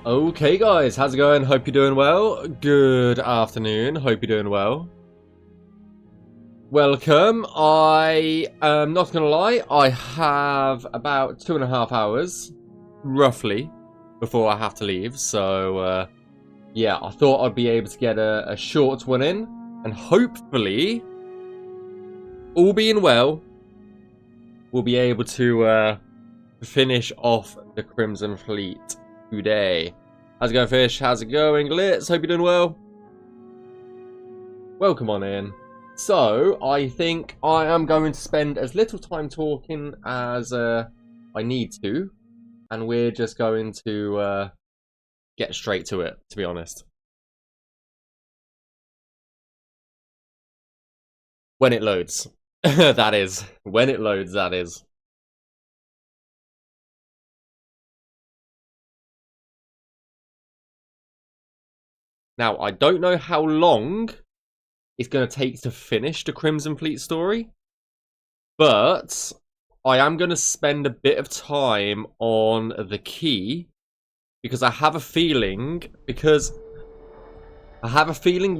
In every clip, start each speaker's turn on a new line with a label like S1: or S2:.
S1: Okay guys, how's it going? Hope you're doing well. Good afternoon, hope you're doing well. Welcome. I am not gonna lie, I have about 2.5 hours, roughly, before I have to leave. So yeah, I thought I'd be able to get a short one in, and hopefully, all being well, we'll be able to finish off the Crimson Fleet today. How's it going, Fish? How's it going, Glitz? Hope you're doing well. Welcome on in. So, I think I am going to spend as little time talking as I need to, and we're just going to get straight to it, to be honest. When it loads. That is. When it loads, that is. Now, I don't know how long it's going to take to finish the Crimson Fleet story, but I am going to spend a bit of time on the key, because I have a feeling, we're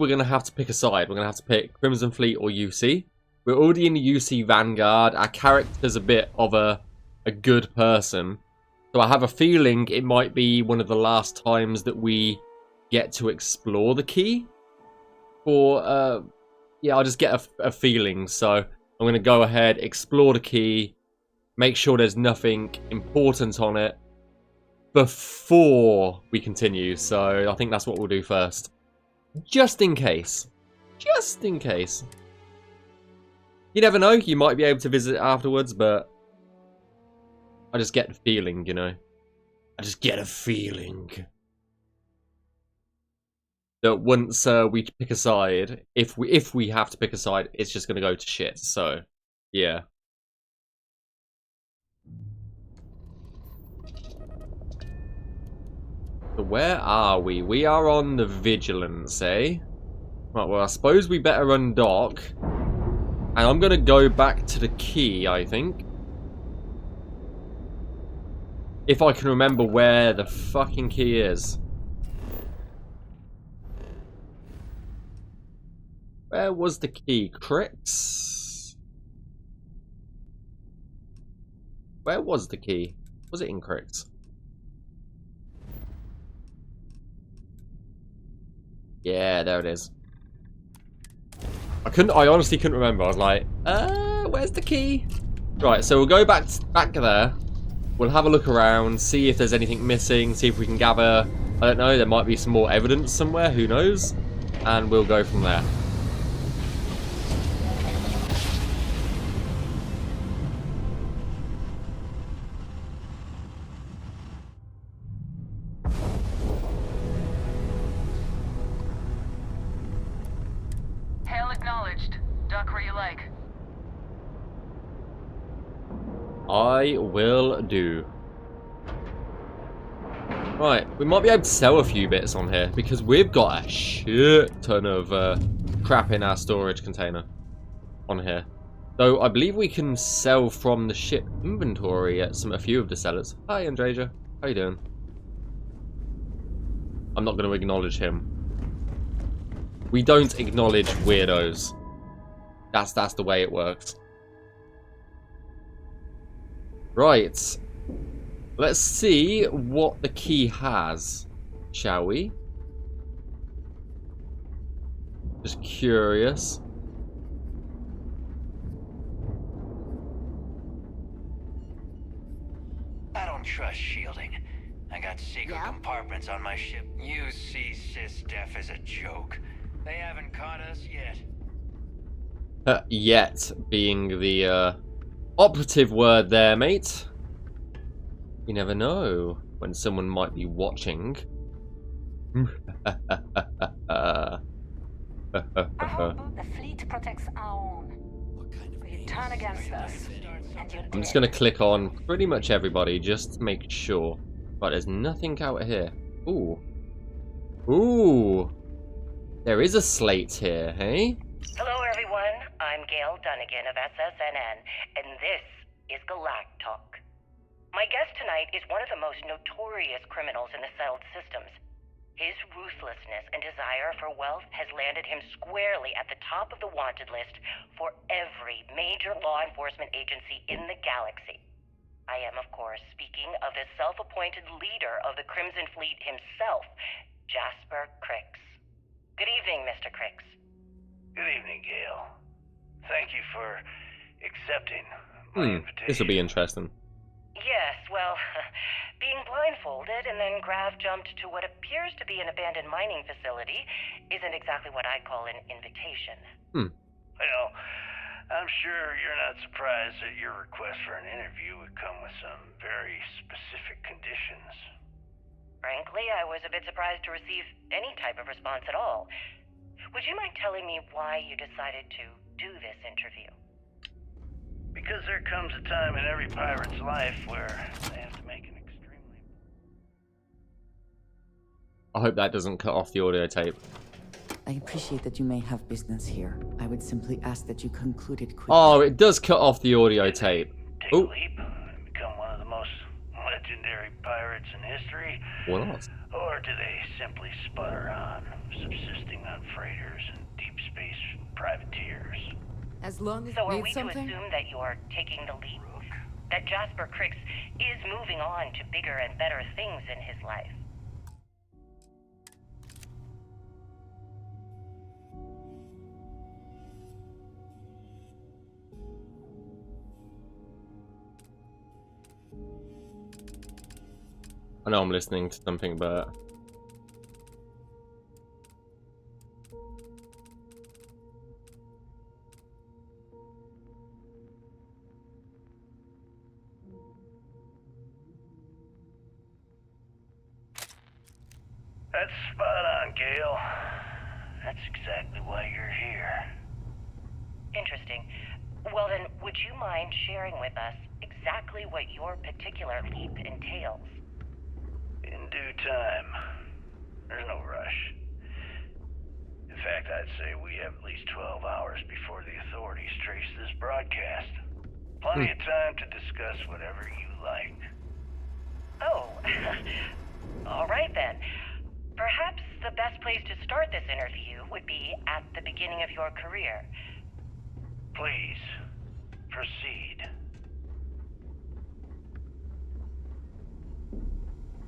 S1: going to have to pick a side. We're going to have to pick Crimson Fleet or UC. We're already in the UC Vanguard. Our character's a bit of a good person, so I have a feeling it might be one of the last times that we get to explore the key. Or yeah, I'll just get a feeling. So I'm going to go ahead, explore the key, make sure there's nothing important on it before we continue. So I think that's what we'll do first, just in case. Just in case. You never know, you might be able to visit afterwards, but I just get the feeling, you know. I just get a feeling that once we pick a side, if we have to pick a side, it's just going to go to shit. So Yeah. So where are we? We are on the Vigilance, eh? Right, well, I suppose we better undock. And I'm going to go back to the key, I think. If I can remember where the fucking key is. Where was the key? Crix? Where was the key? Was it in Crix? Yeah, there it is. I honestly couldn't remember. I was like, where's the key? Right, so we'll go back there. We'll have a look around, see if there's anything missing, see if we can gather, I don't know, there might be some more evidence somewhere, who knows? And we'll go from there.
S2: Hail acknowledged. Duck where you like.
S1: I will do. Right, we might be able to sell a few bits on here, because we've got a shit ton of crap in our storage container on here. Though I believe we can sell from the ship inventory at a few of the sellers. Hi, Andreja. How you doing? I'm not going to acknowledge him. We don't acknowledge weirdos. That's the way it works. Right. Let's see what the key has, shall we? Just curious.
S3: I don't trust shielding. I got secret compartments on my ship. You see sysdef as a joke. They haven't caught us yet.
S1: Yet being the operative word there, mate. You never know when someone might be watching.
S4: I hope the fleet protects our own. You turn against us, and you're
S1: I'm just going to click on pretty much everybody just to make sure. But there's nothing out here. Ooh. Ooh. There is a slate here, hey?
S5: Hello, everyone. I'm Gail Dunnigan of SSNN, and this is Galactalk. My guest tonight is one of the most notorious criminals in the settled systems. His ruthlessness and desire for wealth has landed him squarely at the top of the wanted list for every major law enforcement agency in the galaxy. I am, of course, speaking of the self-appointed leader of the Crimson Fleet himself, Jasper Crix. Good evening, Mr. Crix.
S3: Good evening, Gail. Thank you for accepting my invitation.
S1: This will be interesting.
S5: Yes, well, being blindfolded and then grav-jumped to what appears to be an abandoned mining facility isn't exactly what I'd call an invitation.
S3: Well, I'm sure you're not surprised that your request for an interview would come with some very specific conditions.
S5: Frankly, I was a bit surprised to receive any type of response at all. Would you mind telling me why you decided to do this interview?
S3: Because there comes a time in every pirate's life where they have to make an extremely...
S1: I hope that doesn't cut off the audio tape.
S6: I appreciate that you may have business here. I would simply ask that you conclude it quickly.
S1: Oh, it does cut off the audio tape.
S3: Take a leap and become one of the most legendary pirates in history?
S1: What else?
S3: Or do they simply sputter on, subsisting on freighters and deep space privateers?
S6: As long as
S5: So are
S6: need
S5: we
S6: something?
S5: to assume that you're taking the leap? That Jasper Crix is moving on to bigger and better things in his life?
S1: I know I'm listening to something, but...
S3: That's spot on, Gail. That's exactly why you're here.
S5: Interesting. Well then, would you mind sharing with us exactly what your particular leap entails?
S3: In due time. There's no rush. In fact, I'd say we have at least 12 hours before the authorities trace this broadcast. Plenty of time to discuss whatever you like.
S5: Oh, all right then. Perhaps the best place to start this interview would be at the beginning of your career.
S3: Please, proceed.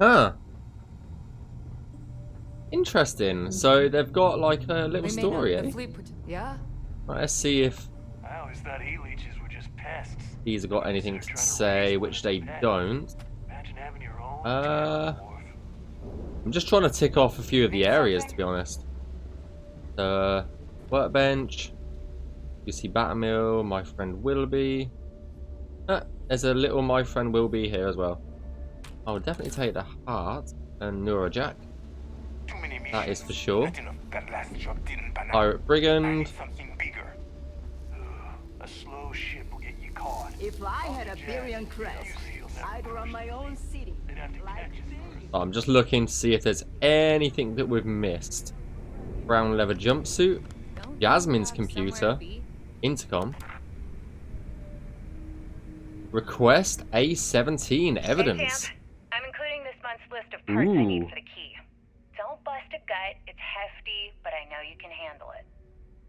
S1: Huh. Interesting. So they've got like a little story, eh?
S6: Yeah?
S1: Right, let's see if
S7: I always thought e-leeches were just pests.
S1: these have got anything to say, which they don't.
S7: Imagine having your own
S1: I'm just trying to tick off a few of the areas, to be honest. Workbench. You see Batamill, my friend Willoughby. There's a little my friend Willoughby here as well. I would definitely take the heart and Neurojack. That is for sure. Pirate Brigand.
S7: Something bigger. A slow ship will get you caught.
S8: If I had a Barian crest, I'd run my own city.
S1: I'm just looking to see if there's anything that we've missed. Brown leather jumpsuit. Jasmine's computer. Intercom. Request A17 evidence.
S5: Hey, Sam. I'm including this month's list of parts I need for the key. Don't bust a gut. It's hefty, but I know you can handle it.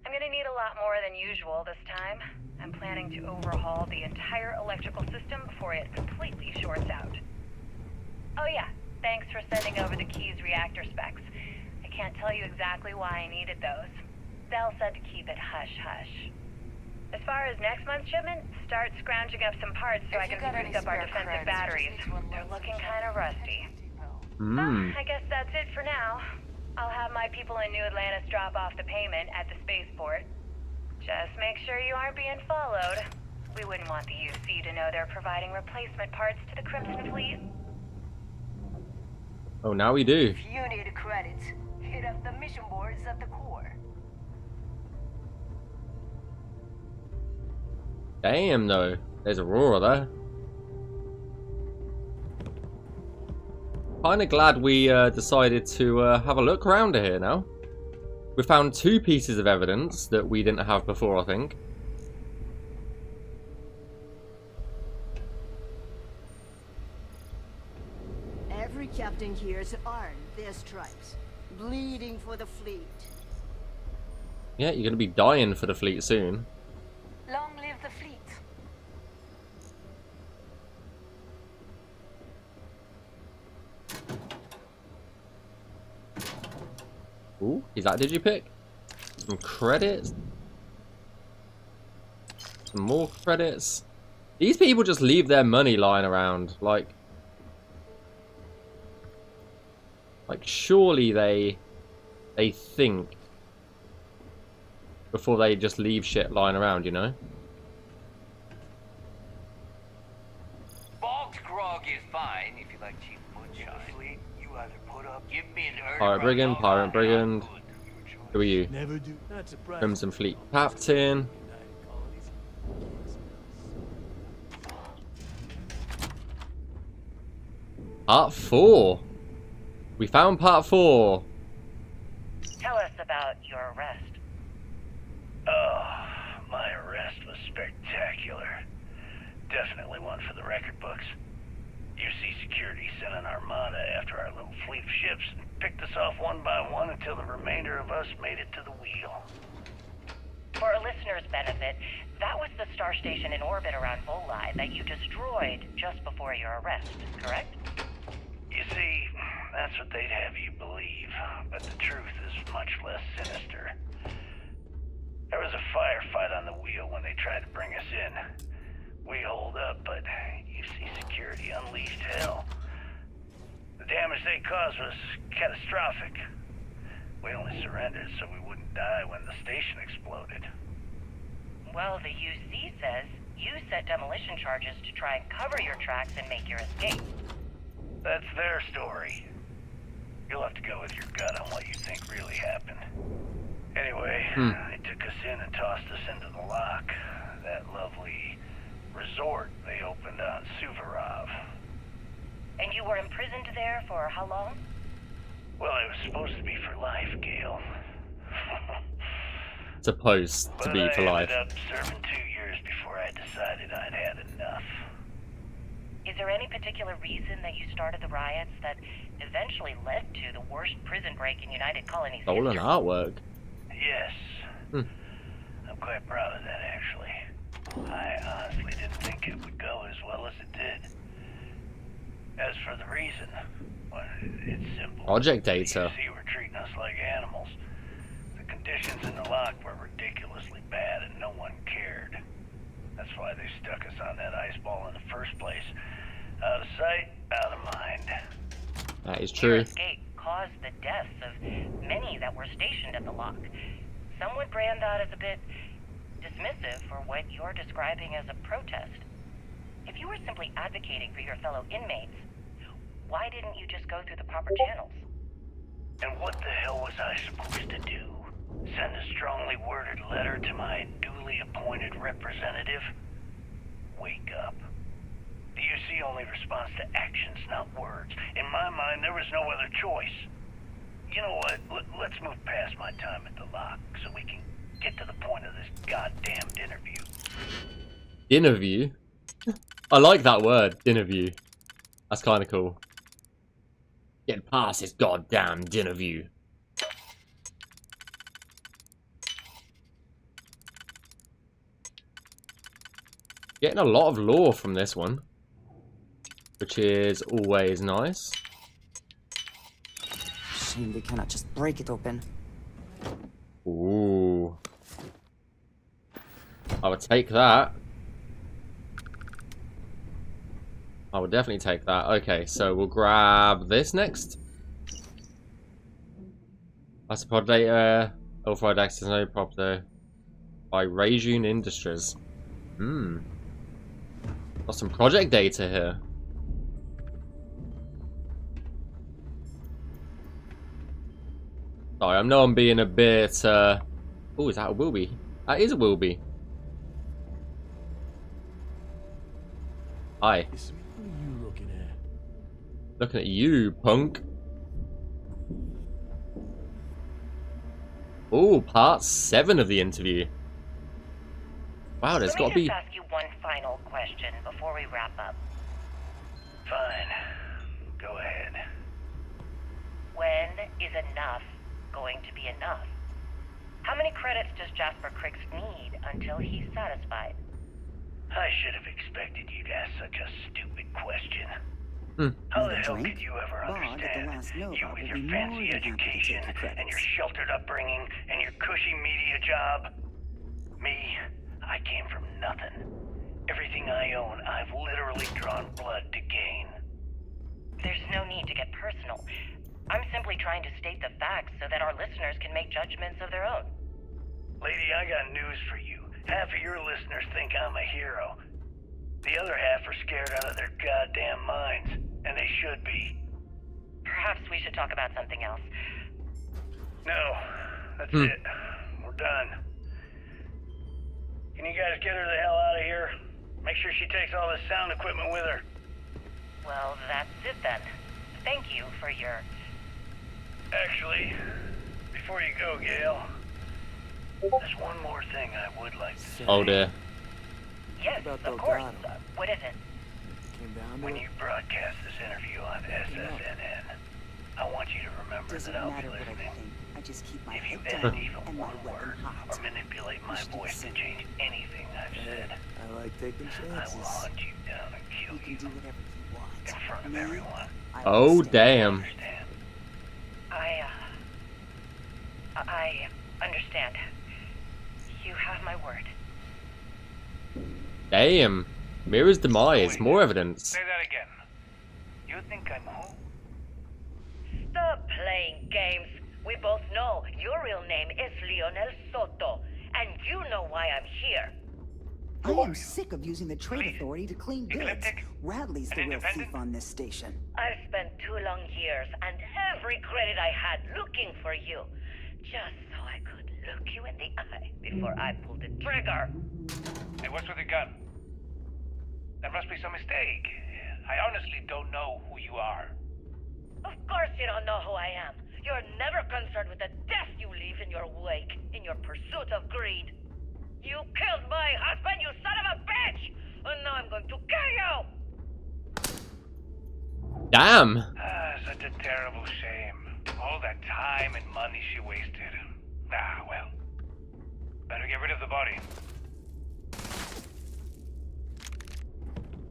S5: I'm gonna need a lot more than usual this time. I'm planning to overhaul the entire electrical system before it completely shorts out. Oh yeah, thanks for sending over the key's reactor specs. I can't tell you exactly why I needed those. Dell said to keep it hush-hush. As far as next month's shipment, start scrounging up some parts so I can boost up our defensive batteries. They're looking kind of rusty. Well, I guess that's it for now. I'll have my people in New Atlantis drop off the payment at the spaceport. Just make sure you aren't being followed. We wouldn't want the UC to know they're providing replacement parts to the Crimson Fleet.
S1: Oh, now we do.
S8: If you need credits, hit up the mission boards at the core.
S1: Damn, though. There's Aurora there. Kind of glad we decided to have a look around here now. We found 2 pieces of evidence that we didn't have before, I think.
S8: Every captain here's earned their stripes, bleeding for the fleet.
S1: Yeah, you're going to be dying for the fleet soon.
S4: Long live the fleet.
S1: Ooh, is that Digipick? Some credits. Some more credits. These people just leave their money lying around. Like surely they think before they just leave shit lying around, you know?
S3: Bog's grog is fine if you like cheap moonshine.
S7: You either put up,
S3: Give me an earn
S1: Pirate Brigand, Pirate Brigand. Who are you?
S7: never do. Not surprised.
S1: Crimson Fleet Captain. Part 4. We found part 4.
S5: Tell us about your arrest.
S3: Oh, my arrest was spectacular. Definitely one for the record books. UC Security sent an armada after our little fleet of ships and picked us off one by one until the remainder of us made it to the wheel.
S5: For a listener's benefit, that was the star station in orbit around Volii that you destroyed just before your arrest, correct?
S3: You see, that's what they'd have you believe, but the truth is much less sinister. There was a firefight on the wheel when they tried to bring us in. We holed up, but UC Security unleashed hell. The damage they caused was catastrophic. We only surrendered so we wouldn't die when the station exploded.
S5: Well, the UC says you set demolition charges to try and cover your tracks and make your escape.
S3: That's their story. You'll have to go with your gut on what you think really happened. Anyway, they took us in and tossed us into the lock. that lovely resort they opened on Suvorov.
S5: And you were imprisoned there for how long?
S3: Well, it was supposed to be for life, Gale.
S1: Supposed to be for life.
S3: I ended up serving 2 years before I decided I'd had enough.
S5: Is there any particular reason that you started the riots that eventually led to the worst prison break in United Colonies
S1: Stolen
S5: history?
S1: artwork.
S3: Yes. I'm quite proud of that, actually. I honestly didn't think it would go as well as it did. As for the reason, well, it's simple.
S1: Project data.
S3: The UC were treating us like animals. The conditions in the lock were ridiculously bad and no one cared. That's why they stuck us on that ice ball in the first place. Out of sight, out of mind.
S1: That is
S5: Your
S1: true.
S5: escape caused the deaths of many that were stationed at the lock. Some would brand that as a bit dismissive for what you're describing as a protest. If you were simply advocating for your fellow inmates, why didn't you just go through the proper channels?
S3: And what the hell was I supposed to do? Send a strongly worded letter to my duly appointed representative? Wake up. The UC only responds to actions, not words. In my mind, there was no other choice. You know what? Let's move past my time at the lock so we can get to the point of this goddamned interview.
S1: Interview? I like that word, interview. That's kind of cool. Get past this goddamn interview. Getting a lot of lore from this one, which is always nice.
S6: Shame they cannot just break it open.
S1: Ooh. I would take that. I would definitely take that. Okay, so we'll grab this next. That's a pod data. Authorized access, no property. By Rajun Industries. Got some project data here. Sorry, I know I'm being a bit, oh, is that a Wilby? That is a Wilby. Hi.
S9: What are you looking at?
S1: Looking at you, punk. Oh, part 7 of the interview. Wow, there's got to be...
S5: Let me just ask you one final question before we wrap up.
S3: Fine. Go ahead.
S5: When is enough going to be enough? How many credits does Jasper Criggs need until he's satisfied?
S3: I should have expected you to ask such a stupid question. How the hell could you ever understand? You with your fancy education and your sheltered upbringing and your cushy media job. Me, I came from nothing. Everything I own, I've literally drawn blood to gain.
S5: There's no need to get personal. I'm simply trying to state the facts so that our listeners can make judgments of their own.
S3: Lady, I got news for you. Half of your listeners think I'm a hero. The other half are scared out of their goddamn minds, and they should be.
S5: Perhaps we should talk about something else.
S3: No, that's it. We're done. Can you guys get her the hell out of here? Make sure she takes all this sound equipment with her.
S5: Well, that's it then. Thank you for your...
S3: Actually, before you go, Gale, there's one more thing I would like to say.
S1: Oh dear.
S5: Yes, of course. What is it?
S3: When you broadcast this interview on SSNN, I want you to remember that I'll be listening.
S6: I just keep my
S3: If you
S6: head
S3: edit
S6: down
S3: even
S6: and my
S3: one
S6: weapon
S3: word
S6: hot.
S3: or manipulate my voice to change anything I've said,
S9: I like taking
S3: I
S9: chances.
S3: will hunt you down and kill
S6: You
S3: you
S6: can do whatever you want.
S3: in front of
S6: Me,
S3: everyone.
S6: I
S1: Oh
S6: understand.
S1: damn.
S3: Understand?
S5: I understand. You have my word.
S1: Damn. Mira's demise. More evidence.
S7: Say that again. You think I'm who?
S4: Stop playing games. We both know your real name is Leonel Soto, and you know why I'm here.
S6: I am sick of using the trade authority to clean goods.
S7: Eclectic,
S6: Radley's the
S7: and
S6: real
S7: independent.
S6: thief on this station.
S4: I've spent 2 long years and every credit I had looking for you, just so I could look you in the eye before I pulled the trigger.
S3: Hey, what's with the gun? There must be some mistake. I honestly don't know who you are.
S4: Of course you don't know who I am. You're never concerned with the death you leave in your wake, in your pursuit of greed. You killed my husband, you son of a bitch! And now I'm going to kill you!
S1: Damn.
S3: Such a terrible shame. All that time and money she wasted. Ah, well. Better get rid of the body.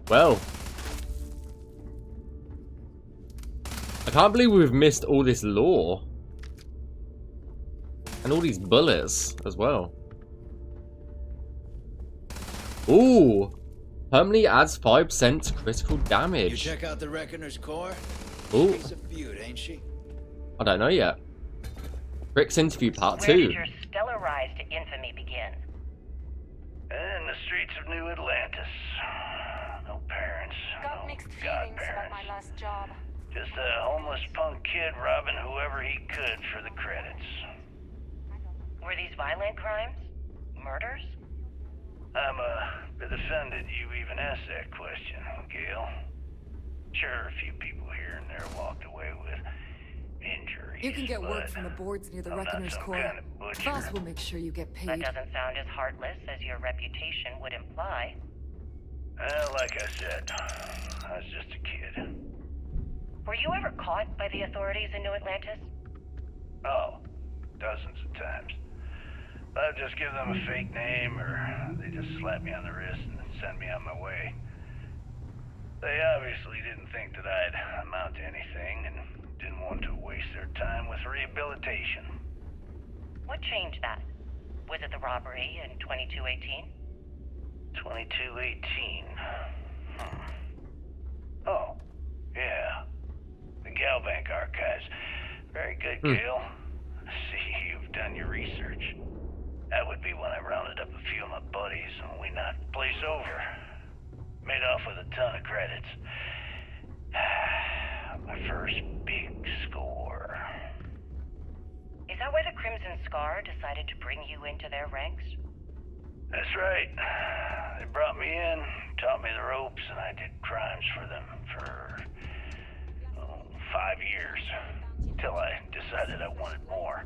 S1: Well. I can't believe we've missed all this lore. And all these bullets as well. Ooh. Permanently adds 5% to critical damage.
S10: You check out the Reckoner's core?
S1: Ooh.
S10: She's a feud, ain't she?
S1: I don't know yet. Rick's interview part
S5: Where
S1: 2.
S5: did your stellar rise to infamy begin?
S3: In the streets of New Atlantis. No parents.
S11: Got
S3: no
S11: mixed feelings about
S3: godparents.
S11: my last job.
S3: Just a homeless punk kid robbing whoever he could for the credits.
S5: Were these violent crimes? Murders?
S3: I'm a bit offended you even asked that question, Gail. Sure, a few people here and there walked away with injuries.
S12: You can get work
S3: but
S12: from the boards near the
S3: I'm not
S12: Reckoner's
S3: some
S12: core.
S3: kind of butcher.
S12: Boss will make sure you get
S5: That
S12: paid.
S5: doesn't sound as heartless as your reputation would imply.
S3: Well, like I said, I was just a kid.
S5: Were you ever caught by the authorities in New Atlantis?
S3: Oh, dozens of times. I'd just give them a fake name, or they just slap me on the wrist and send me on my way. They obviously didn't think that I'd amount to anything, and didn't want to waste their time with rehabilitation.
S5: What changed that? Was it the robbery in 2218?
S3: 2218. Oh, yeah. The Galbank archives. Very good, Gail. See, you've done your research. That would be when I rounded up a few of my buddies and we knocked the place over. Made off with a ton of credits. My first big score.
S5: Is that why the Crimson Scar decided to bring you into their ranks?
S3: That's right. They brought me in, taught me the ropes, and I did crimes for them for 5 years. Till I decided I wanted more.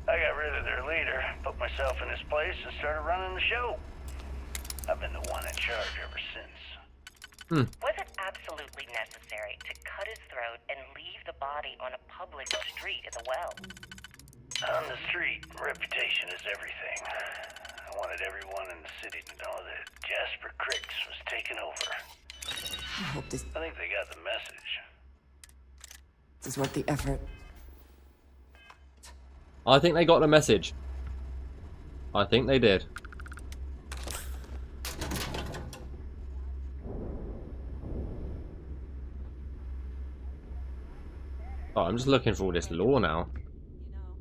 S3: I got rid of their leader, put myself in his place, and started running the show. I've been the one in charge ever since.
S5: Was it absolutely necessary to cut his throat and leave the body on a public street in the well?
S3: On the street, reputation is everything. I wanted everyone in the city to know that Jasper Cricks was taking over.
S6: I hope this
S3: I think they got the message.
S6: is worth the effort.
S1: I think they got the message. I think they did. Oh, I'm just looking for all this lore now.
S11: You know,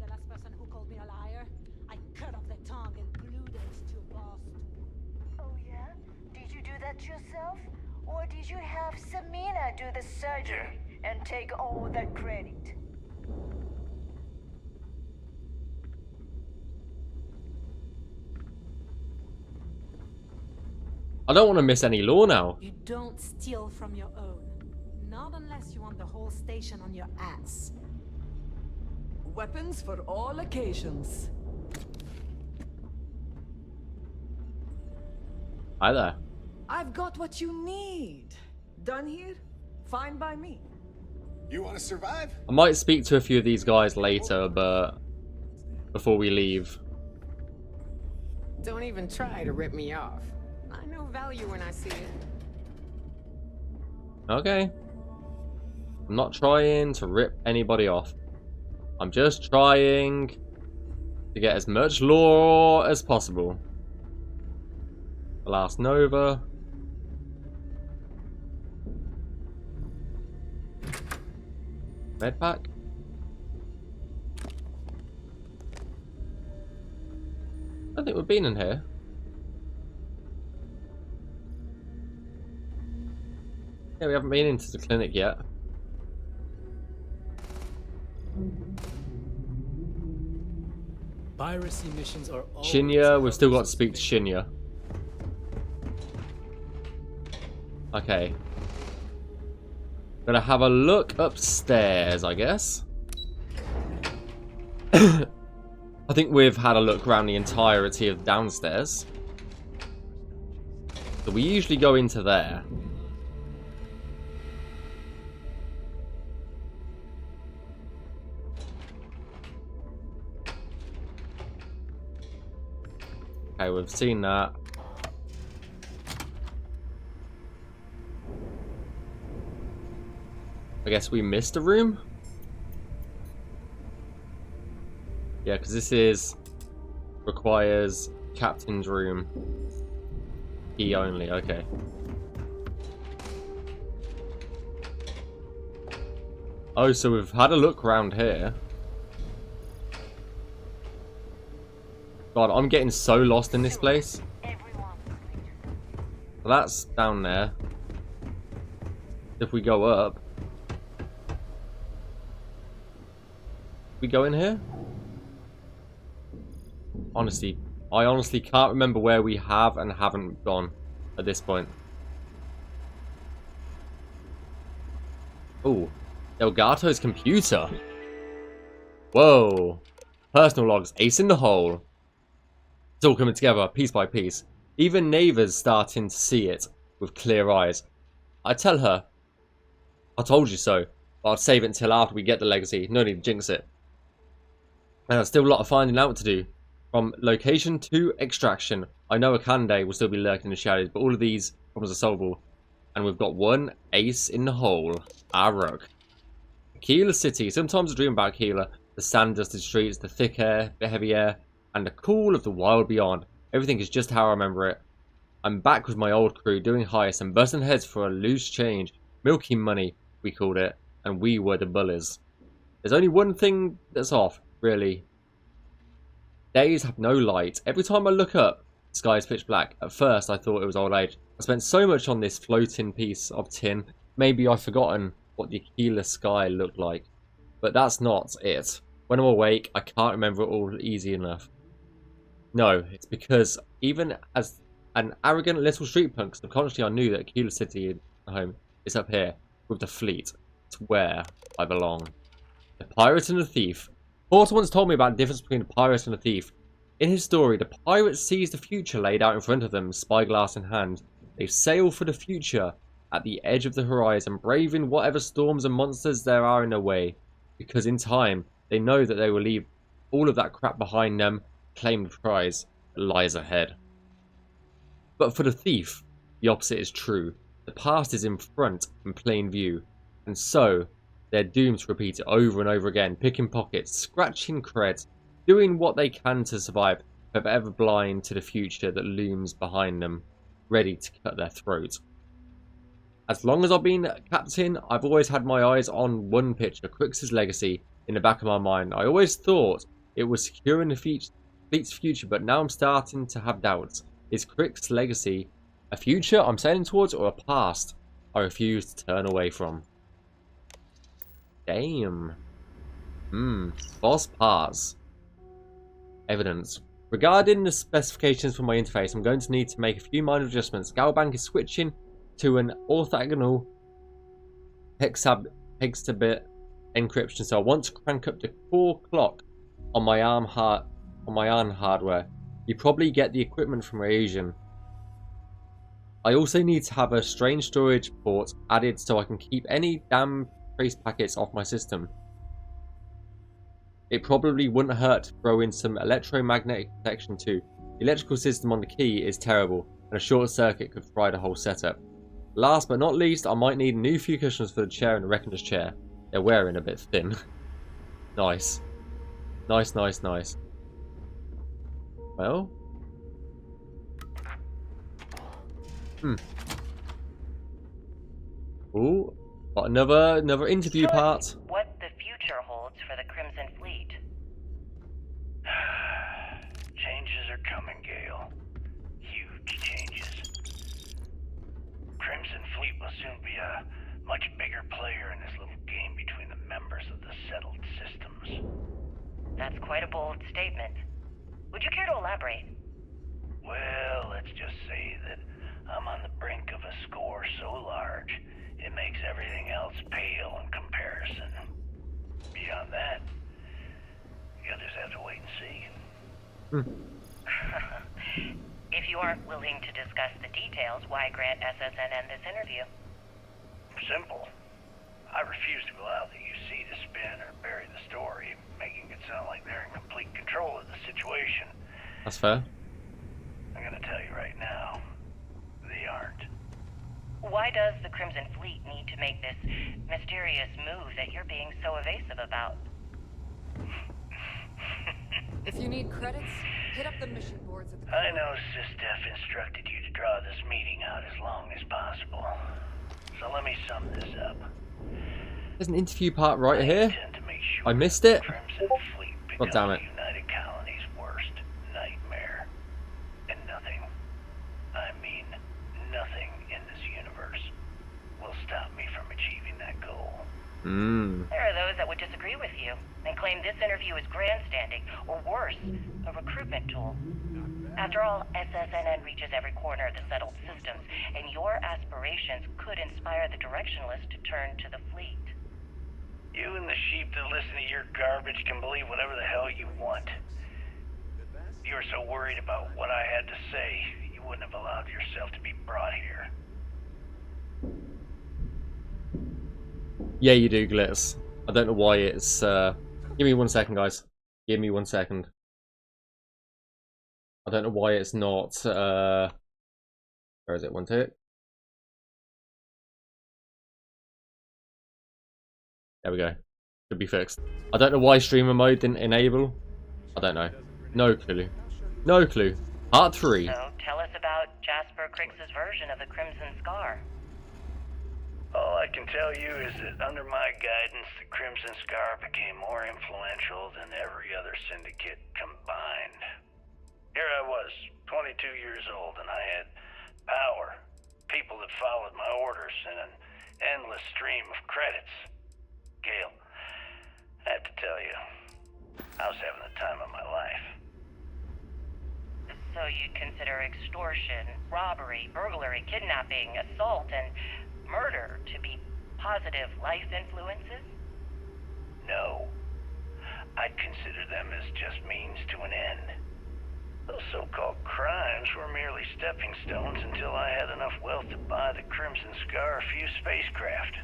S11: the last person who called me a liar, I cut off their tongue and glued it to a boss.
S8: Oh yeah? Did you do that yourself? Or did you have Samina do the surgery and take all the credit?
S1: I don't want to miss any lore now.
S11: You don't steal from your own. Not unless you want the whole station on your ass.
S12: Weapons for all occasions.
S1: Hi there.
S12: I've got what you need. Done here? Fine by me.
S10: You want to survive?
S1: I might speak to a few of these guys later, but before we leave.
S13: Don't even try to rip me off. I know value when I see it.
S1: Okay. I'm not trying to rip anybody off. I'm just trying to get as much lore as possible. The last Nova. Med pack. I don't think we've been in here. Yeah, we haven't been into the clinic yet.
S9: Piracy missions are always
S1: Shinya, we've still got to speak to Shinya. Okay. Gonna have a look upstairs, I guess. I think we've had a look around the entirety of downstairs. So we usually go into there. Okay, we've seen that. I guess we missed a room? Yeah, because this is... requires captain's room. Key only, okay. Oh, so we've had a look around here. God, I'm getting so lost in this place. Well, that's down there. If we go up... we go in here? Honestly, I honestly can't remember where we have and haven't gone at this point. Oh, Delgato's computer. Whoa. Personal logs, ace in the hole. It's all coming together piece by piece. Even Nava's starting to see it with clear eyes. I tell her, I told you so, but I'd save it until after we get the legacy. No need to jinx it. And there's still a lot of finding out to do. From location to extraction. I know Akande will still be lurking in the shadows, but all of these problems are solvable. And we've got one ace in the hole. Our rug. Keeler City. Sometimes I dream about Keeler. The sand-dusted streets, the thick air, the heavy air, and the cool of the wild beyond. Everything is just how I remember it. I'm back with my old crew, doing heists and busting heads for a loose change. Milky money, we called it. And we were the bullies. There's only one thing that's off, really. Days have no light. Every time I look up, the sky is pitch black. At first, I thought it was old age. I spent so much on this floating piece of tin. Maybe I've forgotten what the Aquila sky looked like. But that's not it. When I'm awake, I can't remember it all easy enough. No, it's because even as an arrogant little street punk, subconsciously I knew that Aquila City home is up here with the fleet. It's where I belong. The pirate and the thief. Porter once told me about the difference between a pirate and a thief. In his story, the pirate sees the future laid out in front of them, spyglass in hand. They sail for the future at the edge of the horizon, braving whatever storms and monsters there are in their way. Because in time, they know that they will leave all of that crap behind them, claim the prize that lies ahead. But for the thief, the opposite is true. The past is in front, in plain view. And so, they're doomed to repeat it over and over again, picking pockets, scratching creds, doing what they can to survive, but ever blind to the future that looms behind them, ready to cut their throat. As long as I've been captain, I've always had my eyes on one picture, Crix's legacy, in the back of my mind. I always thought it was securing the fleet's future, but now I'm starting to have doubts. Is Crix's legacy a future I'm sailing towards, or a past I refuse to turn away from? Damn. Boss parts. Evidence. Regarding the specifications for my interface, I'm going to need to make a few minor adjustments. Galbank is switching to an orthogonal hexabit encryption, so I want to crank up the core clock on my ARM hardware. You probably get the equipment from Asian. I also need to have a strange storage port added so I can keep any damn trace packets off my system. It probably wouldn't hurt to throw in some electromagnetic protection too. The electrical system on the key is terrible, and a short circuit could fry the whole setup. Last but not least, I might need a new few cushions for the chair and the Reckoner's chair. They're wearing a bit thin. Nice. Nice, nice, nice. Well. Ooh. Got another interview part.
S5: What the future holds for the Crimson Fleet.
S3: Changes are coming, Gale. Huge changes. Crimson Fleet will soon be a much bigger player in this little game between the members of the settled systems.
S5: That's quite a bold statement. Would you care to elaborate?
S3: Well, let's just say that I'm on the brink of a score so large, it makes everything else pale in comparison. Beyond that, you'll just have to wait and see.
S5: If you aren't willing to discuss the details, why grant SSNN this interview?
S3: Simple. I refuse to allow the UC to spin or bury the story, making it sound like they're in complete control of the situation.
S1: That's fair.
S3: I'm gonna tell you right now, they aren't.
S5: Why does the Crimson Fleet need to make this mysterious move that you're being so evasive about?
S12: If you need credits, hit up the mission boards at the...
S3: I know SysDef instructed you to draw this meeting out as long as possible. So let me sum this up.
S1: There's an interview part right here. I missed it. God damn it.
S3: United Colony's worst nightmare. And nothing, I mean nothing in this universe, will stop me from achieving that goal.
S5: There are those that would disagree with you and claim this interview is grandstanding, or worse, a recruitment tool. After all, SSNN reaches every corner of the settled systems, and your aspirations could inspire the Directionalists to turn to the fleet.
S3: You and the sheep that listen to your garbage can believe whatever the hell you want. If you were so worried about what I had to say, you wouldn't have allowed yourself to be brought here.
S1: Yeah, you do, Glitz. I don't know why it's... Give me 1 second, guys. Give me 1 second. I don't know why it's not... Where is it? One tick. There we go. Should be fixed. I don't know why streamer mode didn't enable. I don't know. No clue. No clue. Part 3.
S5: So, tell us about Jasper Criggs's version of the Crimson Scar.
S3: All I can tell you is that under my guidance, the Crimson Scar became more influential than every other syndicate combined. Here I was, 22 years old, and I had power, people that followed my orders, and an endless stream of credits. Gale, I have to tell you, I was having the time of my life.
S5: So you'd consider extortion, robbery, burglary, kidnapping, assault, and murder to be positive life influences?
S3: No. I'd consider them as just means to an end. Those so-called crimes were merely stepping stones until I had enough wealth to buy the Crimson Scar a few spacecraft.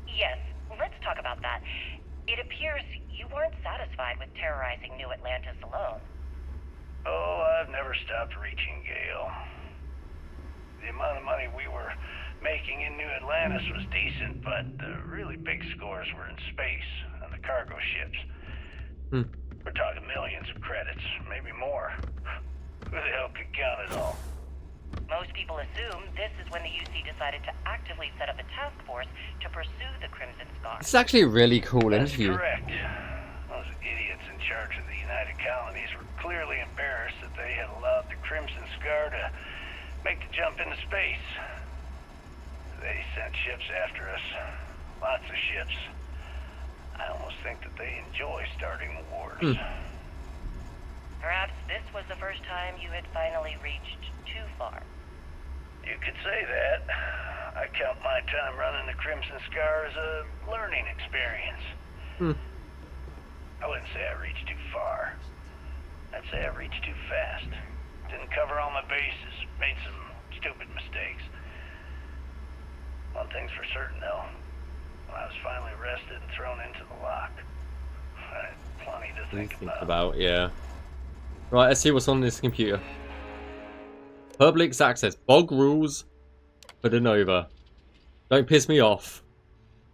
S5: Yes, let's talk about that. It appears you weren't satisfied with terrorizing New Atlantis alone.
S3: Oh, I've never stopped reaching, Gale. The amount of money we were making in New Atlantis was decent, but the really big scores were in space and the cargo ships. We're talking millions of credits, maybe more. Who the hell could count it all?
S5: Most people assume this is when the UC decided to actively set up a task force to pursue the Crimson Scar.
S1: It's actually a really cool interview.
S3: That's correct. Those idiots in charge of the United Colonies were clearly embarrassed that they had allowed the Crimson Scar to make the jump into space. They sent ships after us. Lots of ships. I almost think that they enjoy starting wars.
S5: Perhaps this was the first time you had finally reached too far.
S3: You could say that. I count my time running the Crimson Scar as a learning experience. I wouldn't say I reached too far. I'd say I reached too fast. Didn't cover all my bases. Made some stupid mistakes. One thing's for certain, though. When I was finally arrested and thrown into the lock, I had plenty to think about.
S1: Yeah. Right, let's see what's on this computer. Public access. Bog rules for the Nova. Don't piss me off.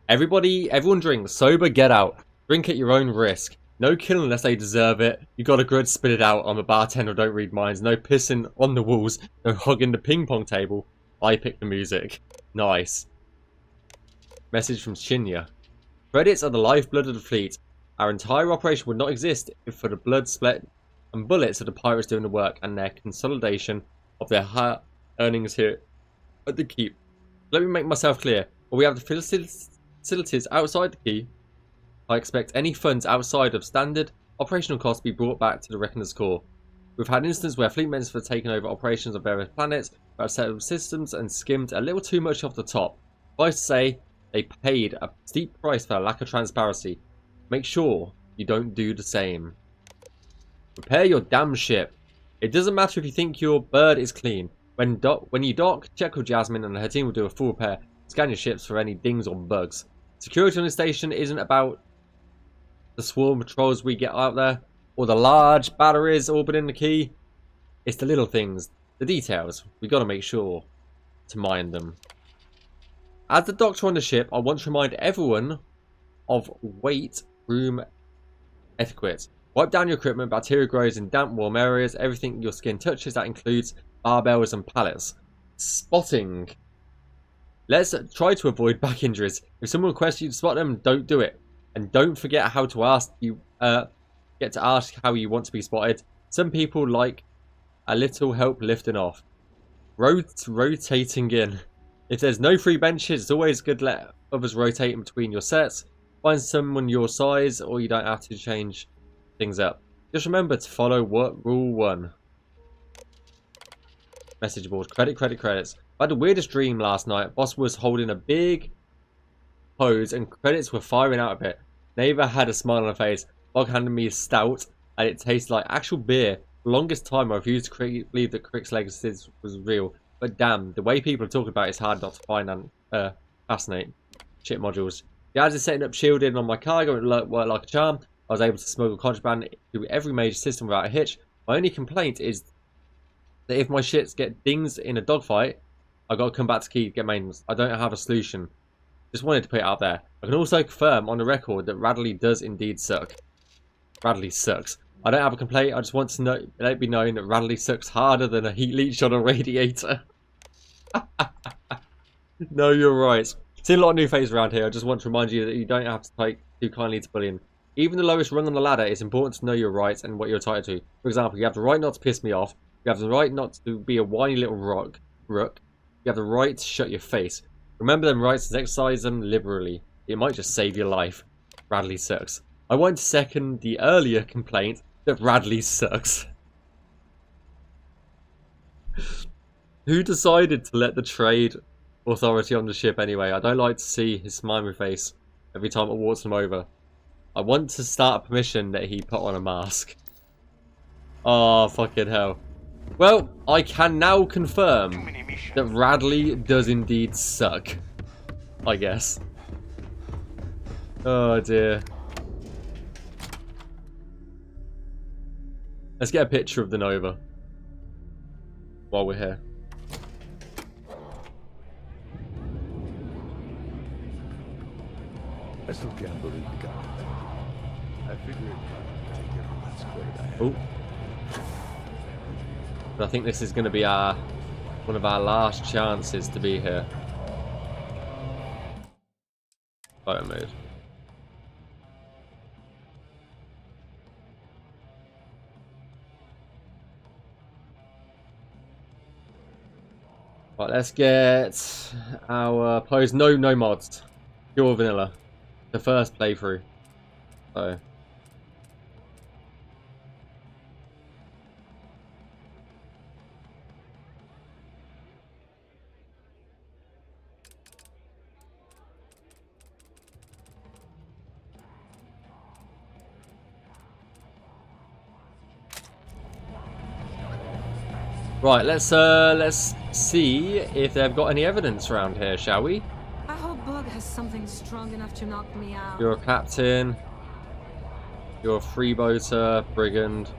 S1: Everyone drinks. Sober, get out. Drink at your own risk. No killing unless they deserve it. You got a grudge, spit it out. I'm a bartender, don't read minds. No pissing on the walls. No hugging the ping pong table. I pick the music. Nice. Message from Shinya. Credits are the lifeblood of the fleet. Our entire operation would not exist if for the blood, sweat, and bullets of the pirates doing the work and their consolidation of their high earnings here at the keep. Let me make myself clear. While we have the facilities outside the keep, I expect any funds outside of standard operational costs be brought back to the Reckoner's core. We've had instances where fleet members have taken over operations on various planets, but have set up systems and skimmed a little too much off the top. I say they paid a steep price for a lack of transparency. Make sure you don't do the same. Repair your damn ship. It doesn't matter if you think your bird is clean. When you dock, check with Jasmine and her team will do a full repair. Scan your ships for any dings or bugs. Security on the station isn't about the swarm patrols we get out there, or the large batteries orbiting the key. It's the little things, the details. We got to make sure to mind them. As the doctor on the ship, I want to remind everyone of weight room etiquette. Wipe down your equipment. Bacteria grows in damp, warm areas. Everything your skin touches, that includes barbells and pallets. Spotting. Let's try to avoid back injuries. If someone requests you to spot them, don't do it. And don't forget how to ask you. Get to ask how you want to be spotted. Some people like a little help lifting off. Rotating in. If there's no free benches, it's always good to let others rotate in between your sets. Find someone your size, or you don't have to change things up. Just remember to follow rule 1. Message board. Credits. I had the weirdest dream last night. Boss was holding a big hose and credits were firing out of it. Neighbor had a smile on her face. Bog handed me a stout and it tasted like actual beer. For the longest time I refused to believe that Crick's legacy was real. But damn, the way people are talking about it is hard not to find and fascinate. Ship modules. The ads is setting up shielding on my cargo and it worked like a charm. I was able to smuggle contraband through every major system without a hitch. My only complaint is that if my ships get dings in a dogfight, I got to come back to key to get maintenance. I don't have a solution. Just wanted to put it out there. I can also confirm on the record that Radley does indeed suck. Radley sucks. I don't have a complaint. I just want to let it be known that Radley sucks harder than a heat leech on a radiator. No, you're right. Seen a lot of new faces around here. I just want to remind you that you don't have to take too kindly to bullying. Even the lowest rung on the ladder, it's important to know your rights and what you're entitled to. For example, you have the right not to piss me off. You have the right not to be a whiny little rook. You have the right to shut your face. Remember them rights and exercise them liberally. It might just save your life. Radley sucks. I want to second the earlier complaint that Radley sucks. Who decided to let the trade authority on the ship anyway? I don't like to see his smiley face every time I walk him over. I want to start a permission that he put on a mask. Oh, fucking hell. Well, I can now confirm that Radley does indeed suck. I guess. Oh dear. Let's get a picture of the Nova while we're here.
S9: I still can't believe you got it. I figured I'd take everyone's credit I had.
S1: Oh. I think this is going to be one of our last chances to be here. Photo mode. Right, let's get our pose. No mods. Pure vanilla. The first playthrough. So. Right, let's see if they've got any evidence around here, shall we?
S11: I hope Bug has something strong enough to knock me out.
S1: You're a captain. You're a freeboater, brigand.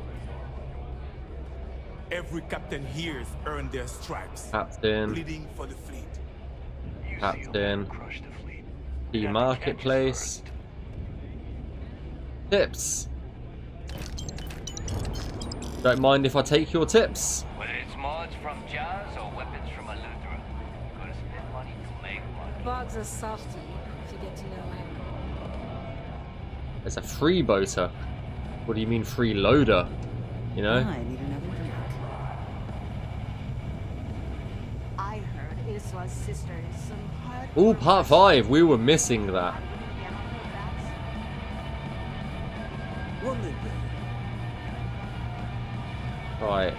S14: Every captain here's earned their stripes.
S1: Captain.
S14: Bleeding for the fleet.
S1: Captain. Key marketplace. Tips. Don't mind if I take your tips.
S3: Whether it's mods from Jazz or weapons from Eleuthera, gotta spend money to make money.
S11: Bug's a softie, if you get to know him.
S1: It's a freeboater. What do you mean freeloader? You know?
S6: I need another drink.
S8: I heard Iswa's sister is some hard.
S1: Ooh, part 5. We were missing that.
S9: One minute.
S1: Right.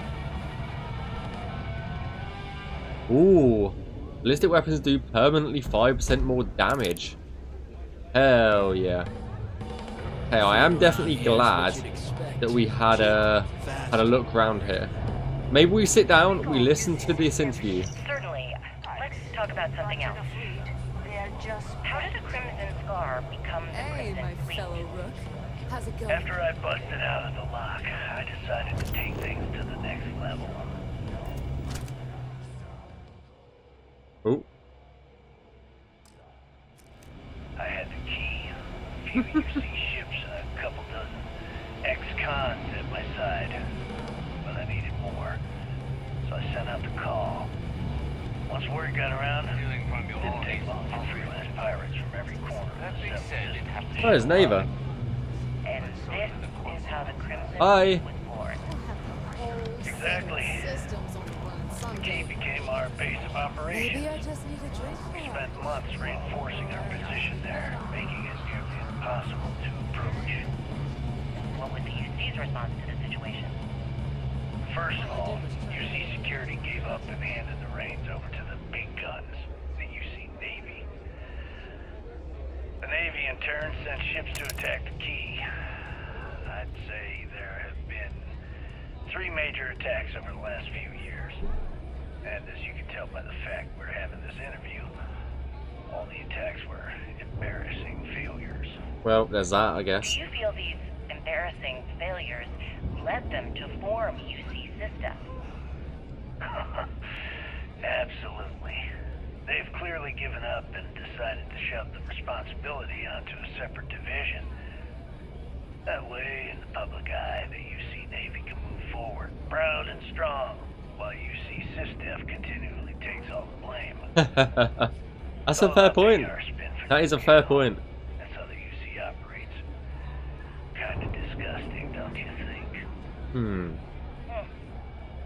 S1: Ooh. Ballistic weapons do permanently 5% more damage. Hell yeah. Hey, I am definitely glad that we had a look around here. Maybe we sit down, we listen to this interview.
S5: Certainly. Let's talk about something else. How did the Crimson Scar become the Crimson Fleet?
S12: Rook. How's it going?
S3: After I busted out of the lock, I decided to take things to the next level.
S1: Oh.
S3: I had the key, a few UC ships, and a couple dozen ex-cons at my side. But I needed more, so I sent out the call. Once word got around, it didn't take long for freelance pirates from every corner of the seven systems.
S1: Oh, it's Neva.
S5: And this is how the Crimson
S1: Hi.
S5: Fleet was born.
S3: Exactly.
S12: Systems on the run
S3: The key
S12: someday.
S3: became our base of operations.
S12: Maybe I just need a drink.
S3: We spent months reinforcing our position there, making it nearly impossible to approach.
S5: What was the UC's response to the situation?
S3: First of all, UC security gave up and handed the reins over to the big guns, the UC Navy. The Navy in turn sent ships to attack the key. I'd say there have been 3 major attacks over the last few years. And as you can tell by the fact we're having this interview, all the attacks were embarrassing failures.
S1: Well, there's that, I guess.
S5: Do you feel these embarrassing failures led them to form UC systems?
S3: Absolutely. They've clearly given up and decided to shove the responsibility onto a separate division. That way, in the public eye, the UC Navy can move forward, proud and strong, while UC SysDef continually takes all the blame.
S1: That's a fair point. That is a fair point.
S3: That's how the UC operates. Kinda disgusting, don't you think?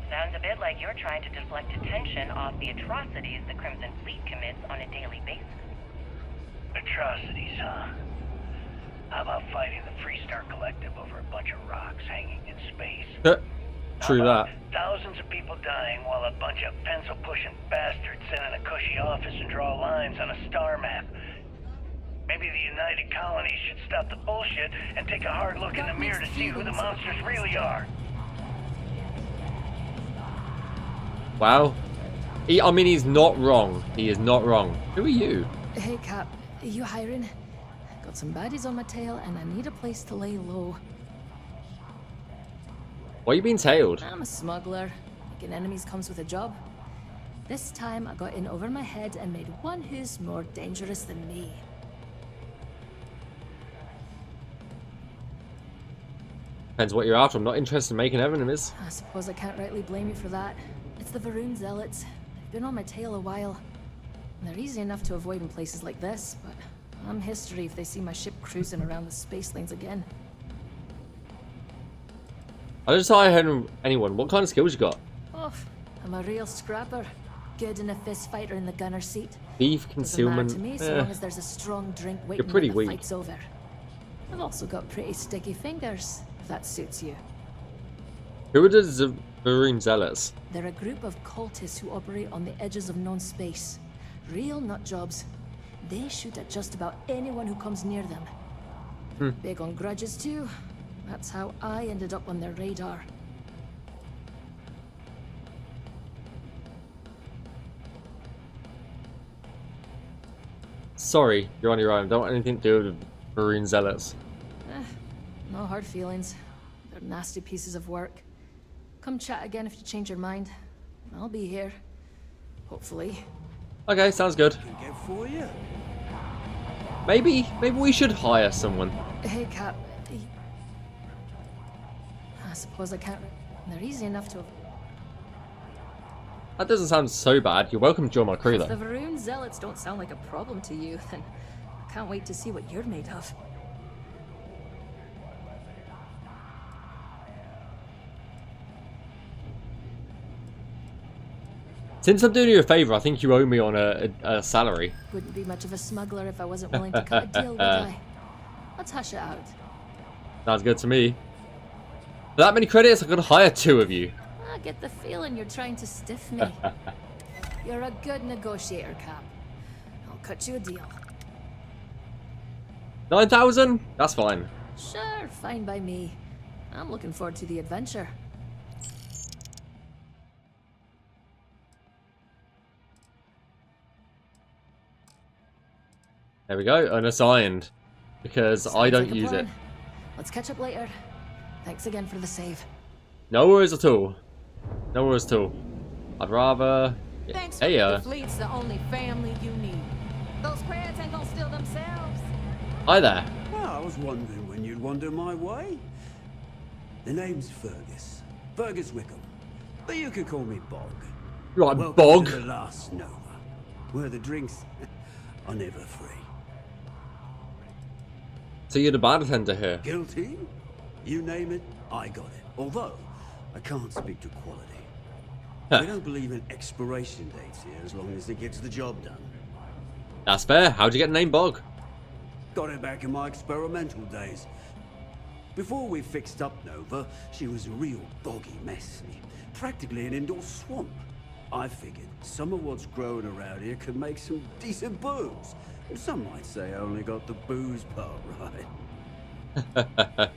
S5: Sounds a bit like you're trying to deflect attention off the atrocities the Crimson Fleet commits on a daily basis.
S3: Atrocities, huh? How about fighting the Freestar Collective over a bunch of rocks hanging in space?
S1: True that.
S3: Thousands of people dying while a bunch of pencil-pushing bastards sit in a cushy office and draw lines on a star map. Maybe the United Colonies should stop the bullshit and take a hard look in the mirror to see who the monsters really are.
S1: Wow. I mean, he's not wrong. He is not wrong. Who are you?
S15: Hey, Cap. Are you hiring? Got some baddies on my tail, and I need a place to lay low.
S1: Why are you being tailed?
S15: I'm a smuggler. Making enemies comes with a job. This time, I got in over my head and made one who's more dangerous than me.
S1: Depends what you're after. I'm not interested in making enemies.
S15: I suppose I can't rightly blame you for that. It's the Varun Zealots. They've been on my tail a while. And they're easy enough to avoid in places like this, but I'm history if they see my ship cruising around the space lanes again.
S1: I just hire anyone. What kind of skills you got?
S15: Oh, I'm a real scrapper. Good in a fist fight or in the gunner seat.
S1: Thief, concealment.
S15: Doesn't matter to me so long as there's a strong drink waiting
S1: You're pretty
S15: when the
S1: weak.
S15: fight's over. I've also got pretty sticky fingers, if that suits you.
S1: Who are the Varun Zealots?
S15: They're a group of cultists who operate on the edges of known space. Real nut jobs. They shoot at just about anyone who comes near them. Big on grudges too. That's how I ended up on their radar.
S1: Sorry, you're on your own. Don't want anything to do with Varun Zealots.
S15: No hard feelings. They're nasty pieces of work. Come chat again if you change your mind. I'll be here. Hopefully.
S1: Okay, sounds good.
S9: Get for you.
S1: Maybe we should hire someone.
S15: Hey, Cap. I suppose I can't. They're easy enough to.
S1: That doesn't sound so bad. You're welcome to join my crew,
S15: If
S1: though.
S15: the Varun Zealots don't sound like a problem to you, then I can't wait to see what you're made of.
S1: Since I'm doing you a favor, I think you owe me on a salary.
S15: Wouldn't be much of a smuggler if I wasn't willing to cut a deal, would I? Let's hash it out.
S1: Sounds good to me. For that many credits, I could hire 2 of you.
S15: I get the feeling you're trying to stiff me. You're a good negotiator, Cap. I'll cut you a deal.
S1: 9,000? That's fine.
S15: Sure, fine by me. I'm looking forward to the adventure.
S1: There we go, unassigned. Because I don't use it.
S15: Let's catch up later. Thanks again for the save.
S1: No worries at all. No worries at all. I'd rather...
S11: Thanks.
S1: Hey,
S11: The fleet's the only family you need. Those crabs ain't gonna steal themselves.
S1: Hi there.
S9: Well, I was wondering when you'd wander my way. The name's Fergus. Fergus Wickham. But you could call me Bog.
S1: Right,
S9: Welcome
S1: Bog.
S9: to the last Nova, where the drinks are never free.
S1: So you're the bartender here.
S9: Guilty? You name it, I got it. Although, I can't speak to quality. We don't believe in expiration dates here as long as it gets the job done.
S1: That's fair. How'd you get the name Bog?
S9: Got it back in my experimental days. Before we fixed up Nova, she was a real boggy mess. Practically an indoor swamp. I figured some of what's growing around here could make some decent booze. Some might say I only got the booze part right.
S1: I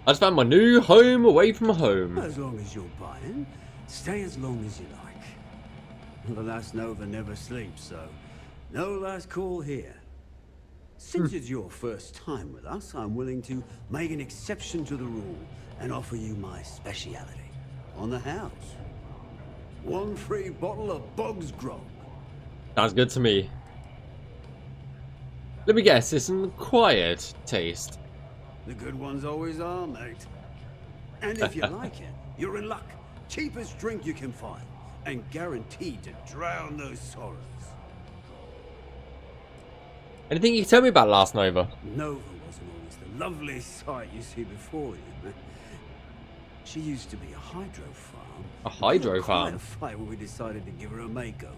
S1: just found my new home away from home.
S9: As long as you're buying, stay as long as you like. The last Nova never sleeps, so no last call here. Since it's your first time with us, I'm willing to make an exception to the rule and offer you my speciality on the house. 1 free bottle of Bog's Grog.
S1: Sounds good to me. Let me guess, it's an acquired taste.
S9: The good ones always are, mate. And if you like it, you're in luck. Cheapest drink you can find, and guaranteed to drown those sorrows.
S1: Anything you can tell me about last Nova?
S9: Nova wasn't always the lovely sight you see before you. She used to be a hydro farm.
S1: A hydro farm?
S9: Quite a fight when we decided to give her a makeover.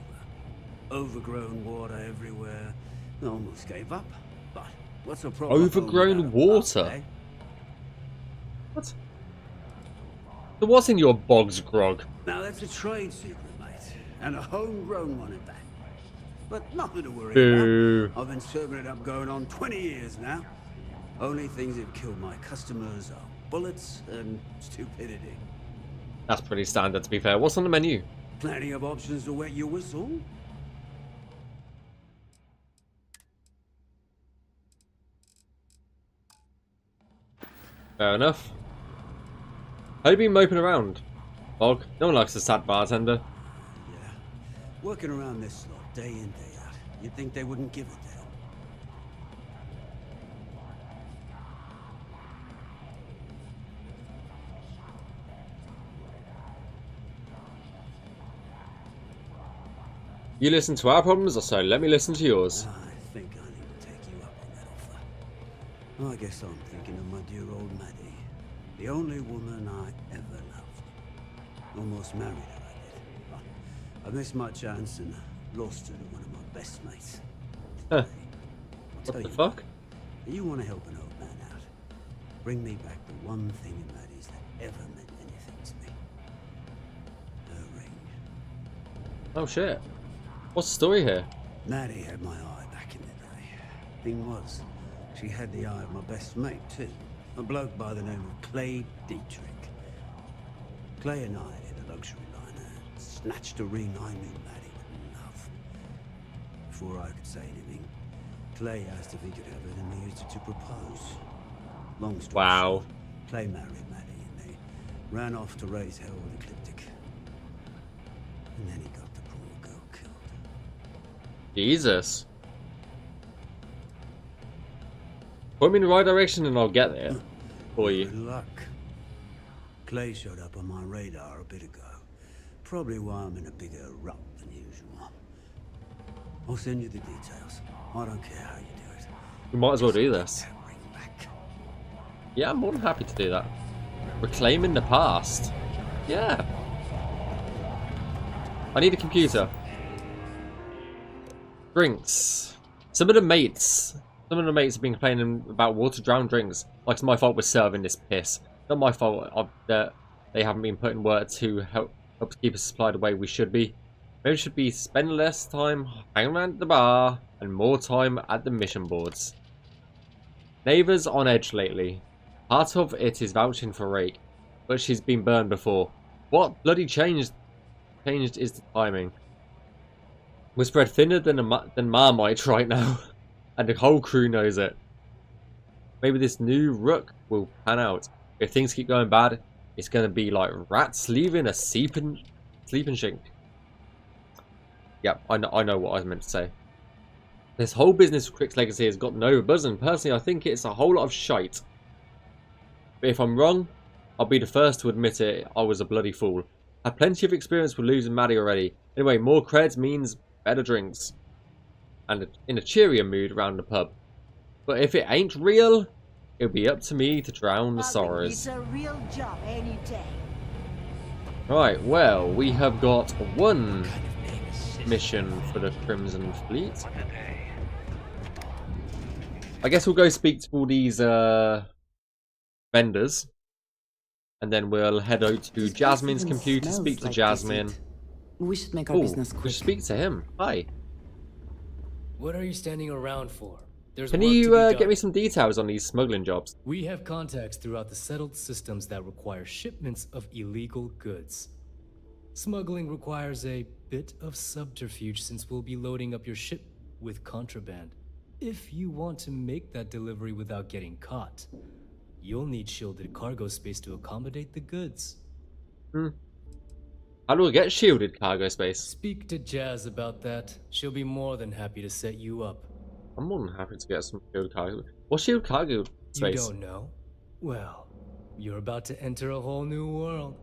S9: Overgrown water everywhere. I almost gave up. But what's the problem?
S1: Overgrown water? What? So what's in your Bog's Grog?
S9: Now that's a trade secret, mate. And a homegrown one at that. But nothing to worry
S1: Boo.
S9: about. I've been serving it up going on 20 years now. Only things that kill my customers are bullets and stupidity.
S1: That's pretty standard, to be fair. What's on the menu?
S9: Plenty of options to wet your whistle.
S1: Fair enough. How you been moping around, Bog? No one likes a sad bartender.
S9: Yeah. Working around this lot, day in, day out. You'd think they wouldn't give a damn.
S1: You listen to our problems, or so let me listen to yours.
S9: I think I need to take you up on that offer. I guess I'm thinking of my dear old Maddie. The only woman I ever loved. Almost married her, I did. I missed my chance and lost her to one of my best mates.
S1: Huh.
S9: What
S1: the fuck?
S9: You want to help an old man out. Bring me back the one thing in Maddie's that ever meant anything to me. Her ring.
S1: Oh shit. What's the story here?
S9: Maddie had my eye back in the day. Thing was, she had the eye of my best mate too. A bloke by the name of Clay Dietrich. Clay and I hit a luxury liner, snatched a ring I knew Maddie would love. Before I could say anything, Clay asked if he could have it and used it to propose. Long story short, Clay married Maddie and they ran off to raise hell with Ecliptic. And then he got the poor girl killed.
S1: Jesus. Point me in the right direction and I'll get there for you.
S9: Good luck. Clay showed up on my radar a bit ago. Probably why I'm in a bigger rut than usual. I'll send you the details. I don't care how you do it.
S1: We might as well do this. Yeah, I'm more than happy to do that. Reclaiming the past. Yeah. I need a computer. Drinks. Some of the mates have been complaining about water-drowned drinks. Like it's my fault we're serving this piss. Not my fault. They're they haven't been putting work to help to keep us supplied the way we should be. Maybe we should be spending less time hanging around at the bar and more time at the mission boards. Neighbours on edge lately. Part of it is vouching for Rake, but she's been burned before. What bloody changed is the timing. We're spread thinner than Marmite right now, and the whole crew knows it. Maybe this new rook will pan out. If things keep going bad, it's going to be like rats leaving a sleeping sink. Yep, I know what I was meant to say. This whole business with Crick's Legacy has got no buzz, and personally I think it's a whole lot of shite. But if I'm wrong, I'll be the first to admit it. I was a bloody fool. Had plenty of experience with losing Maddie already. Anyway, more creds means better drinks. And in a cheerier mood around the pub. But if it ain't real, it'll be up to me to drown the sorrows.
S8: It's a real job any day.
S1: Right, well, we have got one mission for the Crimson Fleet. I guess we'll go speak to all these vendors. And then we'll head out to Jasmine's computer, speak to Jasmine.
S6: We should make our business quick.
S1: We should speak to him. Hi.
S16: What are you standing around for? There's
S1: Can
S16: work
S1: you
S16: to be done.
S1: get me some details on these smuggling jobs?
S16: We have contacts throughout the settled systems that require shipments of illegal goods. Smuggling requires a bit of subterfuge since we'll be loading up your ship with contraband. If you want to make that delivery without getting caught, you'll need shielded cargo space to accommodate the goods.
S1: How do I get shielded cargo space?
S16: Speak to Jazz about that. She'll be more than happy to set you up.
S1: I'm more than happy to get some shielded cargo. What's shielded cargo space?
S16: You don't know? Well, you're about to enter a whole new world.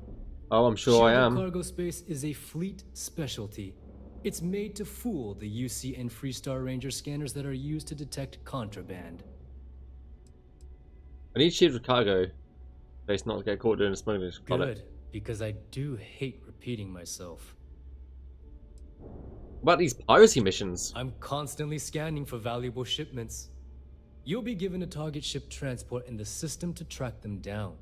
S1: Oh, I'm sure I am.
S16: Shielded cargo space is a fleet specialty. It's made to fool the UC and Freestar Ranger scanners that are used to detect contraband.
S1: I need shielded cargo space not to get caught doing a smuggling.
S16: Good, because I do hate repeating myself.
S1: What about these piracy missions?
S16: I'm constantly scanning for valuable shipments. You'll be given a target ship transport in the system to track them down.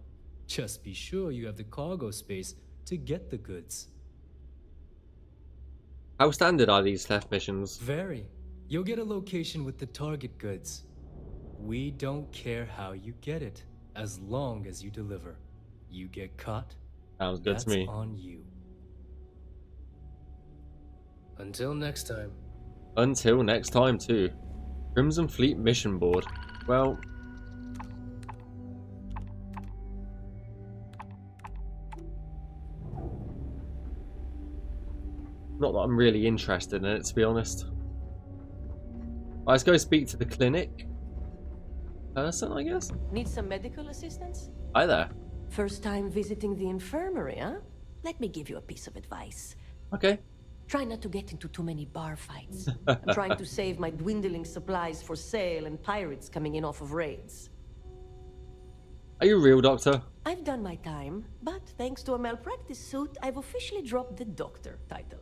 S16: Just be sure you have the cargo space to get the goods.
S1: How standard are these theft missions?
S16: Very. You'll get a location with the target goods. We don't care how you get it, as long as you deliver. You get caught,
S1: sounds good to me.
S16: That's on you. Until next time.
S1: Until next time, too. Crimson Fleet mission board. Well, not that I'm really interested in it, to be honest. Let's go speak to the clinic person, I guess.
S17: Need some medical assistance?
S1: Hi there.
S17: First time visiting the infirmary, huh? Let me give you a piece of advice.
S1: Okay.
S17: Try not to get into too many bar fights. I'm trying to save my dwindling supplies for sale and pirates coming in off of raids.
S1: Are you real, Doctor?
S17: I've done my time, but thanks to a malpractice suit, I've officially dropped the doctor title.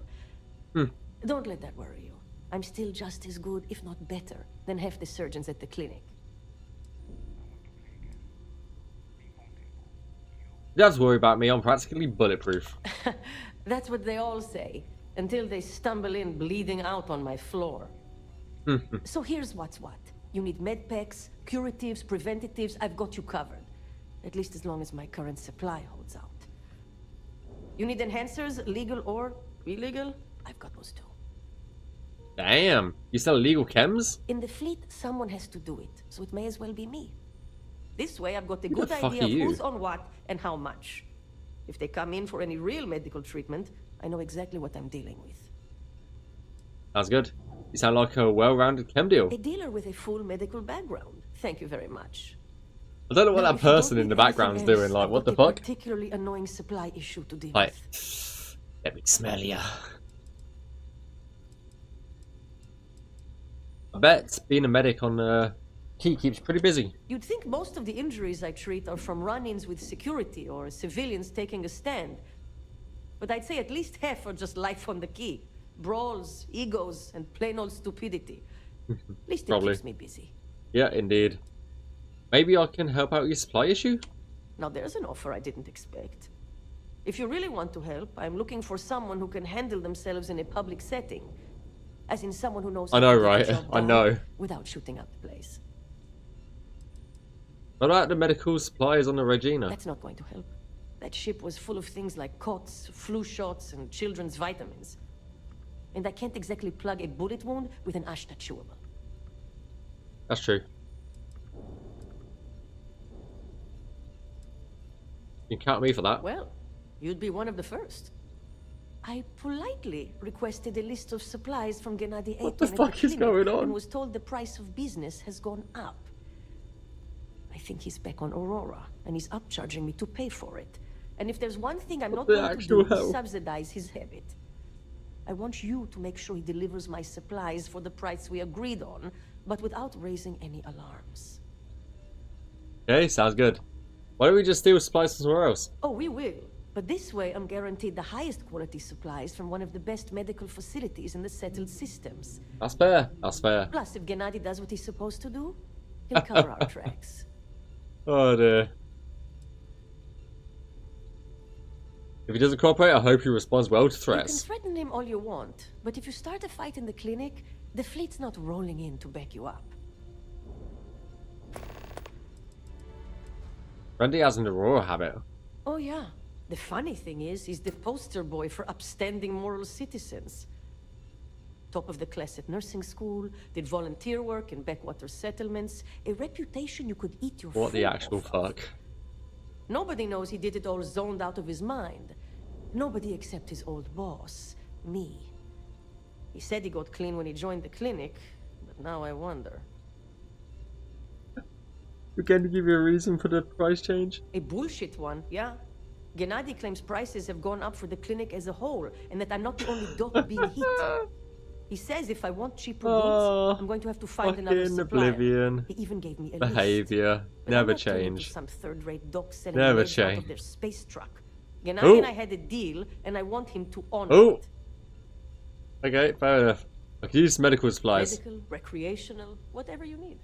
S17: Don't let that worry you. I'm still just as good, if not better, than half the surgeons at the clinic.
S1: You don't have to worry about me, I'm practically bulletproof.
S17: That's what they all say, until they stumble in bleeding out on my floor. So here's what's what. You need med packs, curatives, preventatives, I've got you covered. At least as long as my current supply holds out. You need enhancers, legal or illegal? I've got those too.
S1: Damn, you sell illegal chems?
S17: In the fleet, someone has to do it, so it may as well be me. This way, I've got a
S1: Who
S17: good
S1: the fuck
S17: idea
S1: are
S17: of
S1: you?
S17: who's on what and how much. If they come in for any real medical treatment, I know exactly what I'm dealing with.
S1: Sounds good. You sound like a well-rounded chem deal.
S17: A dealer with a full medical background. Thank you very much.
S1: I don't know what
S17: Now,
S1: that
S17: if you don't
S1: person in
S17: need
S1: the background's
S17: anything
S1: doing.
S17: else,
S1: Like,
S17: I've
S1: what the
S17: got a
S1: fuck?
S17: particularly annoying supply issue to deal
S1: Like,
S17: with.
S1: let me smell ya. I bet being a medic on key keeps pretty busy.
S17: You'd think most of the injuries I treat are from run-ins with security or civilians taking a stand. But I'd say at least half are just life on the key. Brawls, egos, and plain old stupidity. At least it
S1: Probably.
S17: keeps me busy.
S1: Yeah, indeed. Maybe I can help out your supply issue?
S17: Now there's an offer I didn't expect. If you really want to help, I'm looking for someone who can handle themselves in a public setting. As in someone who knows
S1: I
S17: how
S1: know,
S17: to get the
S1: right?
S17: job
S1: I
S17: done
S1: know.
S17: without shooting up the place.
S1: What about the medical supplies on the Regina?
S17: That's not going to help. That ship was full of things like cots, flu shots, and children's vitamins. And I can't exactly plug a bullet wound with an Ashta chewable.
S1: That's true. You can count me for that.
S17: Well, you'd be one of the first. I politely requested a list of supplies from Gennady
S1: What the
S17: Aiton at
S1: fuck is
S17: clinic
S1: going on?
S17: and was told the price of business has gone up. I think he's back on Aurora, and he's upcharging me to pay for it. And if there's one thing I'm not going to do, is subsidize his habit. I want you to make sure he delivers my supplies for the price we agreed on, but without raising any alarms.
S1: Okay, sounds good. Why don't we just steal supplies from somewhere else?
S17: Oh, we will. But this way, I'm guaranteed the highest quality supplies from one of the best medical facilities in the settled systems.
S1: That's fair. That's fair.
S17: Plus, if Gennady does what he's supposed to do, he'll cover our tracks.
S1: Oh dear. If he doesn't cooperate, I hope he responds well to
S17: You
S1: threats.
S17: can threaten him all you want, but if you start a fight in the clinic, the fleet's not rolling in to back you up.
S1: Randy has an Aurora habit.
S17: Oh yeah. The funny thing is, he's the poster boy for upstanding moral citizens. Top of the class at nursing school, did volunteer work in backwater settlements, a reputation you could eat your
S1: What the
S17: food
S1: actual
S17: off of.
S1: fuck?
S17: Nobody knows he did it all zoned out of his mind. Nobody except his old boss, me. He said he got clean when he joined the clinic, but now I wonder.
S1: We're going to give you a reason for the price change?
S17: A bullshit one, yeah. Gennady claims prices have gone up for the clinic as a whole, and that I'm not the only doc being hit. He says if I want cheaper goods, I'm going to have to find another supplier.
S1: Oblivion.
S17: He even gave me a
S1: Behavior.
S17: list. But
S1: Never
S17: I'm not turning to
S1: change.
S17: some third-rate doc selling
S1: Never
S17: legs out
S1: change.
S17: of their space truck. Gennady
S1: Oh.
S17: and I had a deal, and I want him to honor
S1: Oh.
S17: it.
S1: Okay, fair enough. I can use medical supplies.
S17: Medical, recreational, whatever you need.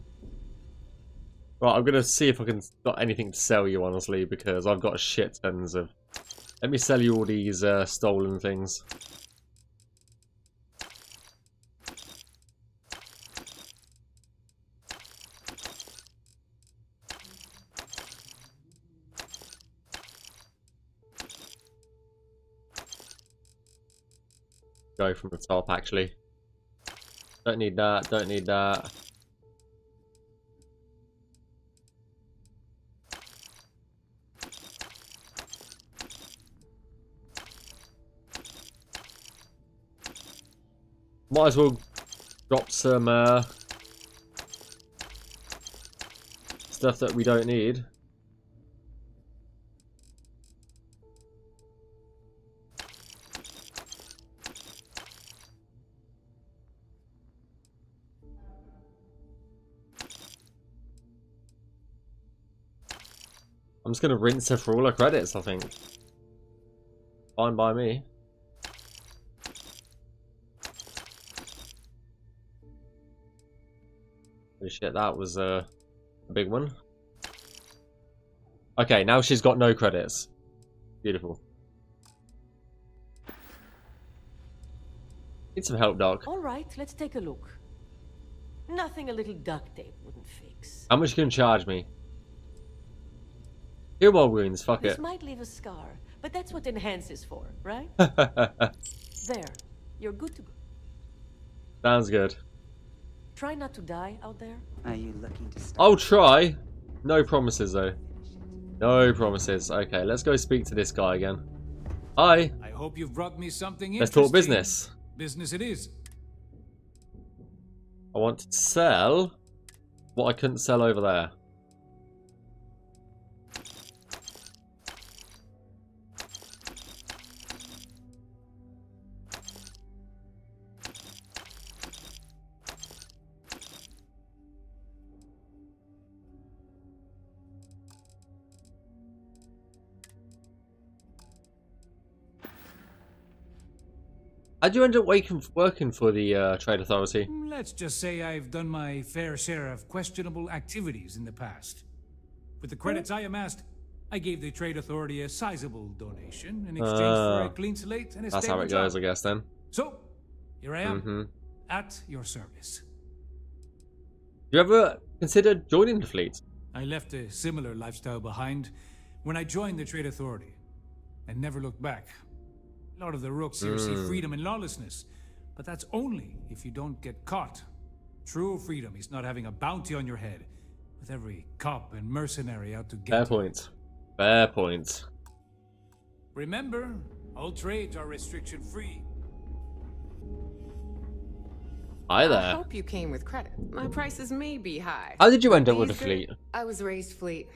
S1: Right, I'm gonna see if I can got anything to sell you, honestly, because I've got a shit tons of. Let me sell you all these stolen things. Go from the top, actually. Don't need that. Don't need that. Might as well drop some stuff that we don't need. I'm just gonna rinse her for all her credits, I think. Fine by me. Holy shit, that was a big one. Okay, now she's got no credits. Beautiful. Need some help, Doc.
S17: All right, let's take a look. Nothing a little duct tape wouldn't fix.
S1: How much you can charge me? Heal my wounds, fuck
S17: This
S1: it.
S17: might leave a scar, but that's what Enhance is for, right? There, you're good to go.
S1: Sounds good.
S17: Try not to die out there.
S6: Are you looking to stop?
S1: I'll try. No promises, though. No promises. Okay, let's go speak to this guy again. Hi.
S18: I hope you've brought me something
S1: Let's talk
S18: interesting.
S1: business.
S18: Business it is.
S1: I want to sell what I couldn't sell over there. How'd you end up working for the Trade Authority?
S18: Let's just say I've done my fair share of questionable activities in the past. With the credits I amassed, I gave the Trade Authority a sizable donation in exchange for a clean slate and a
S1: That's
S18: stable
S1: how it goes,
S18: job.
S1: I guess, then.
S18: So, here I am, at your service.
S1: You ever considered joining the fleet?
S18: I left a similar lifestyle behind when I joined the Trade Authority, and never looked back. A lot of the rooks here see freedom and lawlessness, but that's only if you don't get caught. True freedom is not having a bounty on your head, with every cop and mercenary out to get
S1: Fair
S18: you.
S1: point. Fair point.
S18: Remember, all trades are restriction-free.
S1: Hi
S13: I
S1: there.
S13: hope you came with credit. My prices may be high.
S1: How did you end up with
S13: These
S1: the fleet?
S13: I was raised fleet.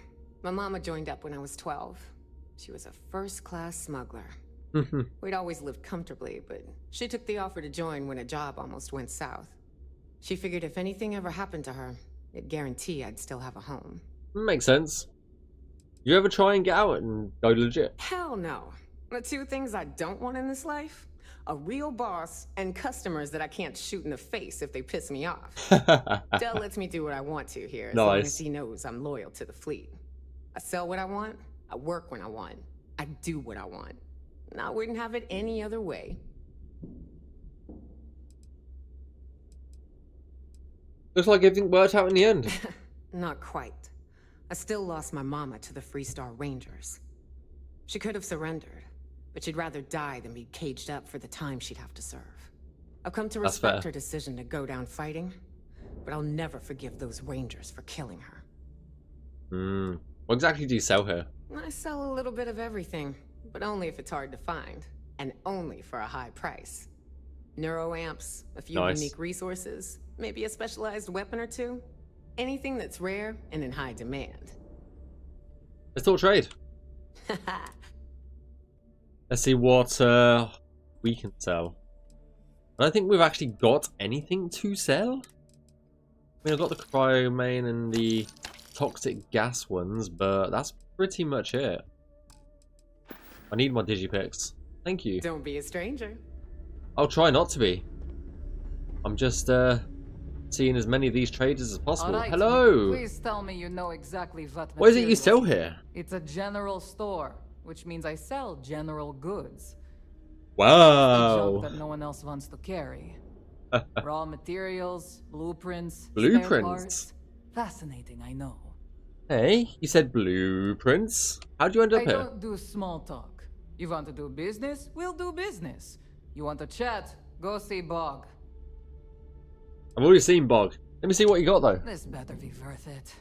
S13: My mama joined up when I was 12. She was a first-class smuggler. We'd always lived comfortably, but she took the offer to join when a job almost went south. She figured if anything ever happened to her, it'd guarantee I'd still have a home.
S1: Makes sense. You ever try and get out and go legit?
S13: Hell no. The two things I don't want in this life? A real boss and customers that I can't shoot in the face if they piss me off. Dell lets me do what I want to here, as long as he knows I'm loyal to the fleet. I sell what I want, I work when I want, I do what I want. And I wouldn't have it any other way.
S1: Looks like everything worked out in the end.
S13: Not quite. I still lost my mama to the Freestar Rangers. She could have surrendered, but she'd rather die than be caged up for the time she'd have to serve. I've come to respect her decision to go down fighting, but I'll never forgive those Rangers for killing her.
S1: What exactly do you sell here?
S13: I sell a little bit of everything, but only if it's hard to find, and only for a high price. Neuroamps, a few unique resources, maybe a specialized weapon or two. Anything that's rare and in high demand.
S1: Let's talk trade. Let's see what we can sell. I don't think we've actually got anything to sell. I mean, I've got the cryomane and the toxic gas ones, but that's pretty much it. I need my digipicks. Thank you.
S13: Don't be a stranger.
S1: I'll try not to be. I'm just seeing as many of these traders as possible.
S2: All right,
S1: Hello!
S2: please tell me you know exactly
S1: What is it you sell here?
S2: It's a general store, which means I sell general goods.
S1: Wow!
S2: Junk that no one else wants to carry. Raw materials, blueprints,
S1: Blueprints?
S2: spare parts. Fascinating, I know.
S1: Hey, you said blueprints. How'd you end up
S2: I
S1: here?
S2: don't do small talk. You want to do business? We'll do business. You want to chat? Go see Bog.
S1: I've already seen Bog. Let me see what you got though.
S2: This better be worth it.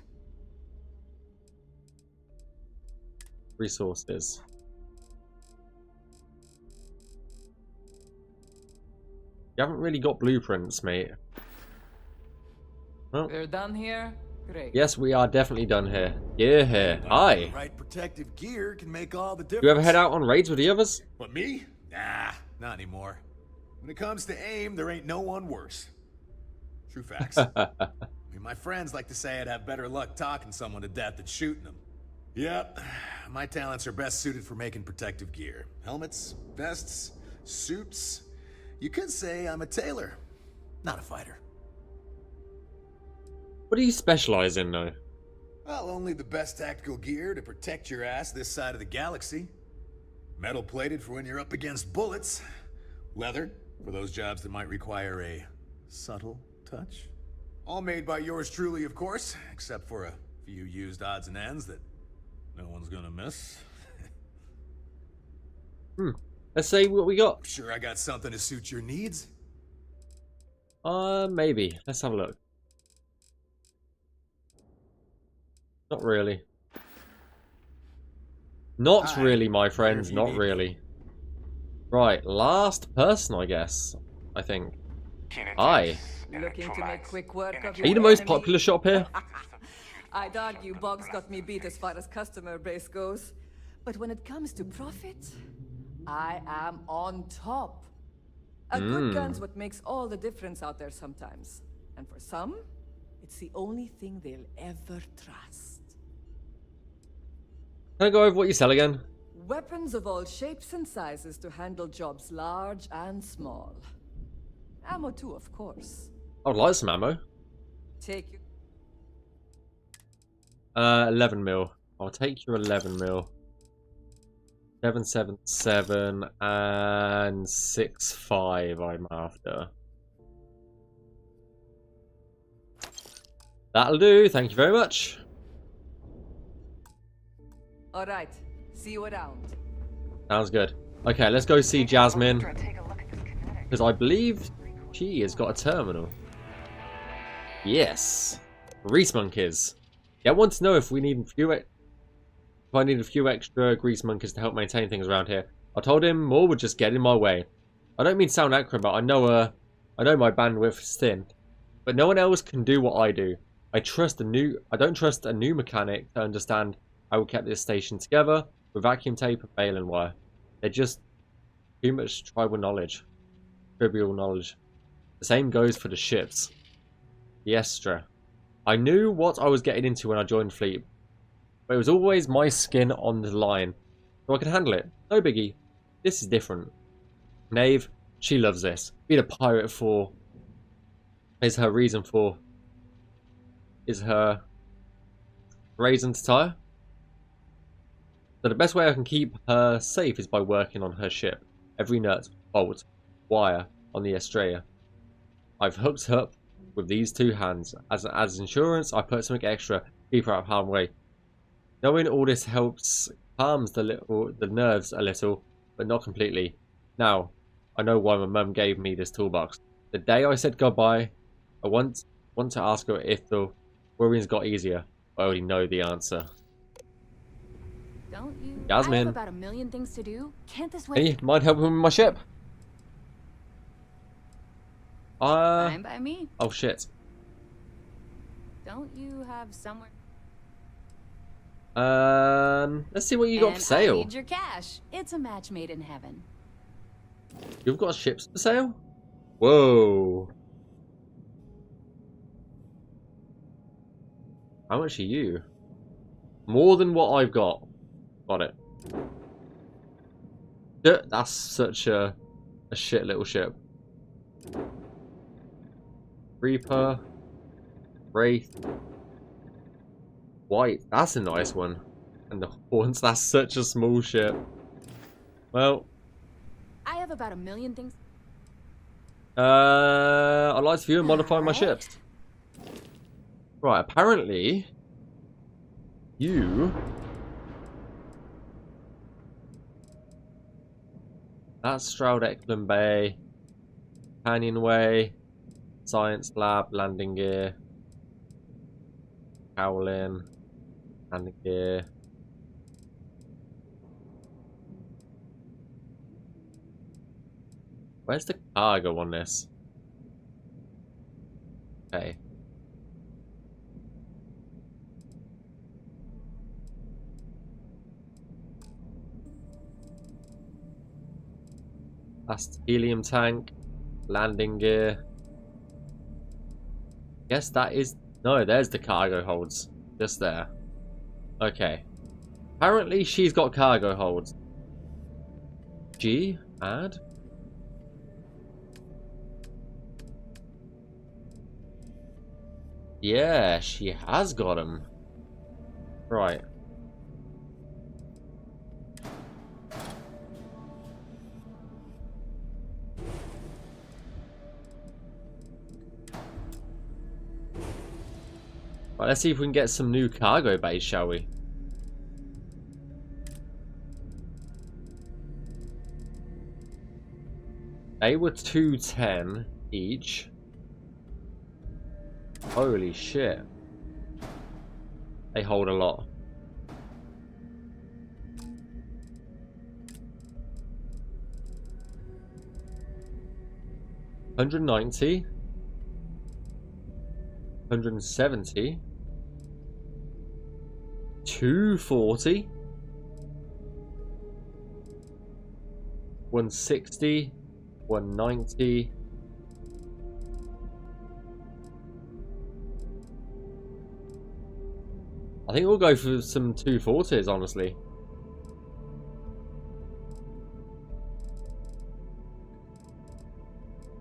S1: Resources. You haven't really got blueprints, mate. Well,
S2: We're done here? Great.
S1: yes, we are definitely done here. Yeah, here. Hi.
S10: The right protective gear can make all the difference.
S1: You ever head out on raids with the others?
S10: What, me? Nah, not anymore. When it comes to aim, there ain't no one worse. True facts. I mean, my friends like to say I'd have better luck talking someone to death than shooting them. Yep, my talents are best suited for making protective gear. Helmets, vests, suits. You could say I'm a tailor, not a fighter.
S1: What do you specialize in though?
S10: Well, only the best tactical gear to protect your ass this side of the galaxy. Metal plated for when you're up against bullets. Leather for those jobs that might require a subtle touch. All made by yours truly, of course, except for a few used odds and ends that no one's gonna miss.
S1: Let's see what we got.
S10: Sure I got something to suit your needs?
S1: Maybe. Let's have a look. Not really. Not really, my friends. Not really. Right, last person, I guess. I think. Hi.
S11: Looking to make quick work of
S1: Are you the most popular shop here?
S11: I'd argue Bog's got me beat as far as customer base goes. But when it comes to profit, I am on top. A good gun's what makes all the difference out there sometimes. And for some, it's the only thing they'll ever trust.
S1: Can I go over what you sell again?
S11: Weapons of all shapes and sizes to handle jobs large and small. Ammo too, of course.
S1: I would like some ammo.
S11: Take you.
S1: 11 mil. I'll take your 11 mil. 777 and 65 I'm after. That'll do, thank you very much.
S12: Alright, see you around.
S1: Sounds good. Okay, let's go see Jasmine. Because I believe she has got a terminal. Yes. Grease monkeys. Yeah, I want to know if we need if I need a few extra grease monkeys to help maintain things around here. I told him more would just get in my way. I don't mean to sound accurate, but I know my bandwidth is thin. But no one else can do what I do. I don't trust a new mechanic to understand how we kept this station together with vacuum tape and baling wire. They're just too much trivial knowledge. The same goes for the ships. The Estra. I knew what I was getting into when I joined Fleet, but it was always my skin on the line, so I could handle it. No biggie. This is different. Knave, she loves this. Being a pirate is her reason to tire. So the best way I can keep her safe is by working on her ship. Every nut, bolt, wire on the Estrella I've hooked up with these two hands. As insurance, I put something extra, keep her out of harm's way. Knowing all this helps calms the nerves a little, but not completely. Now, I know why my mum gave me this toolbox. The day I said goodbye, I want to ask her if the worrying's got easier. I already know the answer.
S19: Don't you?
S1: Jasmine.
S19: I have about a million things to do. Can't this wait?
S1: Hey, mind helping with my ship?
S19: Fine by me.
S1: Oh shit.
S19: Don't you have somewhere?
S1: Let's see what you got for sale.
S19: I need your cash. It's a match made in heaven.
S1: You've got ships for sale? Whoa. How much are you? More than what I've got. Got it. That's such a shit little ship. Reaper. Wraith. White. That's a nice one. And the Horns. That's such a small ship. Well.
S19: I have about a million things.
S1: I'd like to view and modify my ships. Right, apparently that's Stroud Eklund Bay, Canyonway, Science Lab, landing gear, Cowlin, landing gear. Where's the cargo on this? Okay. That's the helium tank, landing gear. Guess that is... No, there's the cargo holds. Just there. Okay. Apparently she's got cargo holds. G, add. Yeah, she has got them. Right. Right, let's see if we can get some new cargo bays, shall we? They were 210 each. Holy shit. They hold a lot. $190. 170. 240. 160. 190. I think we'll go for some 240s, honestly.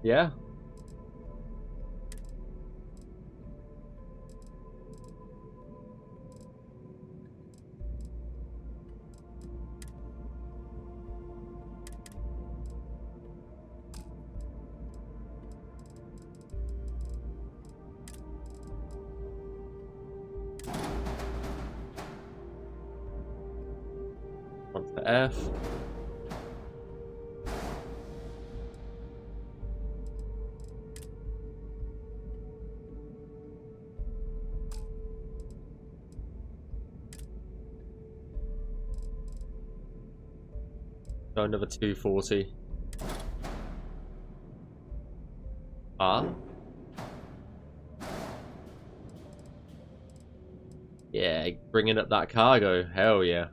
S1: Yeah. F. Go another 240. R. Yeah, bringing up that cargo. Hell yeah.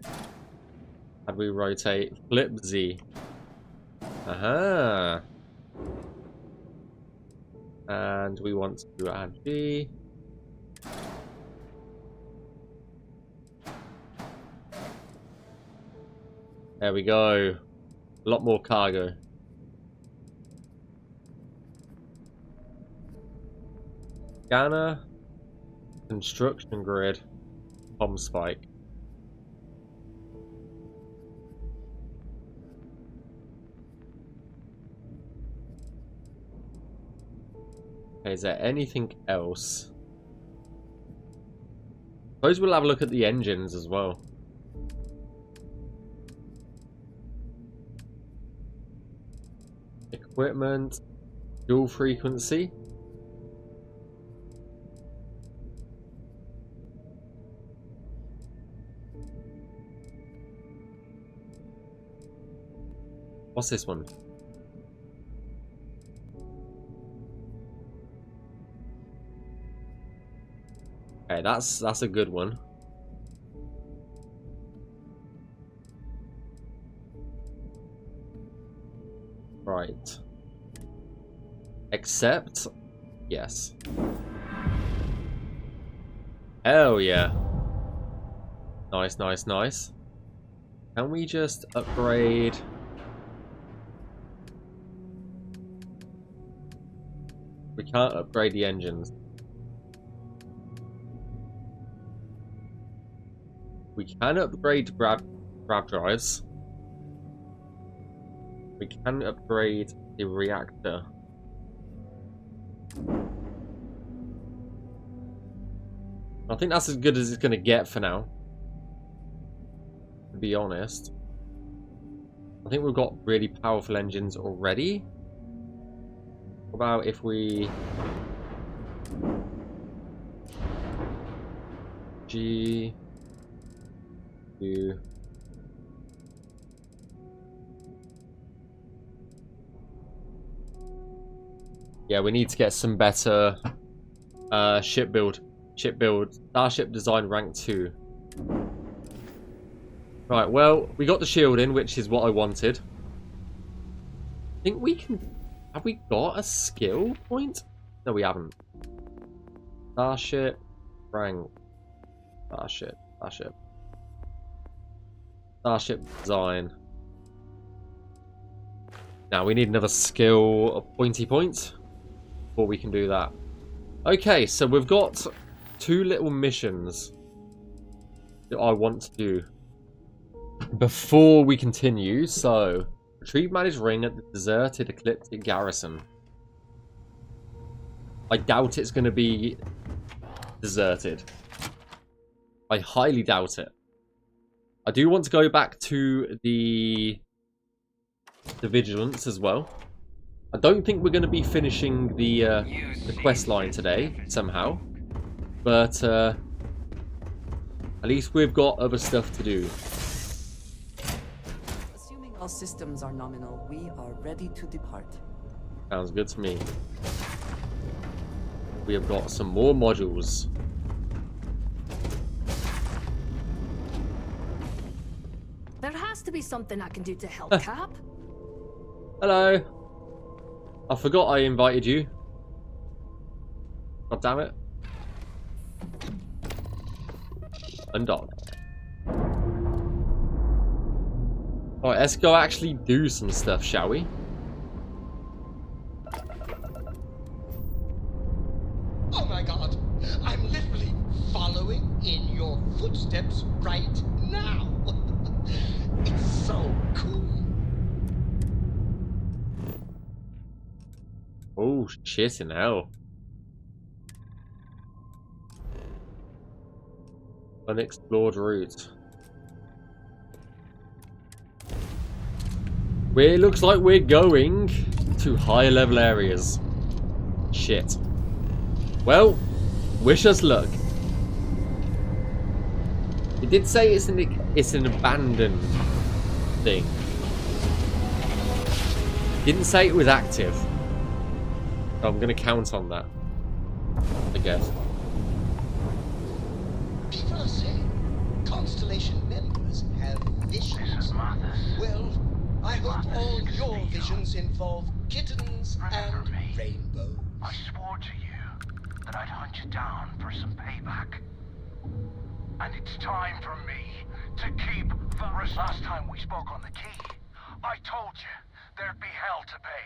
S1: How do we rotate? Flip Z. Aha. And we want to add G. There we go. A lot more cargo. Scanner. Construction grid. Bomb spike. Okay, is there anything else? Suppose we'll have a look at the engines as well. Equipment. Dual frequency. What's this one? Okay, that's a good one. Right. Accept? Yes. Hell yeah. Nice, nice, nice. Can we just upgrade? We can't upgrade the engines. We can upgrade grab drives. We can upgrade the reactor. I think that's as good as it's going to get for now. To be honest. I think we've got really powerful engines already. What about if we... G... U... Yeah, we need to get some better ship build. Starship design rank 2. Right, well, we got the shielding, which is what I wanted. I think we can... Have we got a skill point? No, we haven't. Starship rank. Starship design. Now, we need another skill of pointy point before we can do that. Okay, so we've got 2 little missions that I want to do before we continue. So, retrieve managed ring at the deserted Ecliptic garrison. I doubt it's going to be deserted. I highly doubt it. I do want to go back to the Vigilance as well. I don't think we're going to be finishing the quest line today, somehow. But at least we've got other stuff to do.
S6: Assuming all systems are nominal, we are ready to depart.
S1: Sounds good to me. We have got some more modules.
S15: There has to be something I can do to help, Cap.
S1: Hello. I forgot I invited you. God damn it. Undock. Alright, let's go actually do some stuff, shall we?
S20: Oh my god! I'm literally following in your footsteps right now! It's so cool!
S1: Oh, shit in hell. Unexplored route. It looks like we're going to higher level areas. Shit. Well, wish us luck. It did say it's an abandoned thing. Didn't say it was active. So I'm gonna count on that, I guess.
S20: People are saying Constellation members have visions. Well, I hope all your visions involve kittens and rainbows.
S7: I swore to you that I'd hunt you down for some payback. And it's time for me to keep the last time we spoke on the key, I told you there'd be hell to pay.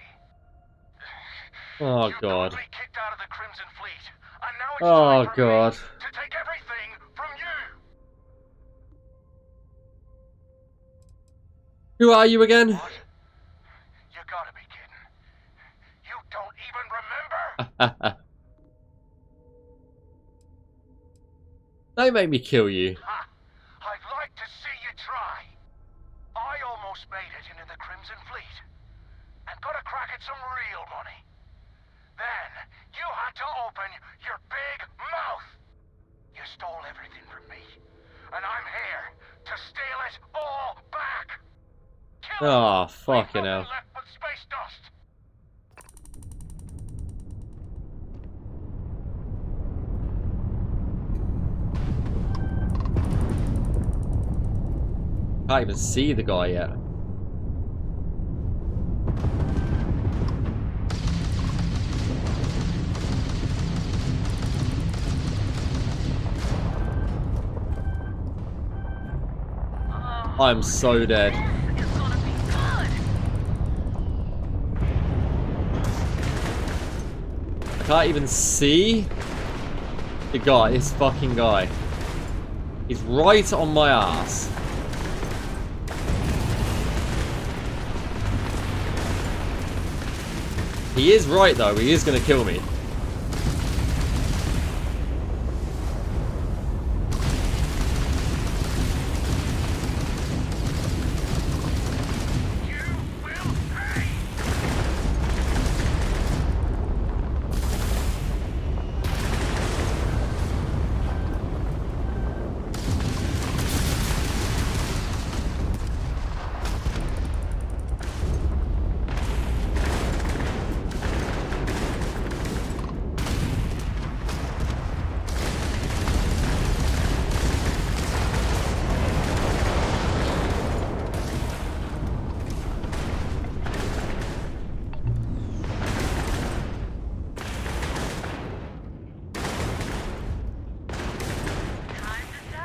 S1: Oh
S7: you
S1: God.
S7: got me kicked out of the Crimson Fleet, and now it's
S1: Oh
S7: time for
S1: God.
S7: me to take everything from you.
S1: Who are you again?
S7: What? You gotta be kidding. You don't even remember?
S1: Don't make me kill you.
S7: I'd like to see you try. I almost made it into the Crimson Fleet and got a crack at some real money. Then you had to open your big mouth. You stole everything from me, and I'm here to steal it all back.
S1: Oh, fucking hell.
S7: Left but space dust.
S1: Can't even see the guy yet. I'm so dead. I can't even see the guy, this fucking guy. He's right on my ass. He is right though, he is gonna kill me.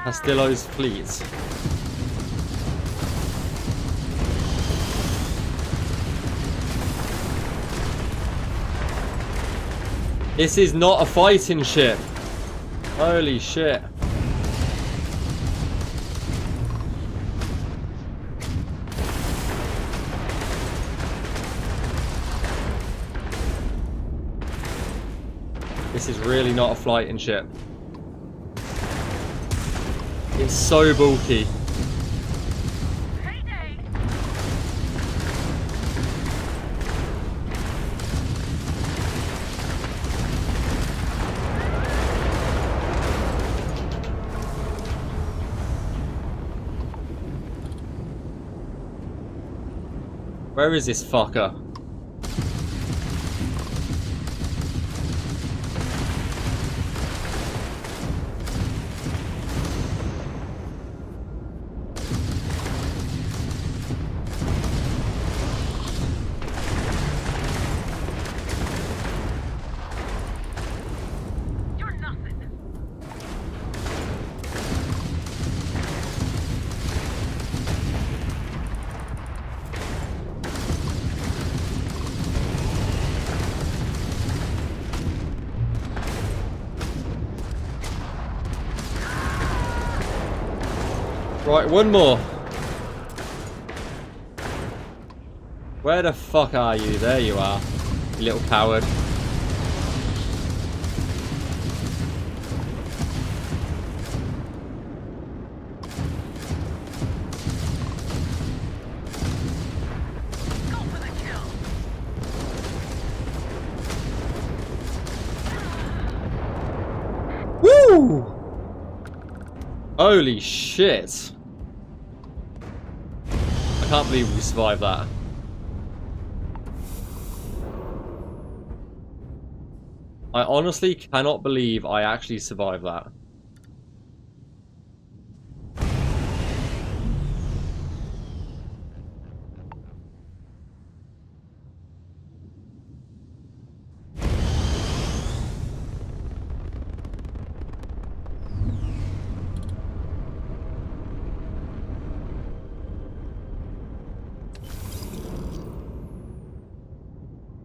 S1: Castillo's fleet. This is not a fighting ship. Holy shit. This is really not a fighting ship. It's so bulky. Where is this fucker? Right, one more. Where the fuck are you? There you are, you little coward. Holy shit. I can't believe we survived that. I honestly cannot believe I actually survived that.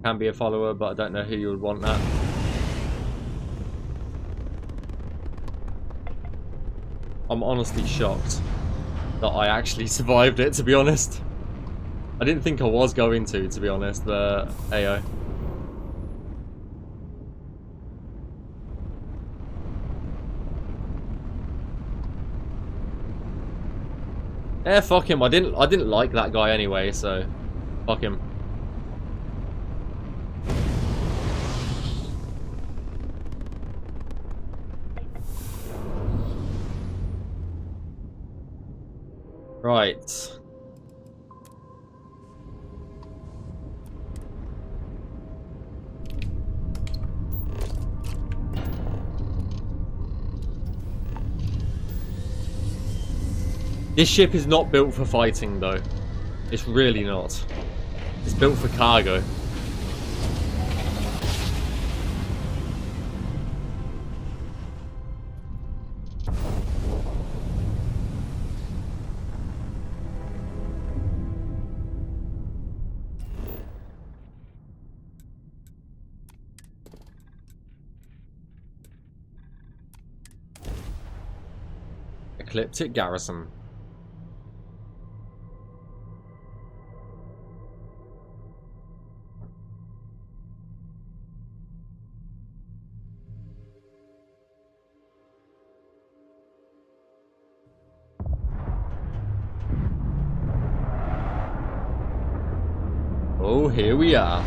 S1: Can be a follower, but I don't know who you would want that. I'm honestly shocked that I actually survived it, to be honest. I didn't think I was going to be honest, but heyo. Yeah, fuck him. I didn't like that guy anyway, so fuck him. Right. This ship is not built for fighting, though. It's really not. It's built for cargo. Ecliptic Garrison. Oh, here we are.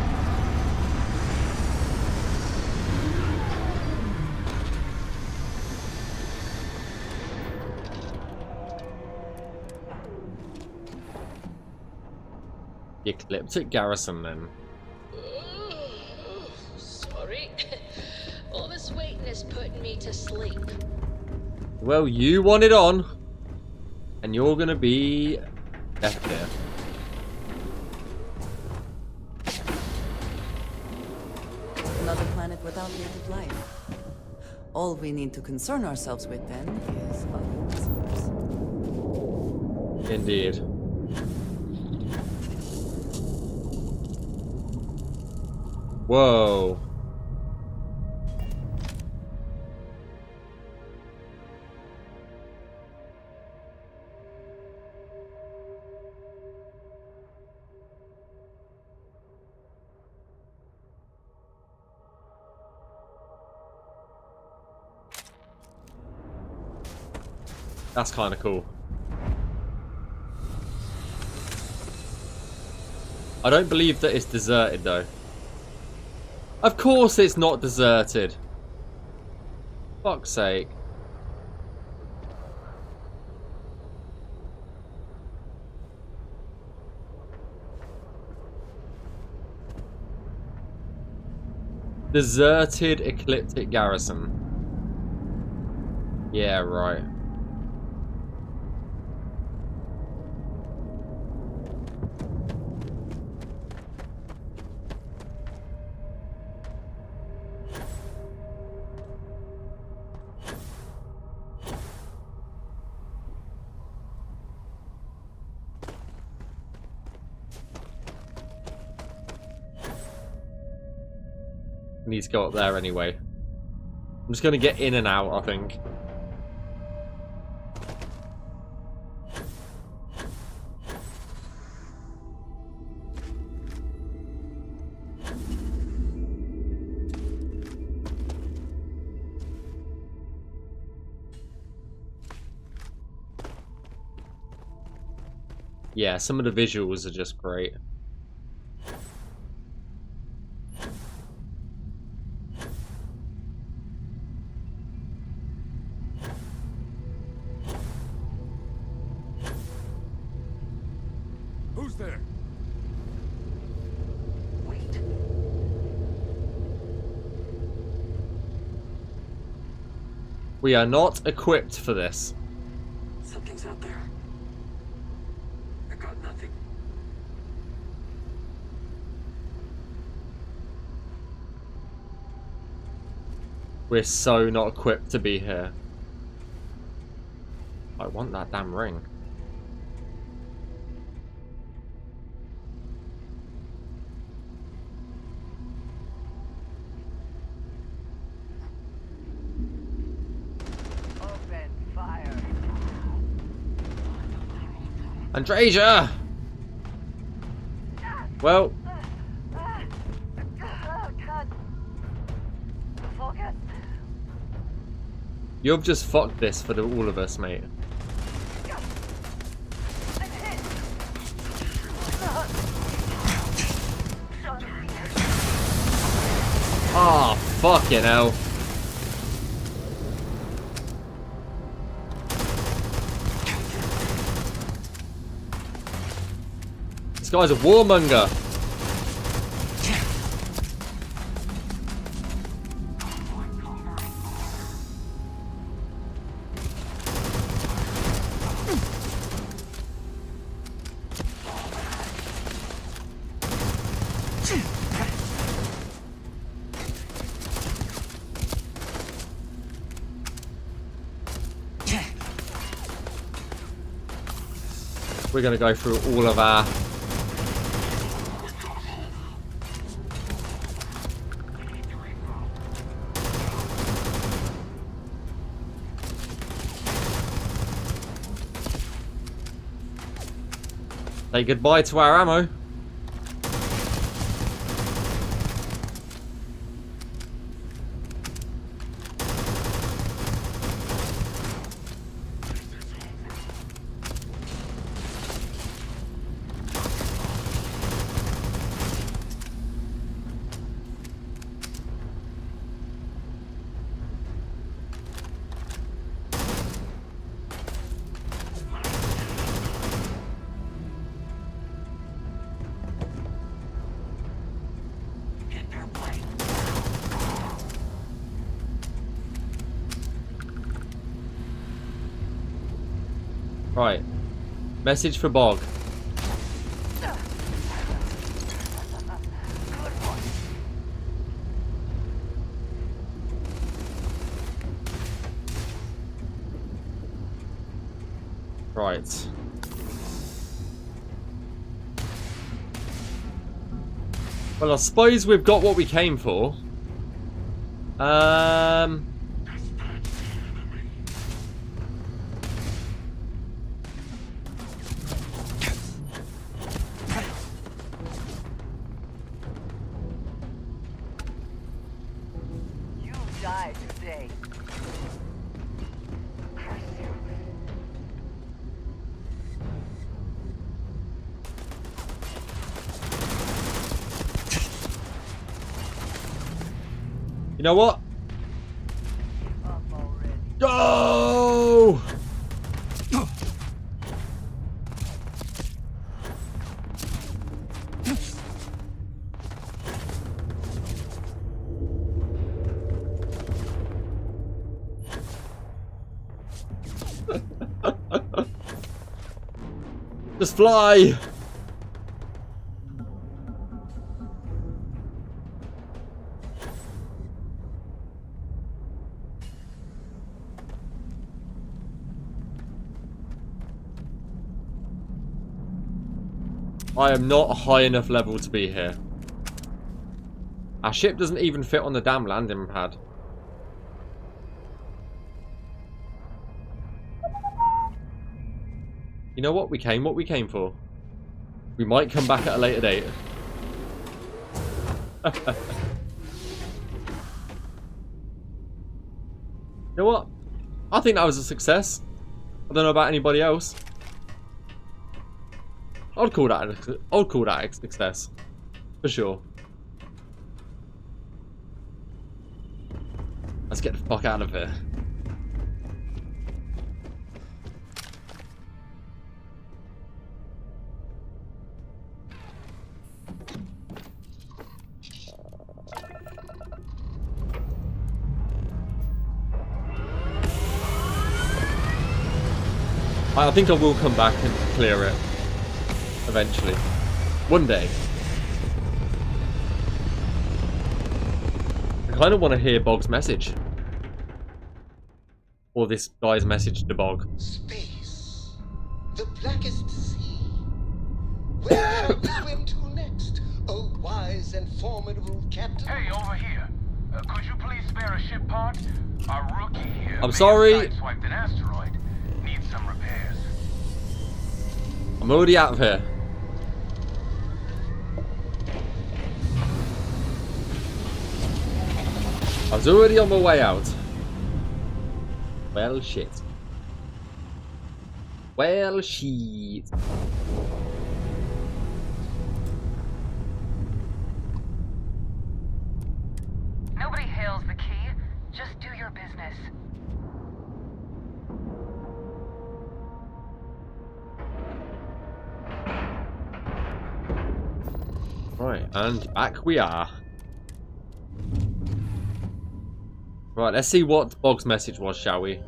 S1: The Ecliptic Garrison, then.
S15: Sorry. All this waiting is putting me to sleep.
S1: Well, you want it on, and you're gonna be left here.
S6: Another planet without native life. All we need to concern ourselves with then is other customers.
S1: Indeed. Whoa. That's kind of cool. I don't believe that it's deserted, though. Of course it's not deserted. Fuck's sake. Deserted Ecliptic Garrison. Yeah, right. Needs to go up there anyway. I'm just going to get in and out, I think. Yeah, some of the visuals are just great. We are not equipped for this.
S21: Something's out there. I got nothing.
S1: We're so not equipped to be here. I want that damn ring.
S8: Open fire.
S1: Andrasia! Well,
S8: Oh, God. Focus.
S1: you've just fucked this for all of us, mate. Ah, fucking hell. This guy's a warmonger. We're gonna go through all of our... Say goodbye to our ammo. Right. Message for Bog. Right. Well, I suppose we've got what we came for.
S8: You die today. Curse you.
S1: You know what? Go! Just fly! I am not a high enough level to be here. Our ship doesn't even fit on the damn landing pad. You know what? We came for. We might come back at a later date. You know what? I think that was a success. I don't know about anybody else. I'd call that a success. For sure. Let's get the fuck out of here. I think I will come back and clear it. Eventually. One day. I kind of want to hear Bog's message. Or this guy's message to Bog.
S20: Space. The blackest sea. Where shall we swim to next? Oh, wise and formidable captain.
S7: Hey, over here. Could you please spare a ship part? Our rookie here.
S1: I'm sorry.
S7: Sideswiped an asteroid. Needs some repairs.
S1: I'm already out of here. I was already on my way out. Well, shit. Well, shit.
S4: Nobody hails the key. Just do your business.
S1: Right, and back we are. Right, let's see what Bog's message was, shall we?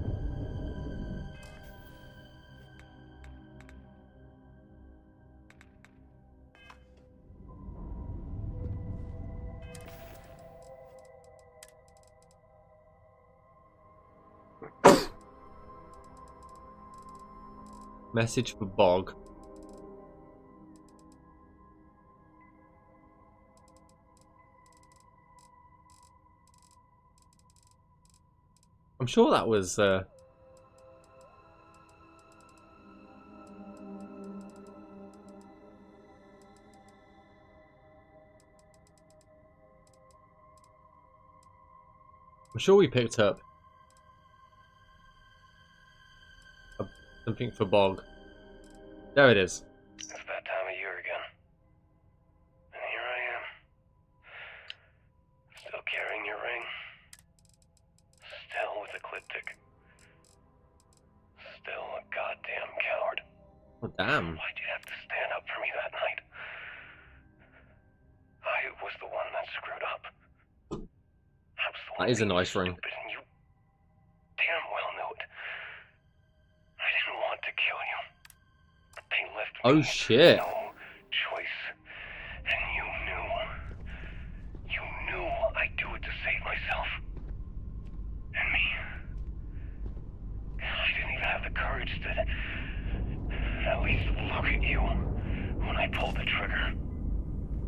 S1: Message for Bog. I'm sure that was I'm sure we picked up something for Bog. There it is.
S3: It's that time of year again. And here I am. Still carrying your ring. Still with ecliptic. Still a goddamn coward.
S1: Oh, damn.
S3: Why'd you have to stand up for me that night? I was the one that screwed up.
S1: That is a nice ring.
S3: Stupid, and you damn well knew it. I didn't want to kill you. But they left me
S1: Oh shit.
S3: no choice. And you knew. You knew I'd do it to save myself. And me. I didn't even have the courage to at least look at you when I pulled the trigger.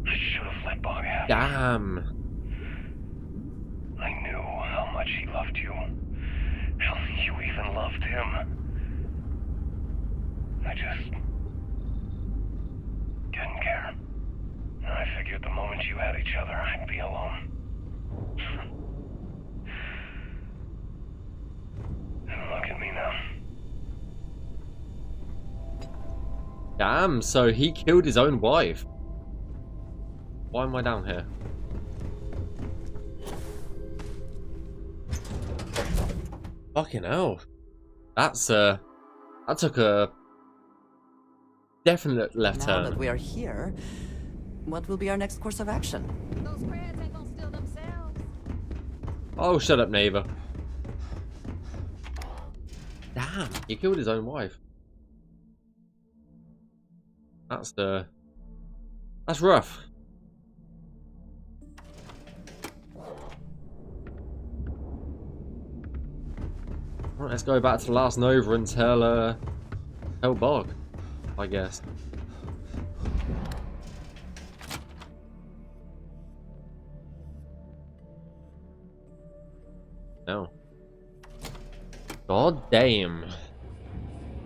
S3: I should have let Bog have it.
S1: Damn.
S3: I knew how much he loved you. How you even loved him. I just didn't care. And I figured the moment you had each other, I'd be alone. And look at me now.
S1: Damn, so he killed his own wife. Why am I down here? Fucking hell. That's that took a definite left
S6: Now
S1: turn.
S6: that we are here, what will be our next course of action?
S19: Those crabs ain't gonna steal themselves.
S1: Oh, shut up, neighbor. Damn, he killed his own wife. That's rough. Right, let's go back to the last Nova and tell Bog, I guess. No. God damn.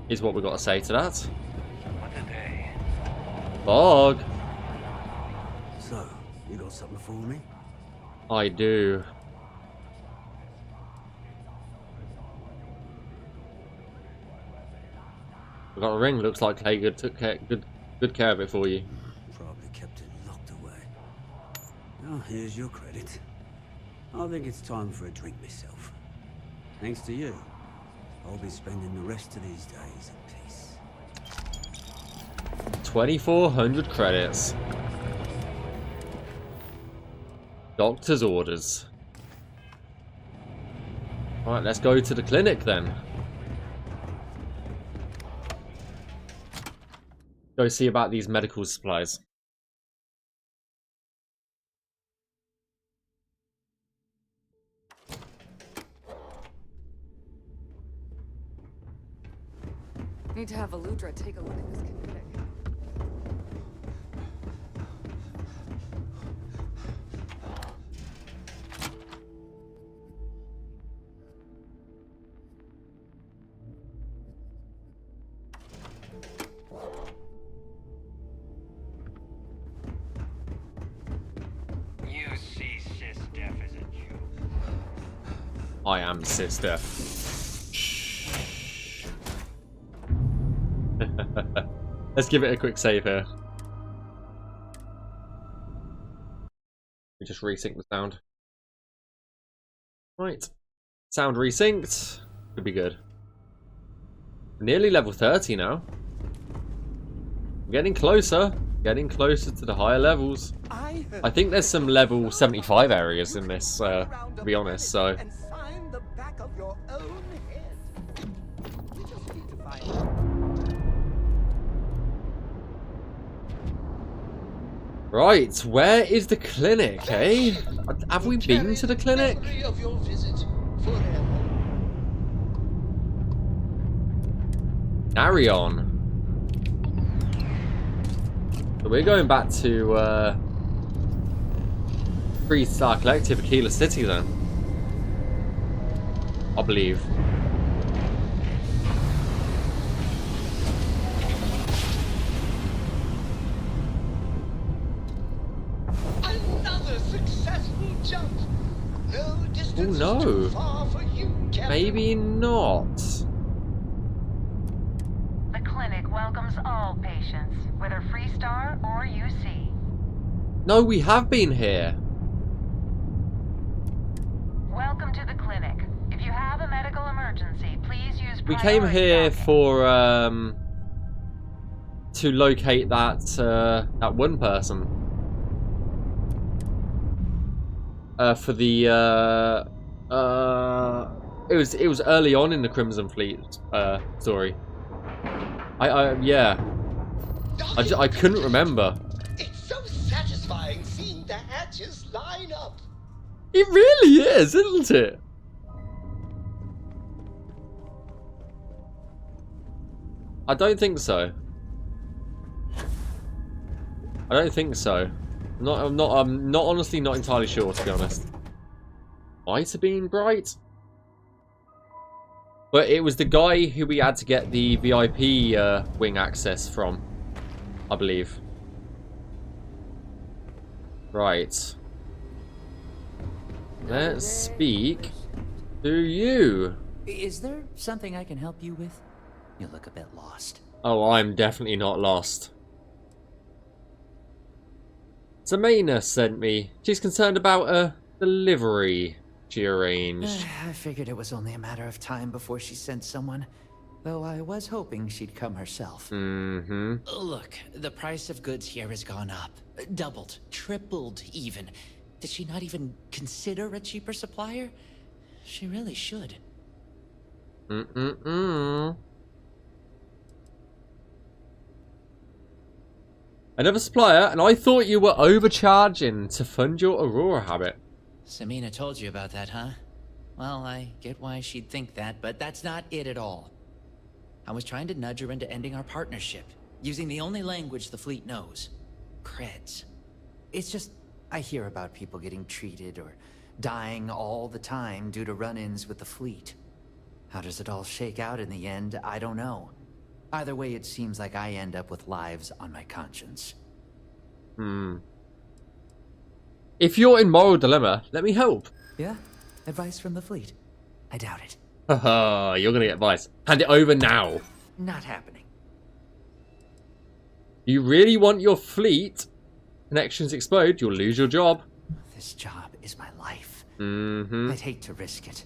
S1: Is what we got to say to that.
S3: What a day.
S1: Bog.
S9: So, you got something for me?
S1: I do. We got a ring. Looks like Hager took good care of it for you.
S9: Probably kept it locked away. Well, here's your credit. I think it's time for a drink myself. Thanks to you, I'll be spending the rest of these days in peace.
S1: 2,400 credits. Doctor's orders. Right, let's go to the clinic then. go see about these medical supplies.
S11: Need to have Aludra take a look at this kinetic.
S14: You see Sis-Def as a Jew.
S1: I am Sis-Def. Let's give it a quick save here. We just resync the sound. Right. Sound resynced. Could be good. Nearly level 30 now. Getting closer. Getting closer to the higher levels. I think there's some level 75 areas in this, to be honest, so... Right, where is the clinic, eh? Have we been to the clinic? Carry on. So we're going back to Three-Star Collective, Aquila City then. I believe.
S20: Another successful jump. No distance
S1: Oh no.
S20: too far for you, Captain.
S1: Maybe not.
S4: The clinic welcomes all patients, whether Freestar or UC.
S1: No, we have been here.
S4: Welcome to the clinic. If you have a medical emergency, please use
S1: We came here for to locate that that one person. For the it was early on in the Crimson Fleet story. Yeah. I couldn't remember.
S20: It's so satisfying seeing the hatches line up.
S1: It really is, isn't it? I don't think so. I don't think so. I'm not honestly not entirely sure, to be honest. Might have been Bright. But it was the guy who we had to get the VIP wing access from, I believe. Right. Let's speak to you.
S22: Is there something I can help you with? You look a bit lost.
S1: Oh, I'm definitely not lost. Samina sent me. She's concerned about a delivery she arranged.
S22: I figured it was only a matter of time before she sent someone. Though I was hoping she'd come herself.
S1: Mm-hmm.
S22: Look, the price of goods here has gone up. Doubled, tripled even. Did she not even consider a cheaper supplier? She really should.
S1: Another supplier, and I thought you were overcharging to fund your Aurora habit.
S22: Samina told you about that, huh? Well, I get why she'd think that, but that's not it at all. I was trying to nudge her into ending our partnership, using the only language the fleet knows. Creds. It's just, I hear about people getting treated or dying all the time due to run-ins with the fleet. How does it all shake out in the end? I don't know. Either way, it seems like I end up with lives on my conscience.
S1: If you're in moral dilemma, let me help.
S22: Yeah? Advice from the fleet? I doubt it.
S1: Haha, you're gonna get advice. Hand it over now.
S22: Not happening.
S1: You really want your fleet connections explode, you'll lose your job.
S22: This job is my life.
S1: Mm-hmm.
S22: I'd hate to risk it.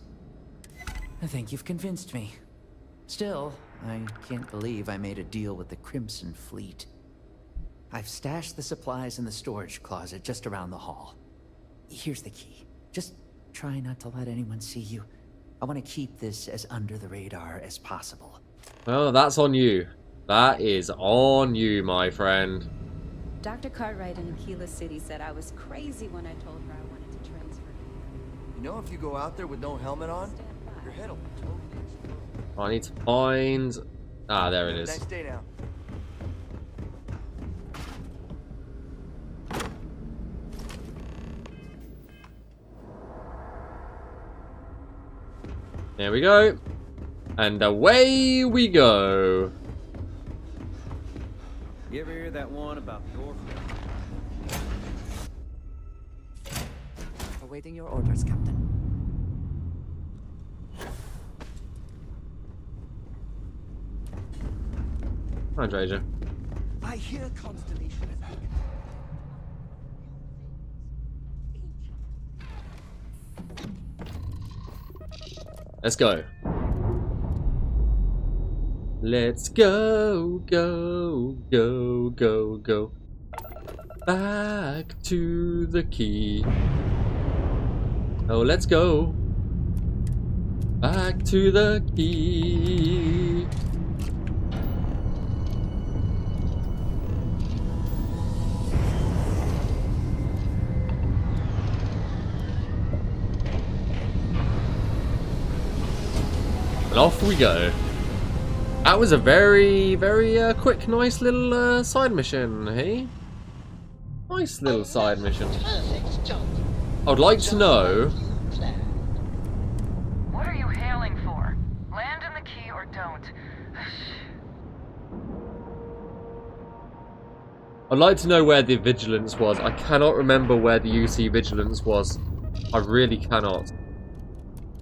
S22: I think you've convinced me. Still, I can't believe I made a deal with the Crimson Fleet. I've stashed the supplies in the storage closet just around the hall. Here's the key. Just try not to let anyone see you. I want to keep this as under the radar as possible.
S1: Well, that's on you. That is on you, my friend.
S5: Dr. Cartwright in Aquila City said I was crazy when I told her I wanted to transfer.
S16: You know, if you go out there with no helmet on, your head will totally explode.
S1: I need to find... Ah, there it is.
S16: Nice day now.
S1: There we go. And away we go.
S23: You ever hear that one about the orphan?
S6: Awaiting your orders, Captain.
S1: Hi, Drager.
S20: I hear Constellation has been.
S1: Let's go. Let's go, go, go, go, go. Back to the key. Oh, let's go. Back to the key. And off we go. That was a very, very quick, nice little side mission, hey? Nice little side mission. I would like to know...
S4: What are you hailing for? Land in the key or don't.
S1: I'd like to know where the vigilance was. I cannot remember where the UC vigilance was. I really cannot.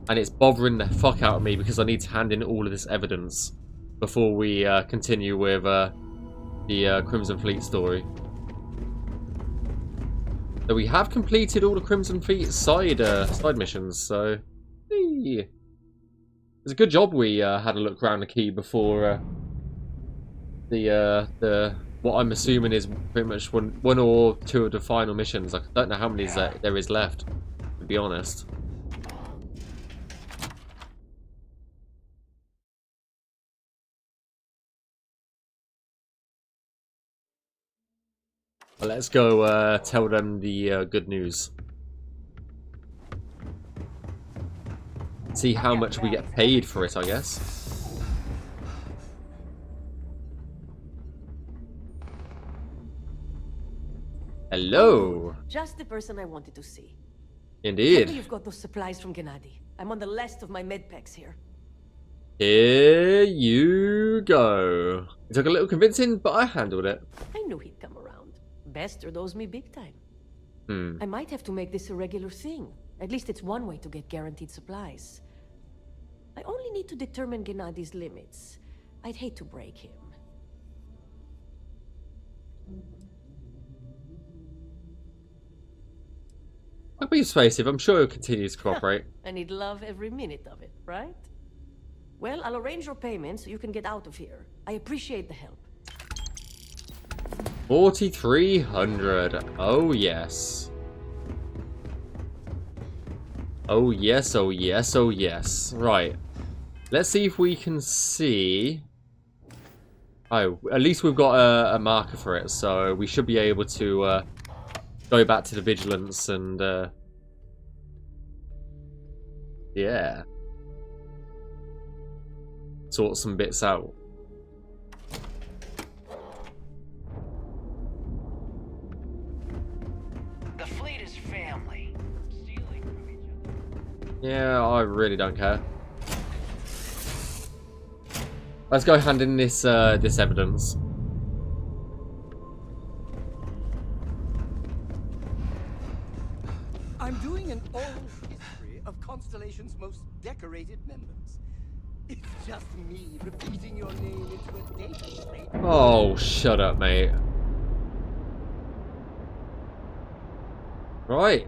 S1: And it's bothering the fuck out of me because I need to hand in all of this evidence before we continue with the Crimson Fleet story. So we have completed all the Crimson Fleet side missions, so hey. It's a good job we had a look around the key before the what I'm assuming is pretty much one or two of the final missions. I don't know how many there is left, to be honest. But let's go tell them the good news. See how much we get paid for it, I guess. Hello.
S17: Just the person I wanted to see.
S1: Indeed.
S17: Tell me you've got those supplies from Gennady. I'm on the last of my medpacks here.
S1: Here you go. It took a little convincing, but I handled it.
S17: I knew he'd come around. Bester owes me big time.
S1: Hmm.
S17: I might have to make this a regular thing. At least it's one way to get guaranteed supplies. I only need to determine Gennady's limits. I'd hate to break him.
S1: I'll be persuasive. I'm sure he'll continue to cooperate.
S17: And he'd love every minute of it, right? Well, I'll arrange your payment so you can get out of here. I appreciate the help.
S1: 4,300. Oh, yes. Oh, yes, oh, yes, oh, yes. Right. Let's see if we can see... Oh, at least we've got a marker for it, so we should be able to go back to the vigilance and... yeah. Sort some bits out.
S14: The fleet is family. Stealing from each other.
S1: Yeah, I really don't care. Let's go hand in this this evidence.
S20: I'm doing an oral history of Constellation's most decorated members. It's just me repeating your name into a data slate.
S1: Oh, shut up, mate. Right.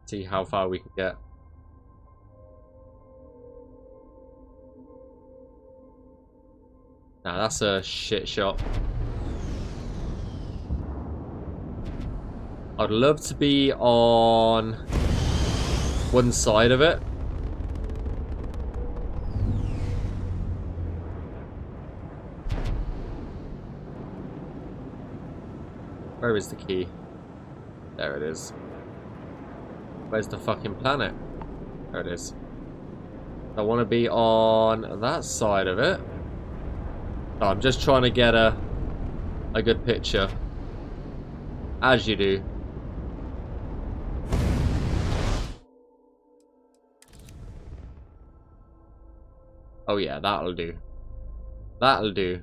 S1: See how far we can get. That's a shit shot. I'd love to be on one side of it. Where is the key? There it is. Where's the fucking planet? There it is. I want to be on that side of it. Oh, I'm just trying to get a good picture. As you do. Oh yeah, that'll do. That'll do.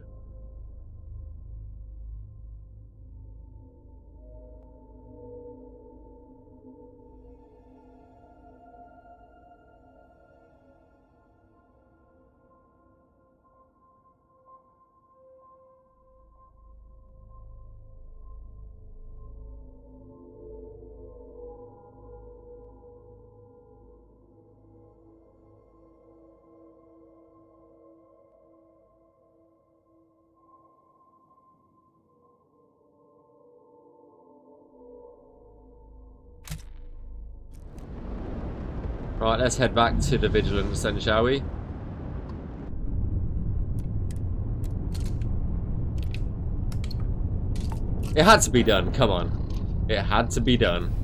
S1: Right, let's head back to the Vigilance then, shall we? It had to be done, come on. It had to be done.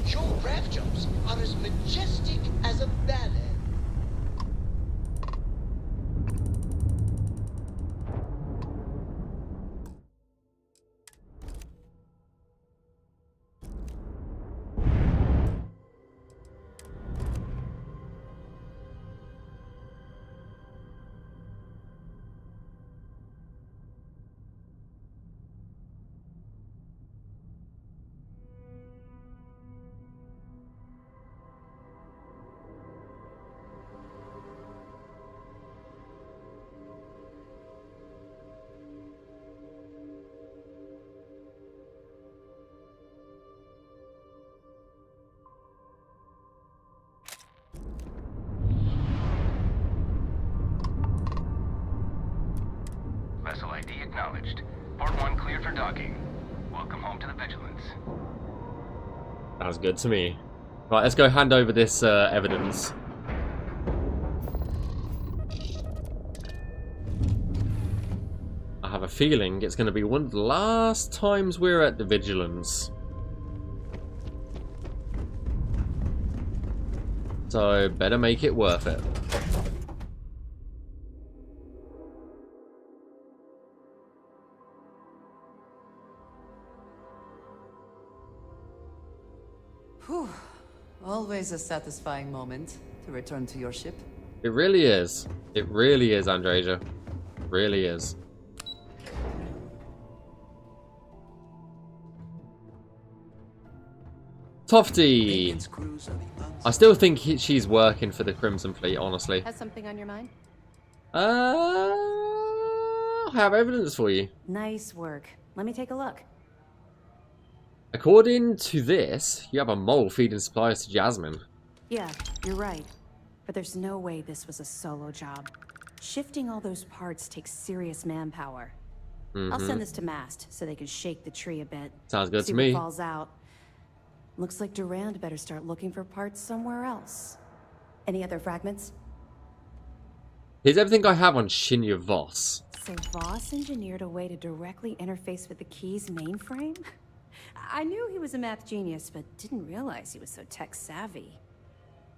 S20: Your grav jumps are as majestic as a ballet.
S7: Vessel ID acknowledged. Port 1 cleared for docking. Welcome home to the Vigilance.
S1: Sounds good to me. Right, let's go hand over this evidence. I have a feeling it's going to be one of the last times we're at the Vigilance. So, better make it worth it.
S6: Whew. Always a satisfying moment to return to your ship.
S1: It really is. It really is, Andreja. Really is. Tofty! I still think she's working for the Crimson Fleet, honestly.
S5: Has something on your mind?
S1: I have evidence for you.
S5: Nice work. Let me take a look.
S1: According to this, you have a mole feeding supplies to Jasmine.
S5: Yeah, you're right. But there's no way this was a solo job. Shifting all those parts takes serious manpower. I'll send this to Mast so they can shake the tree a bit.
S1: Sounds good
S5: see
S1: to me.
S5: what falls out. Looks like Durand better start looking for parts somewhere else. Any other fragments?
S1: Here's everything I have on Shinya Voss.
S5: So Voss engineered a way to directly interface with the Key's mainframe? I knew he was a math genius, but didn't realize he was so tech-savvy.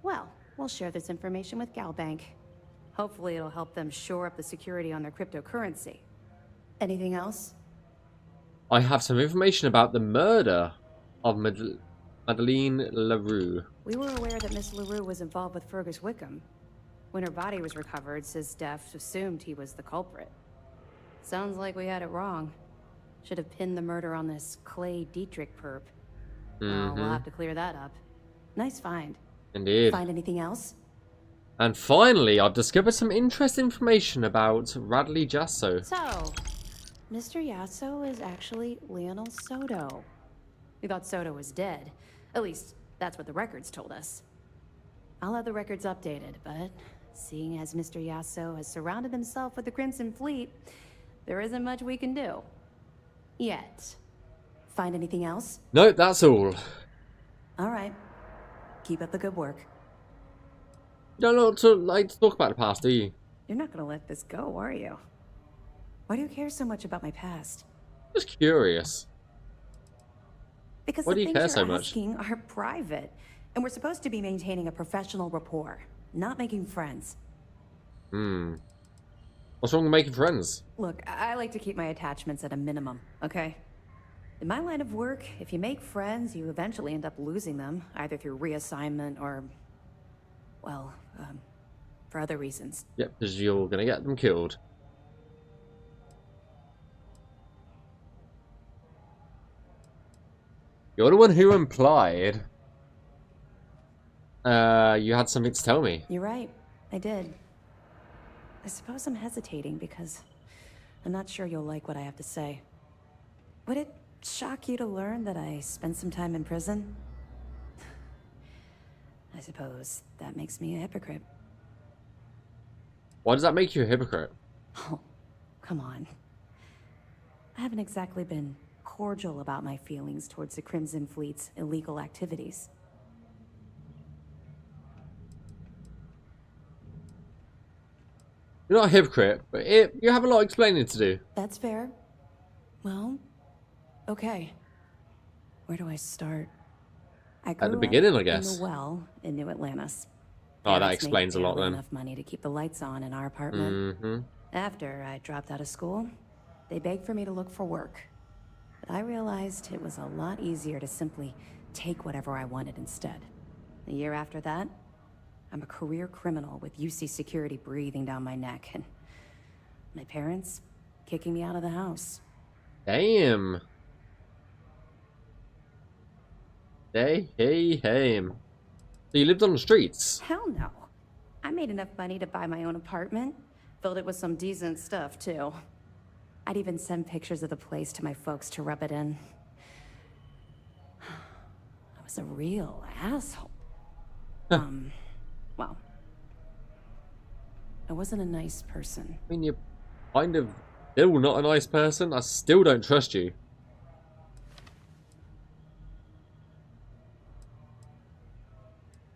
S5: Well, we'll share this information with Galbank. Hopefully it'll help them shore up the security on their cryptocurrency. Anything else?
S1: I have some information about the murder of Madeleine LaRue.
S5: We were aware that Miss LaRue was involved with Fergus Wickham. When her body was recovered, SysDef assumed he was the culprit. Sounds like we had it wrong. Should have pinned the murder on this Clay Dietrich perp. Well, we'll have to clear that up. Nice find.
S1: Indeed.
S5: Find anything else?
S1: And finally, I've discovered some interesting information about Radley Jasso.
S5: So, Mr. Yasso is actually Lionel Soto. We thought Soto was dead. At least, that's what the records told us. I'll have the records updated, but seeing as Mr. Yasso has surrounded himself with the Crimson Fleet, there isn't much we can do. Yet. Find anything else?
S1: No, that's all.
S5: Alright. Keep up the good work.
S1: You don't like to talk about the past, do you?
S5: You're not gonna let this go, are you? Why do you care so much about my past?
S1: Just curious.
S5: Because
S1: Why
S5: the
S1: do you
S5: things
S1: care so
S5: you're
S1: much?
S5: asking are private, and we're supposed to be maintaining a professional rapport, not making friends.
S1: What's wrong with making friends?
S5: Look, I like to keep my attachments at a minimum, okay? In my line of work, if you make friends, you eventually end up losing them, either through reassignment or, well, for other reasons.
S1: Yep, because you're gonna get them killed. You're the one who implied you had something to tell me.
S5: You're right, I did. I suppose I'm hesitating because I'm not sure you'll like what I have to say. Would it shock you to learn that I spent some time in prison? I suppose that makes me a hypocrite.
S1: Why does that make you a hypocrite?
S5: Oh, come on. I haven't exactly been cordial about my feelings towards the Crimson Fleet's illegal activities.
S1: You're not a hypocrite, but you have a lot of explaining to do.
S5: That's fair. Well, okay. Where do I start? I grew
S1: At the beginning, I guess.
S5: in the well in New Atlantis.
S1: Oh, that
S5: Parents
S1: explains a
S5: made
S1: lot
S5: barely
S1: then.
S5: enough money to keep the lights on in our apartment. After I dropped out of school, they begged for me to look for work. But I realized it was a lot easier to simply take whatever I wanted instead. A year after that, I'm a career criminal with UC security breathing down my neck, and my parents kicking me out of the house.
S1: Damn. Damn. So you lived on the streets?
S5: Hell no. I made enough money to buy my own apartment. Filled it with some decent stuff, too. I'd even send pictures of the place to my folks to rub it in. I was a real asshole. Well, I wasn't a nice person.
S1: I mean, you're kind of still not a nice person. I still don't trust you.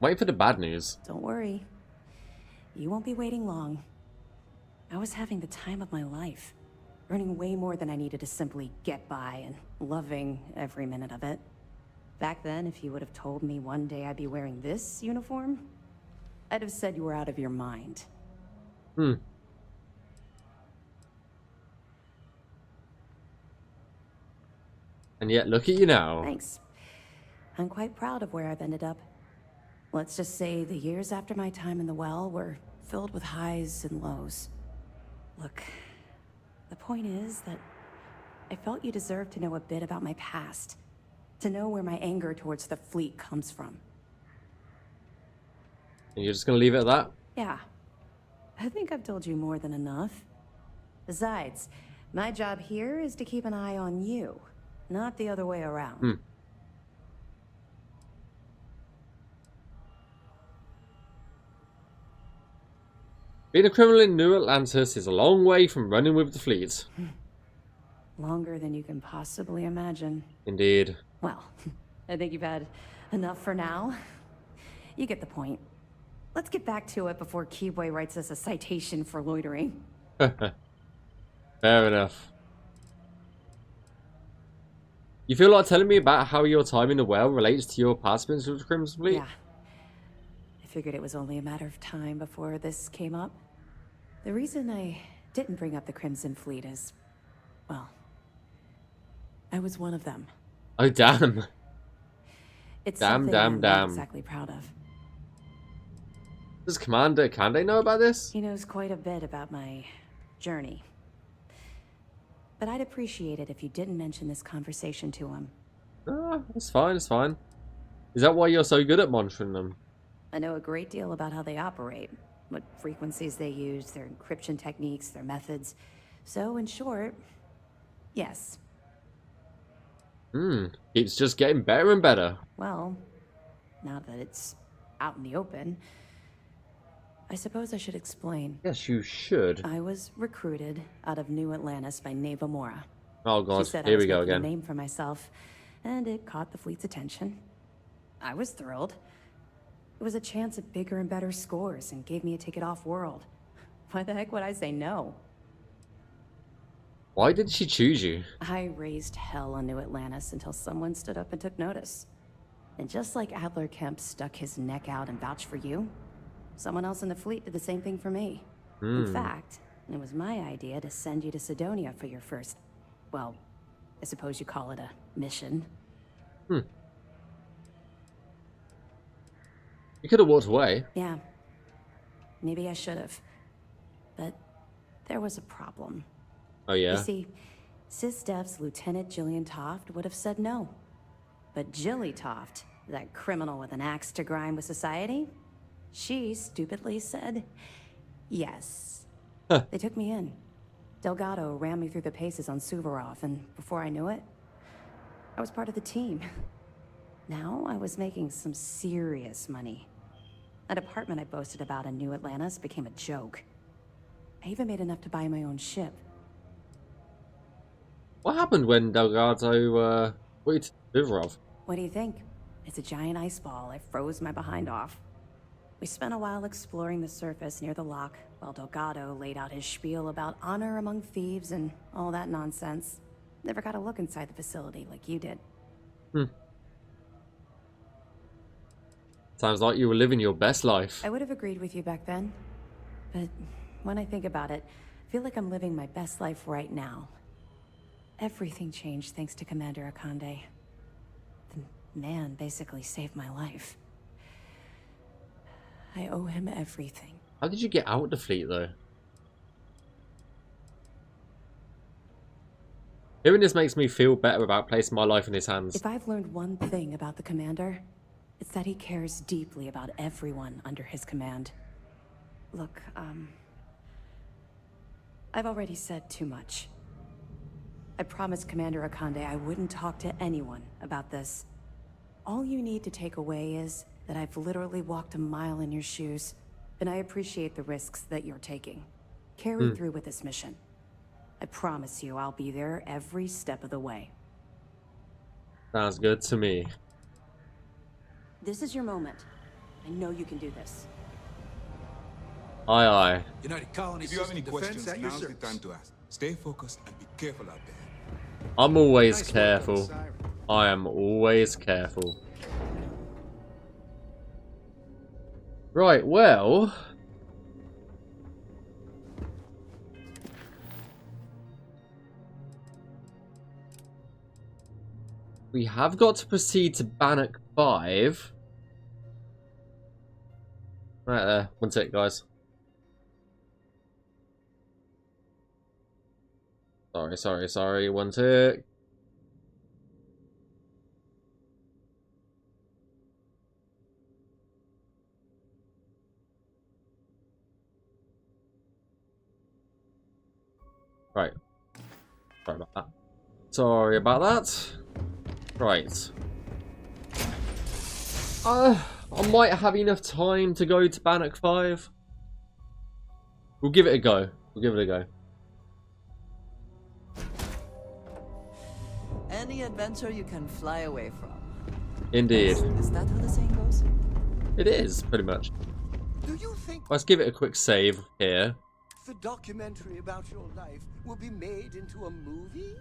S1: Wait for the bad news.
S5: Don't worry. You won't be waiting long. I was having the time of my life. Earning way more than I needed to simply get by and loving every minute of it. Back then, if you would have told me one day I'd be wearing this uniform, I'd have said you were out of your mind.
S1: And yet, look at you now.
S5: Thanks. I'm quite proud of where I've ended up. Let's just say the years after my time in the well were filled with highs and lows. Look, the point is that I felt you deserved to know a bit about my past. To know where my anger towards the fleet comes from.
S1: And you're just gonna leave it at that?
S5: Yeah. I think I've told you more than enough. Besides, my job here is to keep an eye on you, not the other way around.
S1: Being a criminal in New Atlantis is a long way from running with the fleet.
S5: Longer than you can possibly imagine.
S1: Indeed.
S5: Well, I think you've had enough for now. You get the point. Let's get back to it before Keyboy writes us a citation for loitering.
S1: Fair enough. You feel like telling me about how your time in the well relates to your past experience with the Crimson Fleet?
S5: Yeah. I figured it was only a matter of time before this came up. The reason I didn't bring up the Crimson Fleet is, well, I was one of them.
S1: Oh, damn.
S5: It's
S1: damn,
S5: something
S1: damn,
S5: I'm
S1: damn.
S5: not exactly proud of.
S1: Does Commander Kande know about this?
S5: He knows quite a bit about my journey. But I'd appreciate it if you didn't mention this conversation to him.
S1: Ah, it's fine, it's fine. Is that why you're so good at monitoring them?
S5: I know a great deal about how they operate, what frequencies they use, their encryption techniques, their methods. So, in short, yes.
S1: Keeps just getting better and better.
S5: Well, now that it's out in the open, I suppose I should explain.
S1: Yes, you should.
S5: I was recruited out of New Atlantis by Neva Mora.
S1: Oh god,
S5: She said
S1: here
S5: I was
S1: we go
S5: making
S1: again.
S5: a name for myself, and it caught the fleet's attention. I was thrilled. It was a chance at bigger and better scores and gave me a ticket off-world. Why the heck would I say no?
S1: Why did she choose you?
S5: I raised hell on New Atlantis until someone stood up and took notice. And just like Adler Kemp stuck his neck out and vouched for you, someone else in the fleet did the same thing for me. In fact, it was my idea to send you to Sidonia for your first, well, I suppose you call it a mission.
S1: You could have walked away.
S5: Yeah. Maybe I should have. But there was a problem.
S1: Oh yeah?
S5: You see, SysDev's Lieutenant Jillian Toft would have said no. But Jilly Toft, that criminal with an axe to grind with society, she stupidly said yes. They took me in. Delgado ran me through the paces on Suvorov, and before I knew it, I was part of the team. Now I was making some serious money. That apartment I boasted about in New Atlantis became a joke. I even made enough to buy my own ship.
S1: What happened when Delgado went to Suvorov?
S5: What do you think? It's a giant ice ball. I froze my behind off. We spent a while exploring the surface near the lock, while Delgado laid out his spiel about honor among thieves and all that nonsense. Never got a look inside the facility like you did.
S1: Sounds like you were living your best life.
S5: I would have agreed with you back then. But when I think about it, I feel like I'm living my best life right now. Everything changed thanks to Commander Akande. The man basically saved my life. I owe him everything.
S1: How did you get out of the fleet, though? Hearing this makes me feel better about placing my life in his hands.
S5: If I've learned one thing about the Commander, it's that he cares deeply about everyone under his command. Look, I've already said too much. I promised Commander Akande I wouldn't talk to anyone about this. All you need to take away is that I've literally walked a mile in your shoes, and I appreciate the risks that you're taking. Carry through with this mission. I promise you I'll be there every step of the way.
S1: Sounds good to me.
S5: This is your moment. I know you can do this.
S1: Aye, aye.
S2: United Colonies. If you have any questions, now's the time to ask. Stay focused and be careful out there.
S1: I'm always careful. I am always careful. Right, well... we have got to proceed to Bannock 5. Right there. One sec, guys. Sorry. One tick. Right. Sorry about that. Right. I might have enough time to go to Bannock 5. We'll give it a go.
S6: Any adventure you can fly away from.
S1: Indeed.
S6: Is that how the saying goes?
S1: It is, pretty much.
S20: Do you think
S1: Let's give it a quick save here.
S20: the documentary about your life will be made into a movie?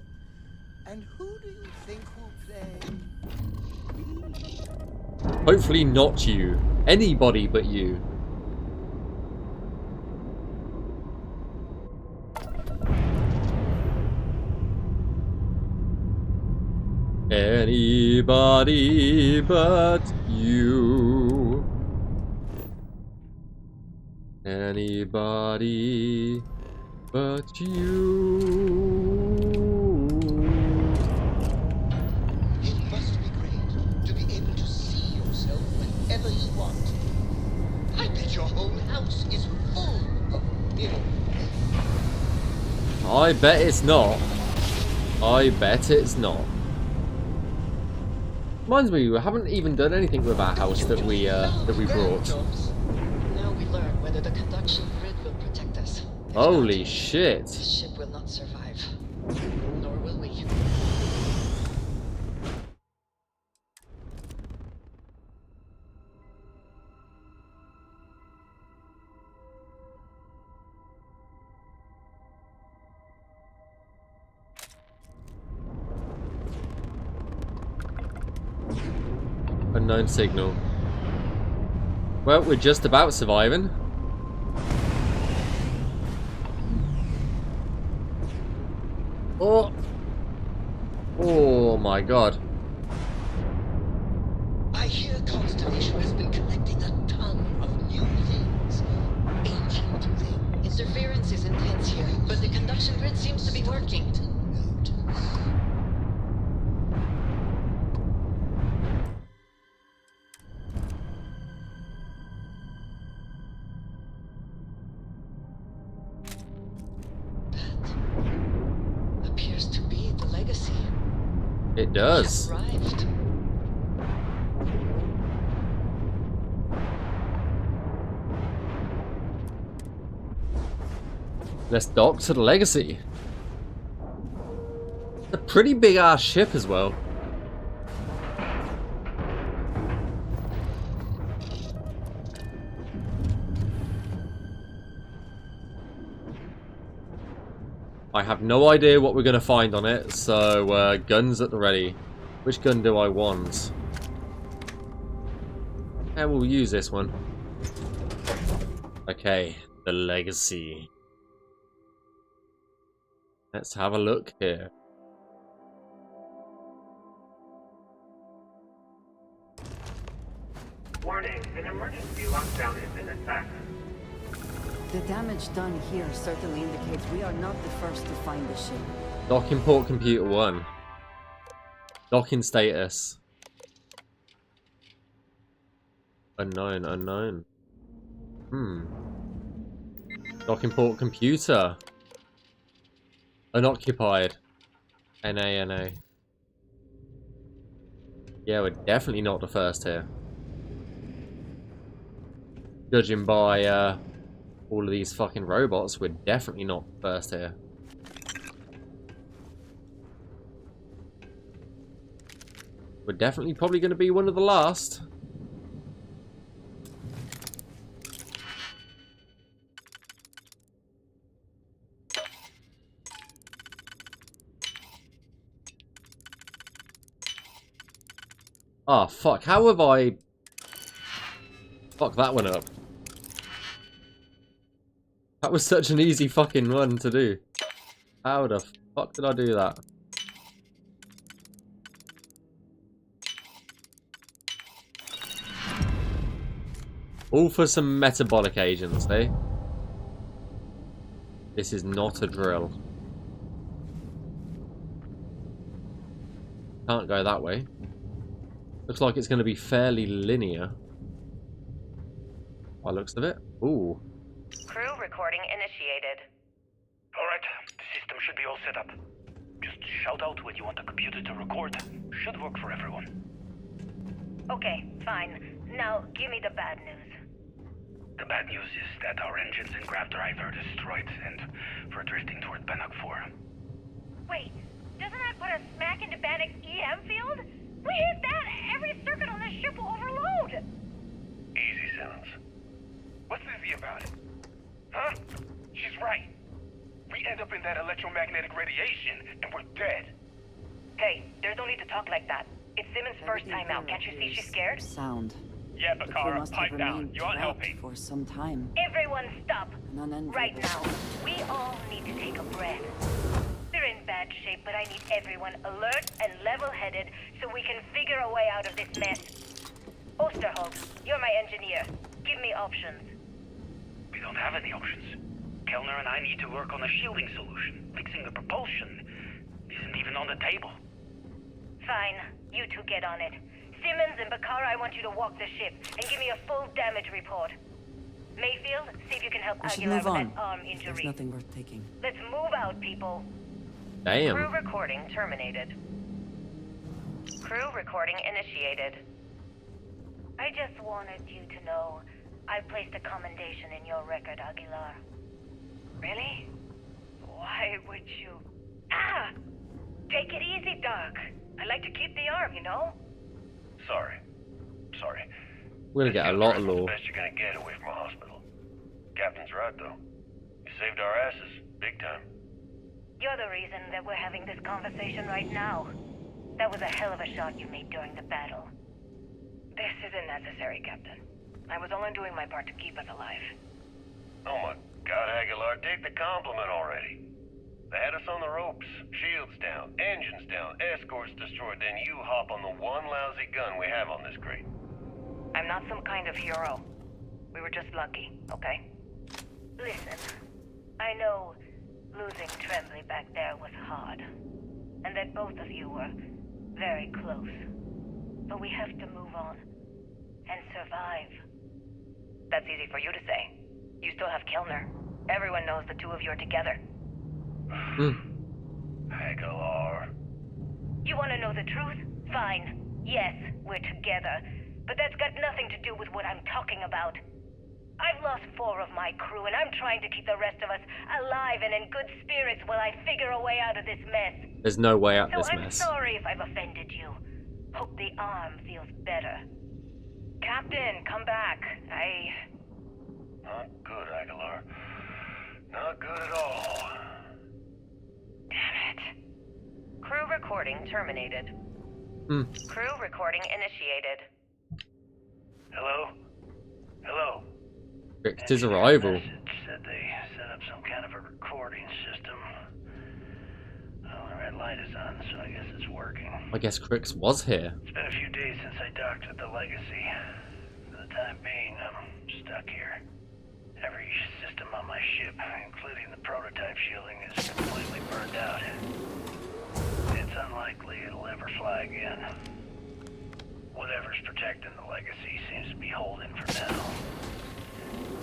S20: And who do you think will play me?
S1: Hopefully not you. Anybody but you. Anybody but you. Anybody but you.
S20: It must be great to be able to see yourself whenever you want.
S1: I bet it's not. I bet it's not. Reminds me, we haven't even done anything with our house that we brought.
S10: Now we learn whether the conduction grid will protect us. If
S1: Holy
S10: not,
S1: shit.
S10: the ship will not survive. Nor will we.
S1: Unknown signal. Well, we're just about surviving. Oh! Oh my god.
S20: I hear Constellation has been collecting a ton of new things. Ancient things.
S10: Interference is intense here, but the conduction grid seems to be working. Appears to be the legacy.
S1: It does.
S10: Arrived.
S1: Let's dock to the Legacy. A pretty big ass ship as well. I have no idea what we're going to find on it, so guns at the ready. Which gun do I want? And we'll use this one. Okay, the Legacy. Let's have a look here.
S13: Warning, an emergency lockdown has been attacked.
S6: The damage done here certainly indicates we are not the first to find the ship.
S1: Docking port computer 1. Docking status. Unknown, unknown. Docking port computer. Unoccupied. NA. Yeah, we're definitely not the first here. Judging by all of these fucking robots, we're definitely not the first here. We're definitely probably going to be one of the last. Oh, fuck. How have I... Fuck that one up. That was such an easy fucking one to do. How the fuck did I do that? All for some metabolic agents, eh? This is not a drill. Can't go that way. Looks like it's going to be fairly linear. By the looks of it. Ooh.
S4: Crew recording initiated.
S3: Alright, the system should be all set up. Just shout out when you want the computer to record. Should work for everyone.
S4: Okay, fine. Now, give me the bad news.
S3: The bad news is that our engines and grav drive are destroyed, and we're drifting toward Bannock 4.
S4: Wait, doesn't that put us smack into Bannock's EM field? We hit that, every circuit on this ship will overload!
S3: Easy, Simmons. What's easy about it? Huh? She's right. We end up in that electromagnetic radiation, and we're dead.
S4: Hey, there's no need to talk like that. It's Simmons' first time out. Can't you see she's scared?
S6: Sound.
S3: Yeah,
S6: The crew
S3: Bakara,
S6: must have
S3: pipe down.
S6: remained
S3: You aren't
S6: trapped
S3: helping.
S6: for some time.
S4: Everyone stop.
S6: An unenviable
S4: Right now. We all need to take a breath. They're in bad shape, but I need everyone alert and level-headed so we can figure a way out of this mess. Osterholt, you're my engineer. Give me options.
S3: We don't have any options. Kellner and I need to work on a shielding solution. Fixing the propulsion isn't even on the table.
S4: Fine. You two get on it. Simmons and Bakara, I want you to walk the ship and give me a full damage report. Mayfield, see if you can help
S6: We should
S4: Aguilar
S6: move
S4: with
S6: on.
S4: that arm
S6: There's
S4: injury.
S6: nothing worth taking.
S4: Let's move out, people.
S1: Damn.
S4: Crew recording terminated. Crew recording initiated. I just wanted you to know I placed a commendation in your record, Aguilar. Really? Why would you? Ah! Take it easy, Doc. I like to keep the arm, you know?
S3: Sorry.
S1: We're gonna get a lot of lore.
S3: Best you're gonna get away from a hospital. Captain's right, though. You saved our asses, big time.
S4: You're the reason that we're having this conversation right now. That was a hell of a shot you made during the battle. This isn't necessary, Captain. I was only doing my part to keep us alive.
S3: Oh my God, Aguilar, take the compliment already. They had us on the ropes, shields down, engines down, escorts destroyed, then you hop on the one lousy gun we have on this crate.
S4: I'm not some kind of hero. We were just lucky, okay? Listen, I know losing Tremblay back there was hard, and that both of you were very close. But we have to move on and survive. That's easy for you to say. You still have Kilner. Everyone knows the two of you are together.
S3: Aguilar.
S4: You want to know the truth? Fine. Yes, we're together. But that's got nothing to do with what I'm talking about. I've lost 4 of my crew, and I'm trying to keep the rest of us alive and in good spirits while I figure a way out of this mess.
S1: There's no way out of this
S4: I'm
S1: mess.
S4: sorry if I've offended you. Hope the arm feels better. Captain, come back.
S3: Not good, Aguilar. Not good at all.
S4: Damn it. Crew recording terminated. Crew recording initiated.
S3: Hello?
S1: Fixed his arrival.
S3: Said they set up some kind of a recording system. Well, the red light is on, so I guess it's working.
S1: I guess Crix was here.
S3: It's been a few days since I docked at the Legacy. For the time being, I'm stuck here. Every system on my ship, including the prototype shielding, is completely burned out. It's unlikely it'll ever fly again. Whatever's protecting the Legacy seems to be holding for now.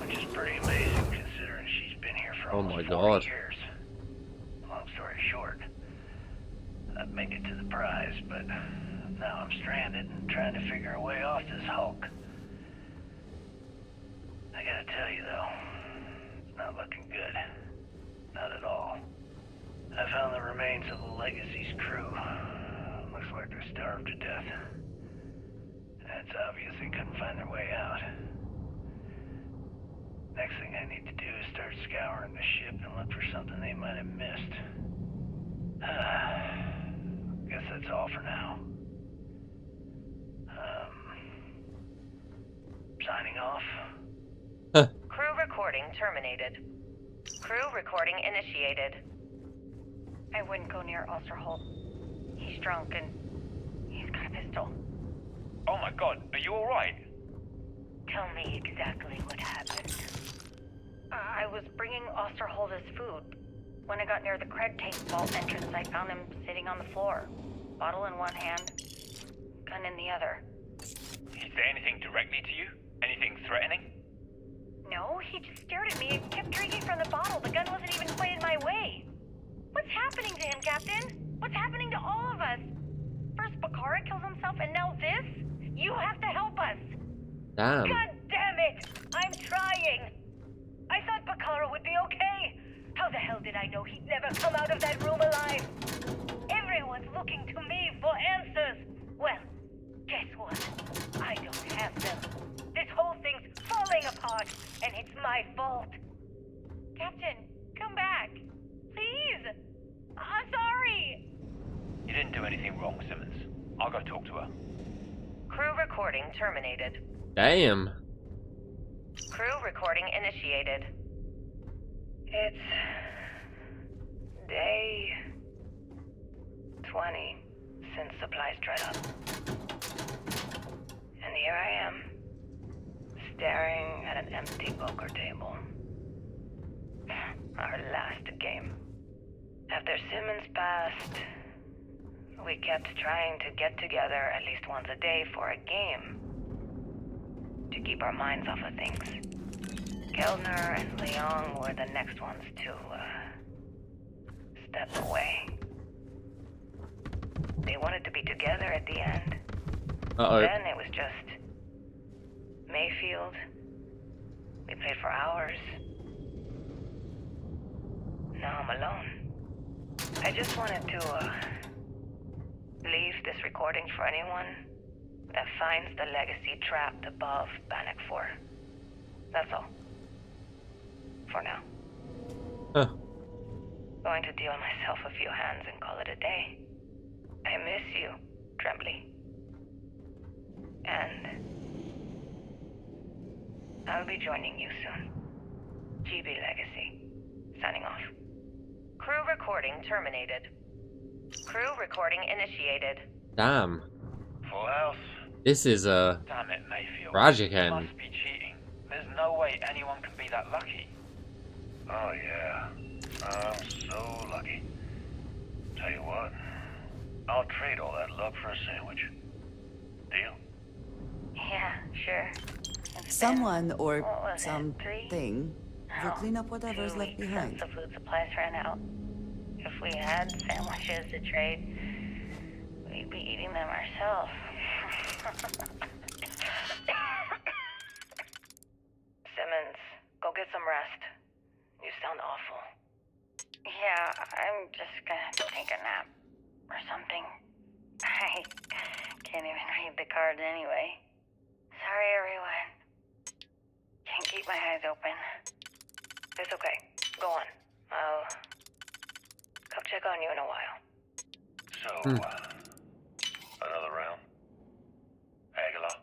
S3: Which is pretty amazing considering she's been here for almost 40 years. Long story short, I'd make it to the prize, but now I'm stranded and trying to figure a way off this hulk. I gotta tell you though, it's not looking good. Not at all. I found the remains of the Legacy's crew. Looks like they're starved to death. It's obvious they couldn't find their way out. Next thing I need to do is start scouring the ship and look for something they might have missed. Guess that's all for now. Signing off.
S4: Crew recording terminated. Crew recording initiated. I wouldn't go near Osterholt. He's drunk and he's got a pistol.
S12: Oh my God, are you alright?
S4: Tell me exactly what happened. I was bringing Osterholt his food. When I got near the Craig Tank vault entrance, I found him sitting on the floor. Bottle in one hand, gun in the other.
S12: Is there anything directly to you? Anything threatening?
S4: No, he just stared at me and kept drinking from the bottle. The gun wasn't even pointed my way. What's happening to him, Captain? What's happening to all of us? First Bakara kills himself, and now this? You have to help us!
S1: Damn.
S4: God damn it! I'm trying! I thought Bakara would be okay! How the hell did I know he'd never come out of that room alive? Everyone's looking to me for answers! Well, guess what? I don't have them. This whole thing's falling apart, and it's my fault. Captain, come back. Please! I'm sorry!
S12: You didn't do anything wrong, Simmons. I'll go talk to her.
S4: Crew recording terminated.
S1: Damn.
S4: Crew recording initiated. It's day 20 since supplies dried up. And here I am, staring at an empty poker table. Our last game. After Simmons passed, we kept trying to get together at least once a day for a game. To keep our minds off of things. Kellner and Leong were the next ones to, step away. They wanted to be together at the end. Then it was just Mayfield. We played for hours. Now I'm alone. I just wanted to, leave this recording for anyone that finds the legacy trapped above Bannock 4. That's all. For now.
S1: Huh.
S4: Going to deal myself a few hands and call it a day. I miss you, Trembly. And I'll be joining you soon. GB Legacy. Signing off. Crew recording terminated. Crew recording initiated.
S1: Damn.
S12: Full house.
S1: This is a
S12: Damn it, Mayfield.
S1: tragic
S12: You
S1: end.
S12: must be cheating. There's no way anyone can be that lucky.
S3: Oh, yeah. I'm so lucky. Tell you what, I'll trade all that luck for a sandwich. Deal?
S4: Yeah, sure.
S6: Someone or
S4: What was it,
S6: something will clean up whatever's
S4: 2
S6: left
S4: weeks
S6: behind.
S4: since the food supplies ran out. If we had sandwiches to trade, we'd be eating them ourselves. Simmons, go get some rest. You sound awful. Yeah, I'm just gonna take a nap or something. I can't even read the cards anyway. Sorry, everyone. Can't keep my eyes open. It's okay. Go on. I'll come check on you in a while.
S3: So, another round? Aguilar?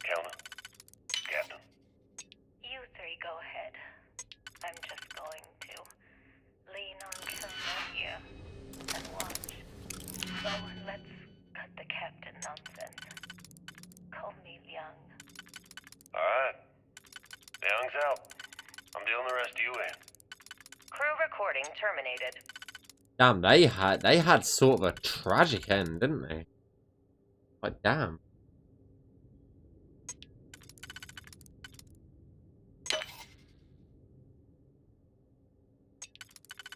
S3: Kellner? Captain?
S4: You three go ahead. I'm just going to lean on Kellner here and watch. So let's cut the captain nonsense. Call me Young.
S3: Alright. Young's out. I'm dealing the rest of you in.
S4: Crew recording terminated.
S1: Damn, they had sort of a tragic end, didn't they? Like, damn.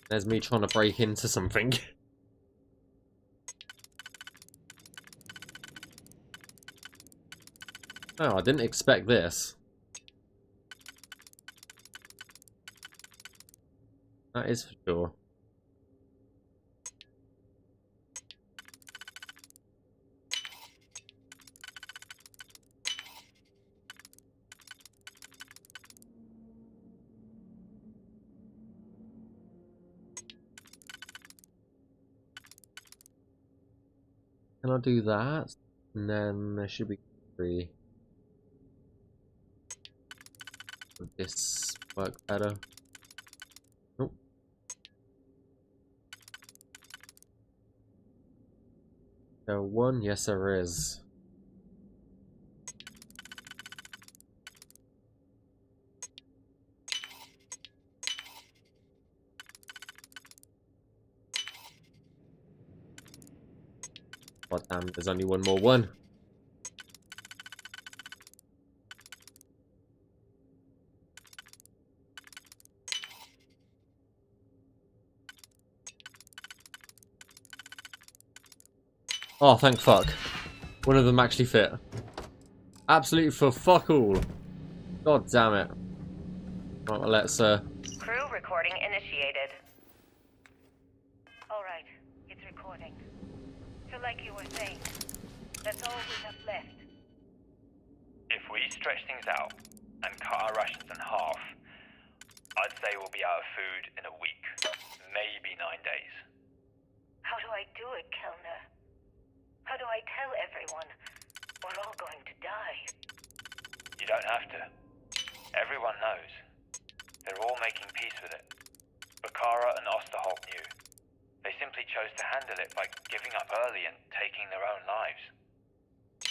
S1: There's me trying to break into something. Oh, I didn't expect this. That is for sure. Can I do that? And then there should be 3. Would this work better? Nope. There 1? Yes, there is. God damn, there's only one more 1. Oh, thank fuck. One of them actually fit. Absolutely for fuck all. God damn it. Right, well, let's
S4: Crew recording initiated. Alright, it's recording. So like you were saying, that's all we have left.
S12: If we stretch things out and cut our rations in half, I'd say we'll be out of food in a week, maybe 9 days.
S4: How do I do it, Kellner? How do I tell everyone we're all going to die?
S12: You don't have to. Everyone knows. They're all making peace with it. Bakara and Osterholt knew. They simply chose to handle it by giving up early and taking their own lives.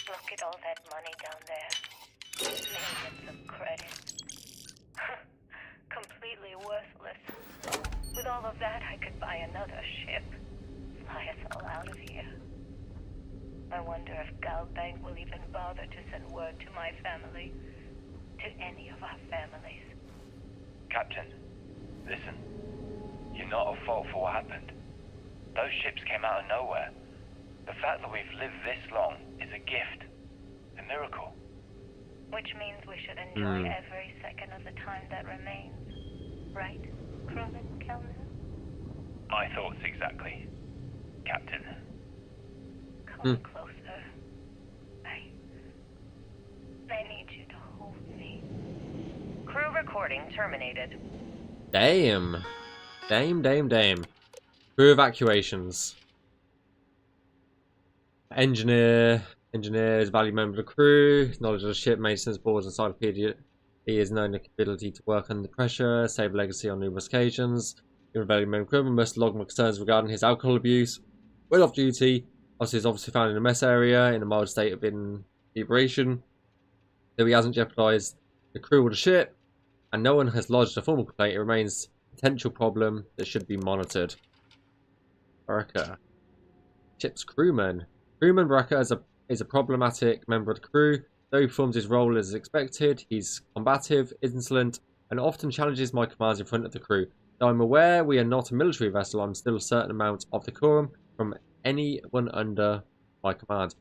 S4: Look at all that money down there. Millions of credit. Completely worthless. With all of that, I could buy another ship. Fly us all out of here. I wonder if Galbank will even bother to send word to my family. To any of our families.
S12: Captain, listen. You're not at fault for what happened. Those ships came out of nowhere. The fact that we've lived this long is a gift. A miracle.
S4: Which means we should enjoy every second of the time that remains. Right, Crewman Kellner?
S12: My thoughts exactly, Captain.
S4: Come closer. I need you to hold me. Crew recording terminated.
S1: Damn. Damn. Crew evacuations. Engineers, valued member of the crew, knowledge of the ship, maintenance boards, encyclopedia. He is known ability to work under pressure, save legacy on numerous occasions. Given valued member of the crew, must log concerns regarding his alcohol abuse. While off duty, Ossie is obviously found in a mess area in a mild state of inebriation. Though he hasn't jeopardised the crew or the ship, and no one has lodged a formal complaint, it remains a potential problem that should be monitored. Baraka. Ship's crewman. Crewman Baraka is a problematic member of the crew. Though he performs his role as expected, he's combative, insolent, and often challenges my commands in front of the crew. Though I'm aware we are not a military vessel, I'm still a certain amount of decorum from anyone under my command.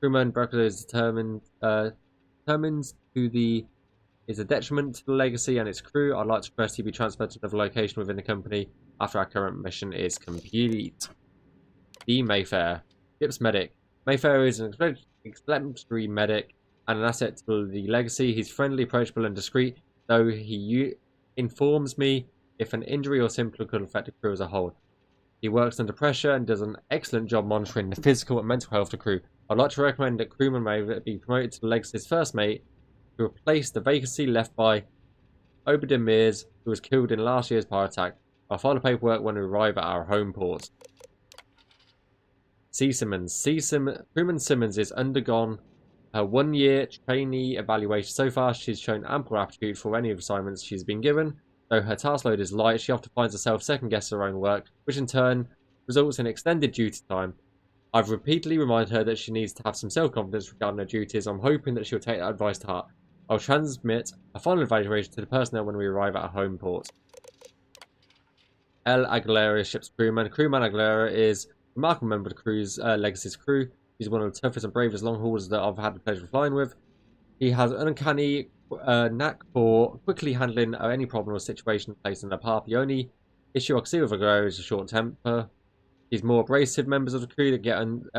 S1: Crewman Baraka is determined is a detriment to the legacy and its crew. I'd like to request he be transferred to another location within the company after our current mission is complete. The Mayfair. Ship's medic. Mayfair is an exemplary medic and an asset to the legacy. He's friendly, approachable, and discreet, though he informs me if an injury or symptom could affect the crew as a whole. He works under pressure and does an excellent job monitoring the physical and mental health of the crew. I'd like to recommend that crewman may be promoted to the legacy's first mate to replace the vacancy left by Obadiah Mears, who was killed in last year's pirate attack. I'll file the paperwork when we arrive at our home port. C. Simmons. Crewman Simmons has undergone her 1-year trainee evaluation. So far, she's shown ample aptitude for any of the assignments she's been given. Though her task load is light, she often finds herself second-guessing her own work, which in turn results in extended duty time. I've repeatedly reminded her that she needs to have some self-confidence regarding her duties. I'm hoping that she'll take that advice to heart. I'll transmit a final evaluation to the personnel when we arrive at our home port. L. Aguilera, ship's crewman. Crewman Aguilera is a remarkable member of the crew's Legacy's crew. He's one of the toughest and bravest long haulers that I've had the pleasure of flying with. He has an uncanny knack for quickly handling any problem or situation placed in their path. The only issue I can see with Aguilera is a short temper. These more abrasive members of the crew that can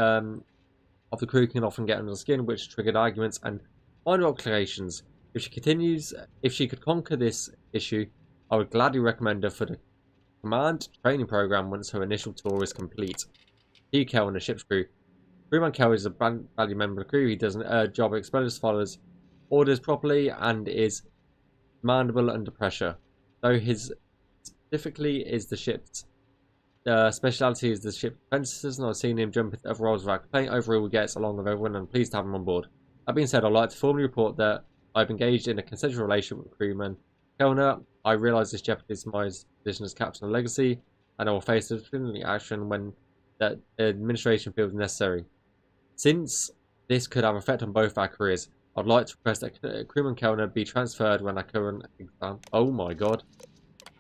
S1: often get under the skin, which triggered arguments and minor altercations. If she could conquer this issue, I would gladly recommend her for the command training program once her initial tour is complete. P. Kell, the ship's crew. Crewman Kell is a valued member of the crew. He does a job expertly, follows orders properly, and is commandable under pressure. Though his specifically is the ship's speciality is the ship's defences, and I've seen him jump into other roles without complaint. Overall, he gets along with everyone, and I'm pleased to have him on board. That being said, I'd like to formally report that I've engaged in a consensual relationship with crewman Kellner. I realise this jeopardises my position as captain of Legacy, and I will face disciplinary action when the administration feels necessary. Since this could have effect on both our careers, I'd like to request that crewman Kellner be transferred when our current exam. Oh my god.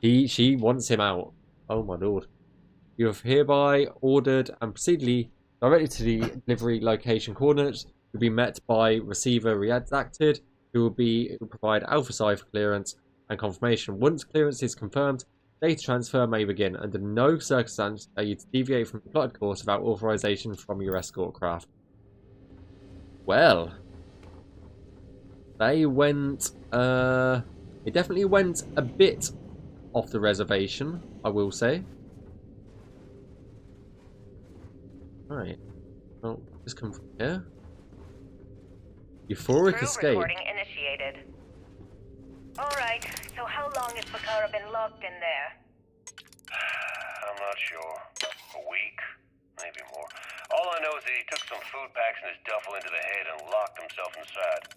S1: She wants him out. Oh my lord. You have hereby ordered and proceedly directly to the delivery location coordinates. Will be met by receiver redacted, who will provide Alpha Psi for clearance and confirmation. Once clearance is confirmed, data transfer may begin. Under no circumstance are you to deviate from the plotted course without authorization from your escort craft. Well, they went. It definitely went a bit off the reservation, I will say. Alright. Well, just come from here. Euphoric escape.
S4: Recording initiated. Alright, so how long has Bakara been locked in there?
S3: I'm not sure. A week? Maybe more. All I know is that he took some food packs in his duffel into the head and locked himself inside.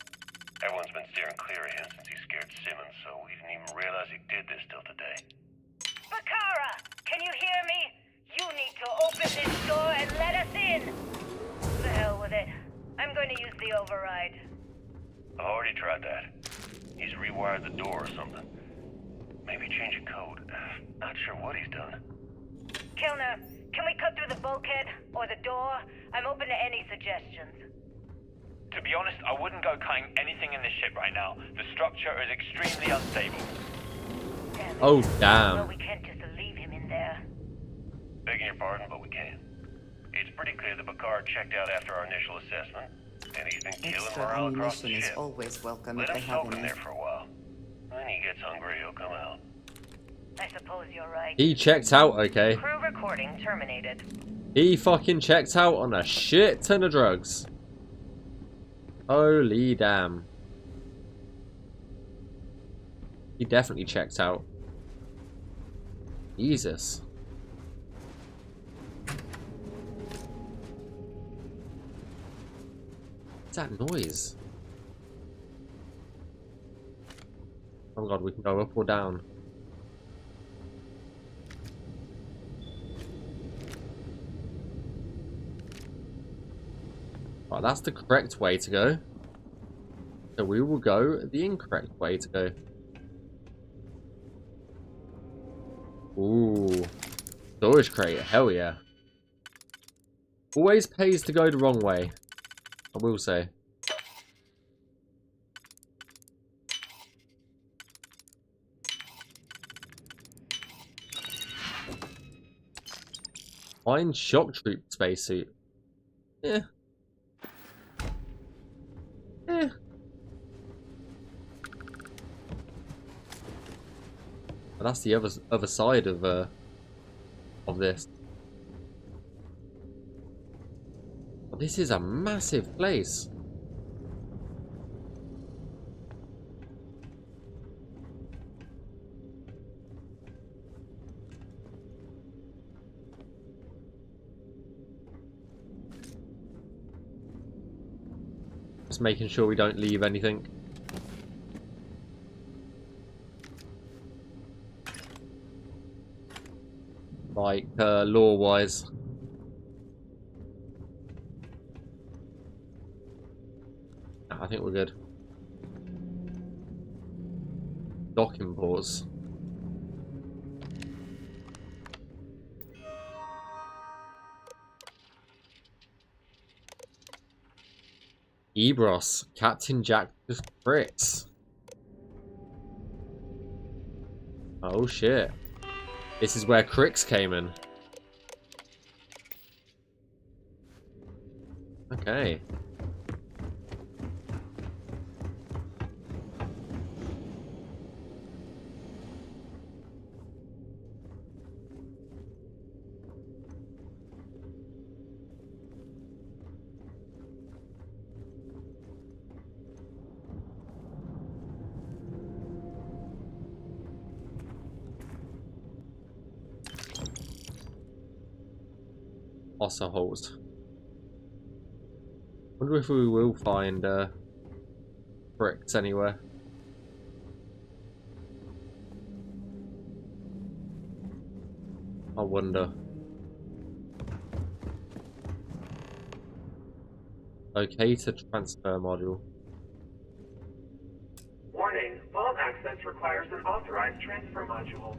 S3: Everyone's been steering clear of him since he scared Simmons, so we didn't even realize he did this till today.
S4: Bakara! Can you hear me? You need to open this door and let us in! The hell with it. I'm going to use the override.
S3: I've already tried that. He's rewired the door or something. Maybe change a code. Not sure what he's done.
S4: Kilner, can we cut through the bulkhead or the door? I'm open to any suggestions.
S12: To be honest, I wouldn't go cutting anything in this ship right now. The structure is extremely unstable.
S1: Oh,
S4: Well,
S1: damn.
S4: we can't just leave him in there.
S3: Begging your pardon, but we can. It's pretty clear that Picard checked out after our initial assessment, and he's been killing
S6: Extra
S3: morale across the
S6: ammunition is
S3: ship.
S6: always welcome
S3: Let
S6: if they
S3: him
S6: have
S3: soak in
S6: any.
S3: there for a while. When he gets hungry, he'll come out.
S4: I suppose you're right.
S1: He checked out, okay?
S4: Crew recording terminated.
S1: He fucking checked out on a shit ton of drugs. Holy damn. He definitely checked out. Jesus. What's that noise? Oh god, we can go up or down. Right, that's the correct way to go. So we will go the incorrect way to go. Ooh. Storage crate, hell yeah. Always pays to go the wrong way, I will say. Find shock troop spacesuit. Yeah. Eh. But that's the other side of this. But this is a massive place. Just making sure we don't leave anything. Like, lore-wise. I think we're good. Docking ports. Ebros, Captain Jack Fritz. Oh shit. This is where Crix came in. Okay. Also holes. Wonder if we will find bricks anywhere. I wonder. Okay, to transfer module.
S13: Warning, vault access requires an authorized transfer module.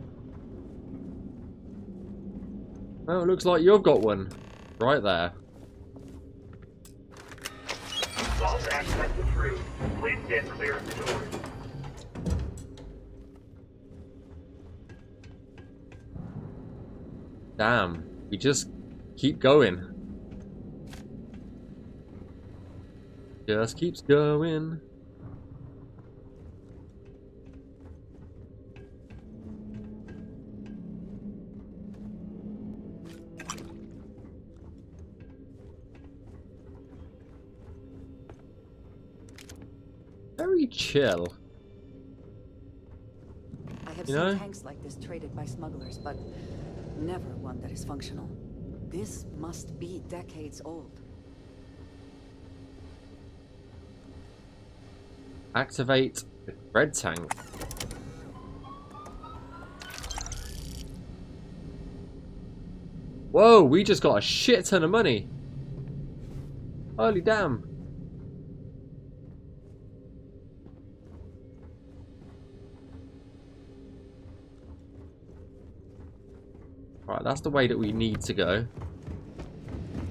S1: Oh, it looks like you've got one. Right there.
S13: Vault access approved. Please stand clear of the doors.
S1: Damn, we just keep going. Just keeps going. Very chill.
S6: I have
S1: You
S6: seen
S1: know?
S6: tanks like this traded by smugglers, but never one that is functional. This must be decades old.
S1: Activate the red tank. Whoa, we just got a shit ton of money. Holy damn. Right, that's the way that we need to go.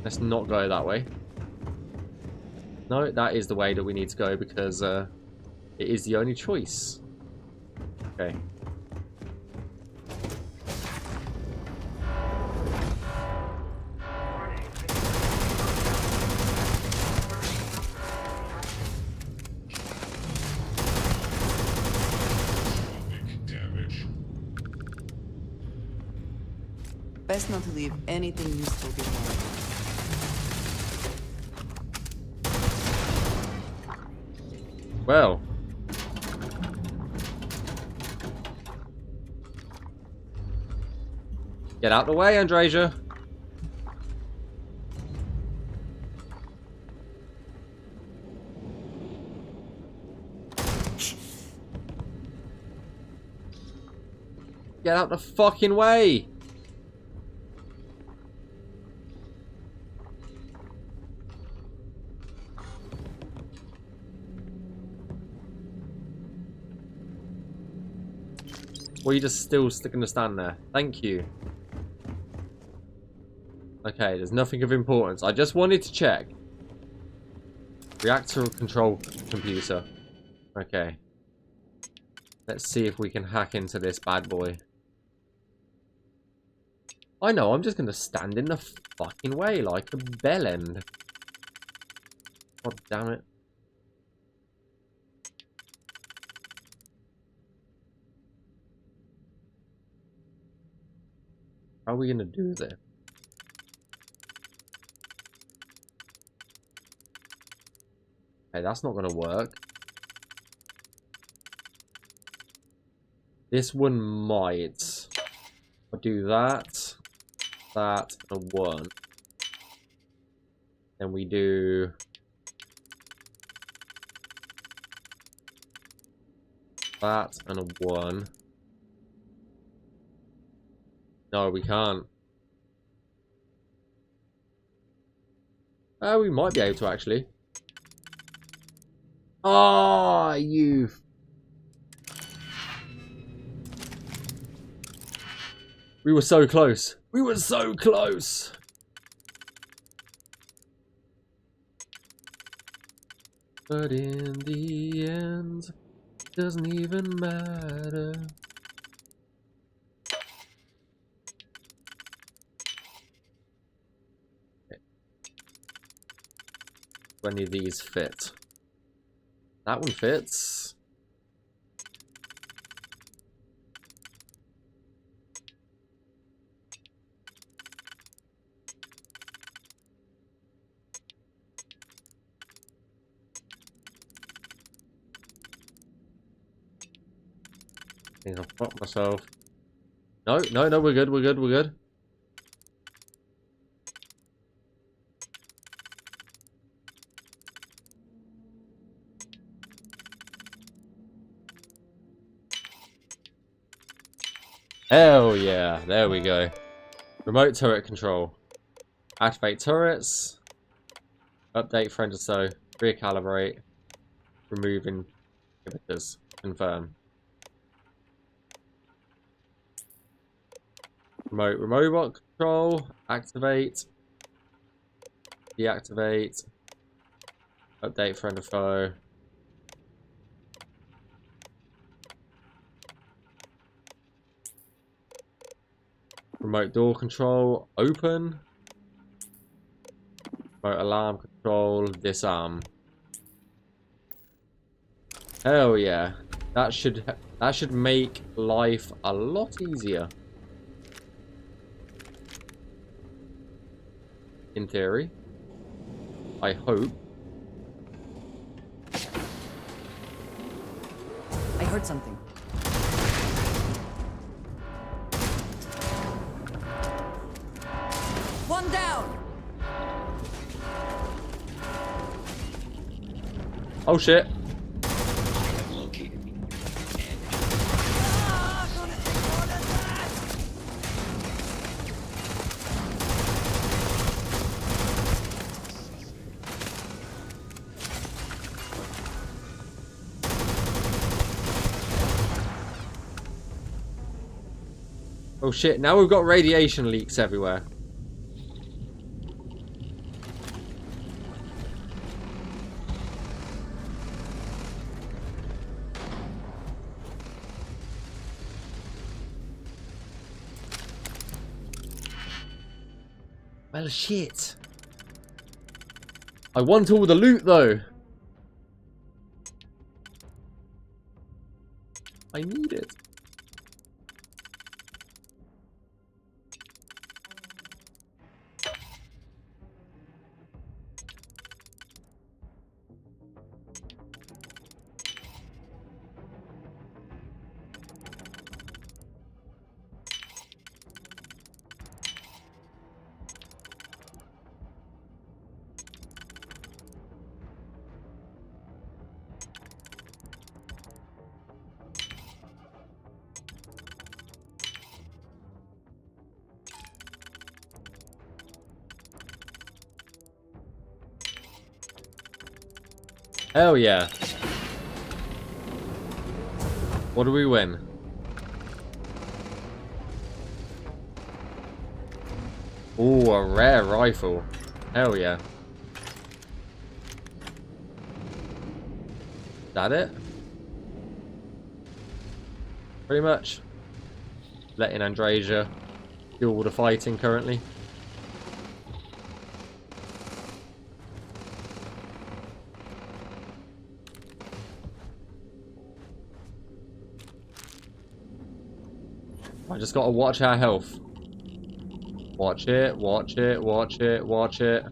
S1: Let's not go that way. No, that is the way that we need to go because it is the only choice. Okay.
S6: Best not to leave anything useful behind.
S1: Well. Get out the way, Andrasia. Get out the fucking way. Or are you just still sticking to stand there? Thank you. Okay, there's nothing of importance. I just wanted to check. Reactor control computer. Okay. Let's see if we can hack into this bad boy. I know, I'm just going to stand in the fucking way like a bell end. God damn it. How are we going to do this? Okay, that's not going to work. This one might. I'll do that, that, and a 1. Then we do... that, and a 1. No, we can't. We might be able to, actually. Ah, oh, you... We were so close. We were so close. But in the end, doesn't even matter. Okay. Do any of these fit? That one fits. I think I'll fuck myself. No, no, no, we're good, we're good, we're good. Hell yeah, there we go. Remote turret control. Activate turrets. Update friend or so. Recalibrate. Remove inhibitors. Confirm. Remote robot control. Activate. Deactivate. Update friend or foe. Remote door control. Open. Remote alarm control. Disarm. Hell yeah. That should make life a lot easier. In theory. I hope.
S6: I heard something. One down.
S1: Oh shit. Oh shit, now we've got radiation leaks everywhere. Well, shit. I want all the loot, though. I need it. Hell yeah. What do we win? Ooh, a rare rifle. Hell yeah. Is that it? Pretty much. Letting Andrasia do all the fighting currently. I just gotta watch our health. Watch it, watch it, watch it, watch it.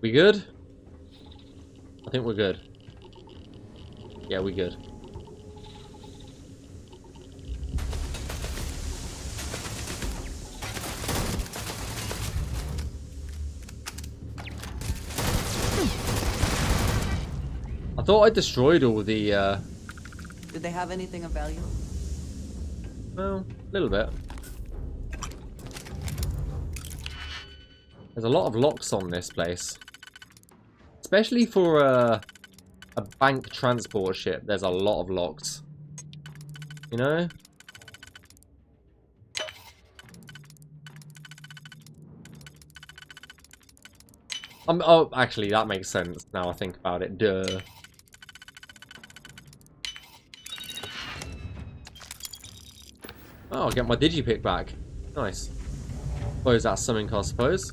S1: We good? I think we're good. Yeah, we good. I thought I destroyed all the,
S6: Did they have anything of value?
S1: well, a little bit. There's a lot of locks on this place. Especially for a bank transport ship, there's a lot of locks. You know? Oh, actually, that makes sense now I think about it. Duh. Oh, I'll get my digipick back. Nice. Suppose that's something, I suppose.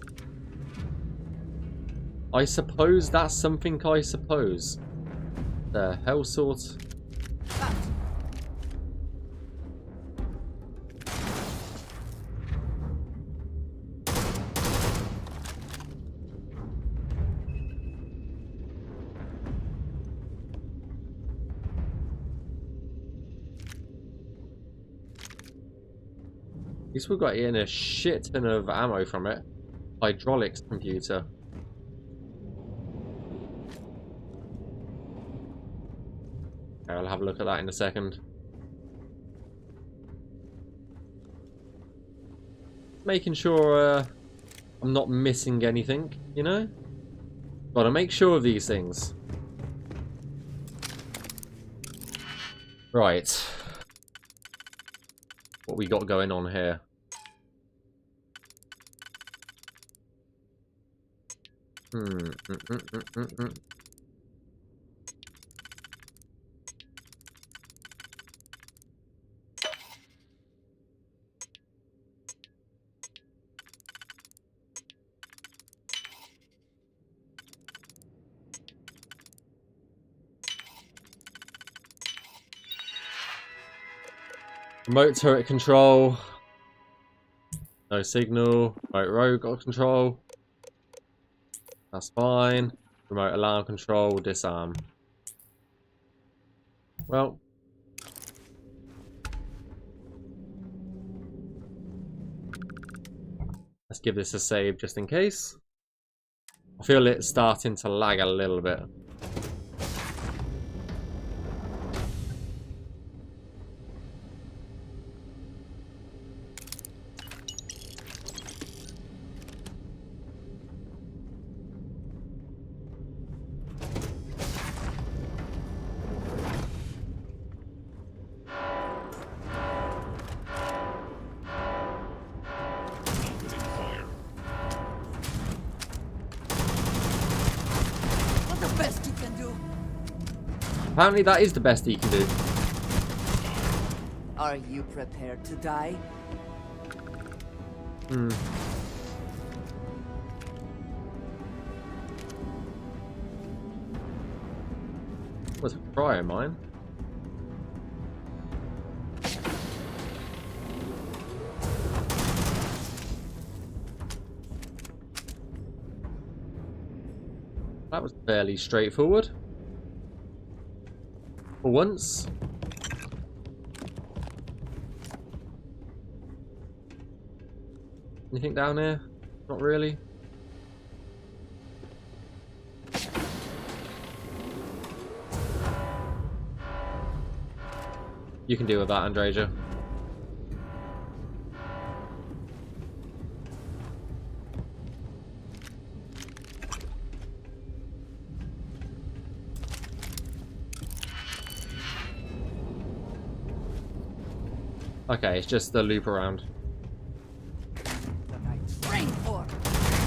S1: I suppose that's something, I suppose. The hell sort. At least we got in a shit ton of ammo from it. Hydraulics computer. Okay, I'll have a look at that in a second. Making sure I'm not missing anything, you know? Gotta make sure of these things. Right. What we got going on here? Remote turret control. No signal. Remote rogue got control. That's fine. Remote alarm control. Disarm. Well. Let's give this a save just in case. I feel it's starting to lag a little bit. Apparently that is the best he can do.
S6: Are you prepared to die?
S1: Hmm. Was a try of mine. That was fairly straightforward. For once. Anything down here? Not really. You can deal with that, Andreja. Okay, it's just the loop around.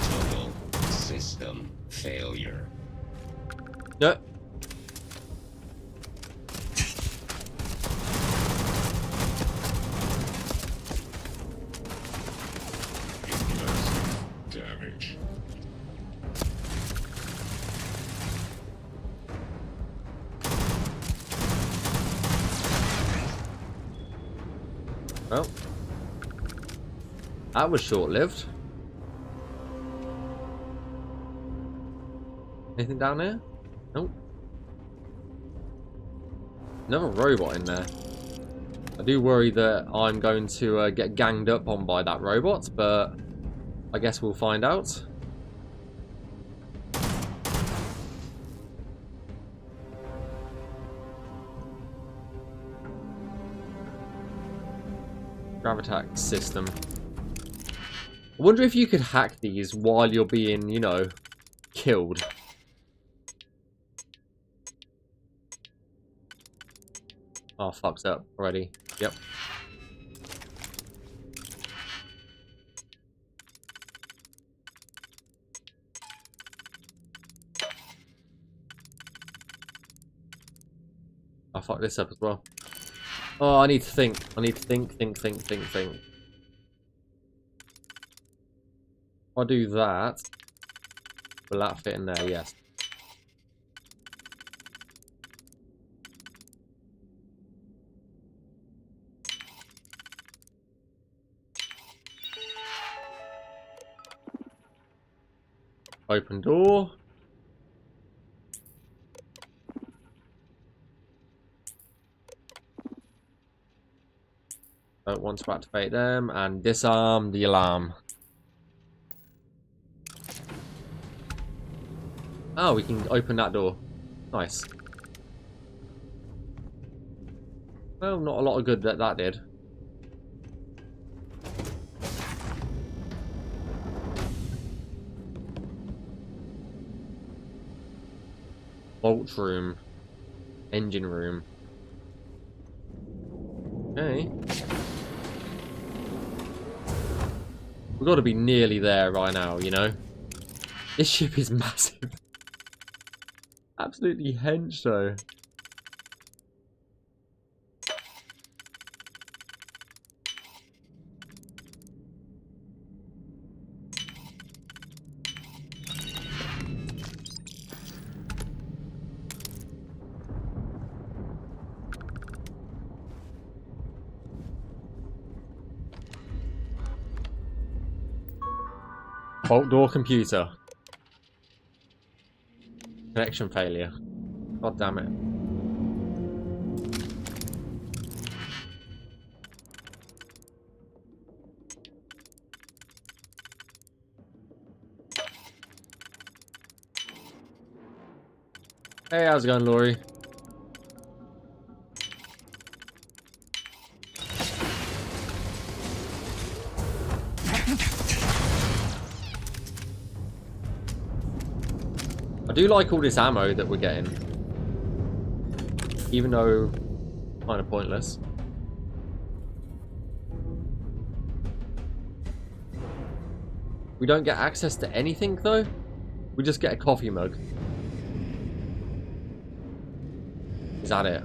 S15: Total system failure.
S1: Yep.
S15: Damage.
S1: Well, that was short-lived. Anything down there? Nope. Another robot in there. I do worry that I'm going to get ganged up on by that robot, but I guess we'll find out. Gravitax system. I wonder if you could hack these while you're being, you know, killed. Oh, fuck's up already. Yep. I fucked this up as well. Oh, I need to think. I need to think. I'll do that. Will that fit in there? Yes. Open door. Don't want to activate them and disarm the alarm. Oh, we can open that door. Nice. Well, not a lot of good that did. Vault room. Engine room. Okay. We've got to be nearly there right now, you know? This ship is massive. Absolutely hench, though. Vault door computer. Connection failure. God damn it. Hey, how's it going, Laurie? I do like all this ammo that we're getting. Even though kind of pointless. We don't get access to anything though. We just get a coffee mug. Is that it?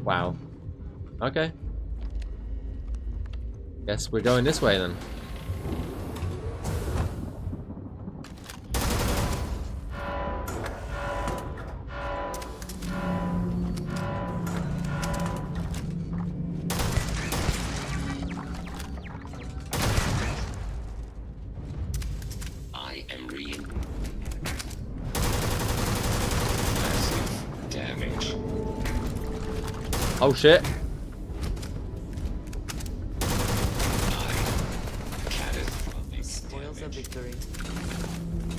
S1: Wow. Okay. Guess we're going this way then.
S15: I am reading. Massive damage.
S1: Oh shit.
S6: Spoils of victory.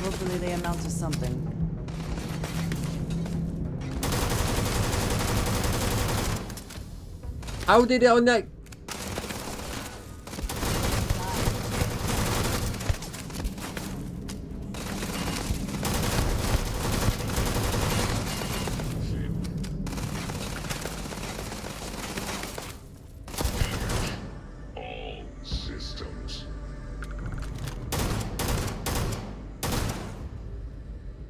S6: Hopefully they amount to something.
S1: How did it on that?
S15: All systems.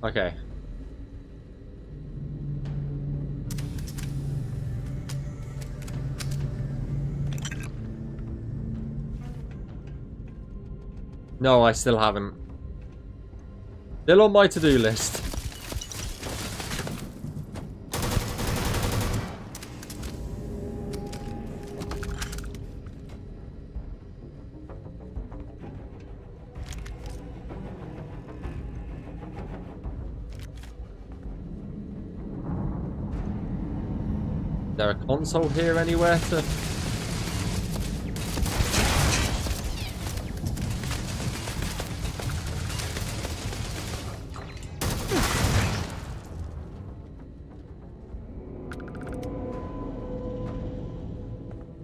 S1: Okay. No, I still haven't. Still on my to-do list. Is there a console here anywhere to...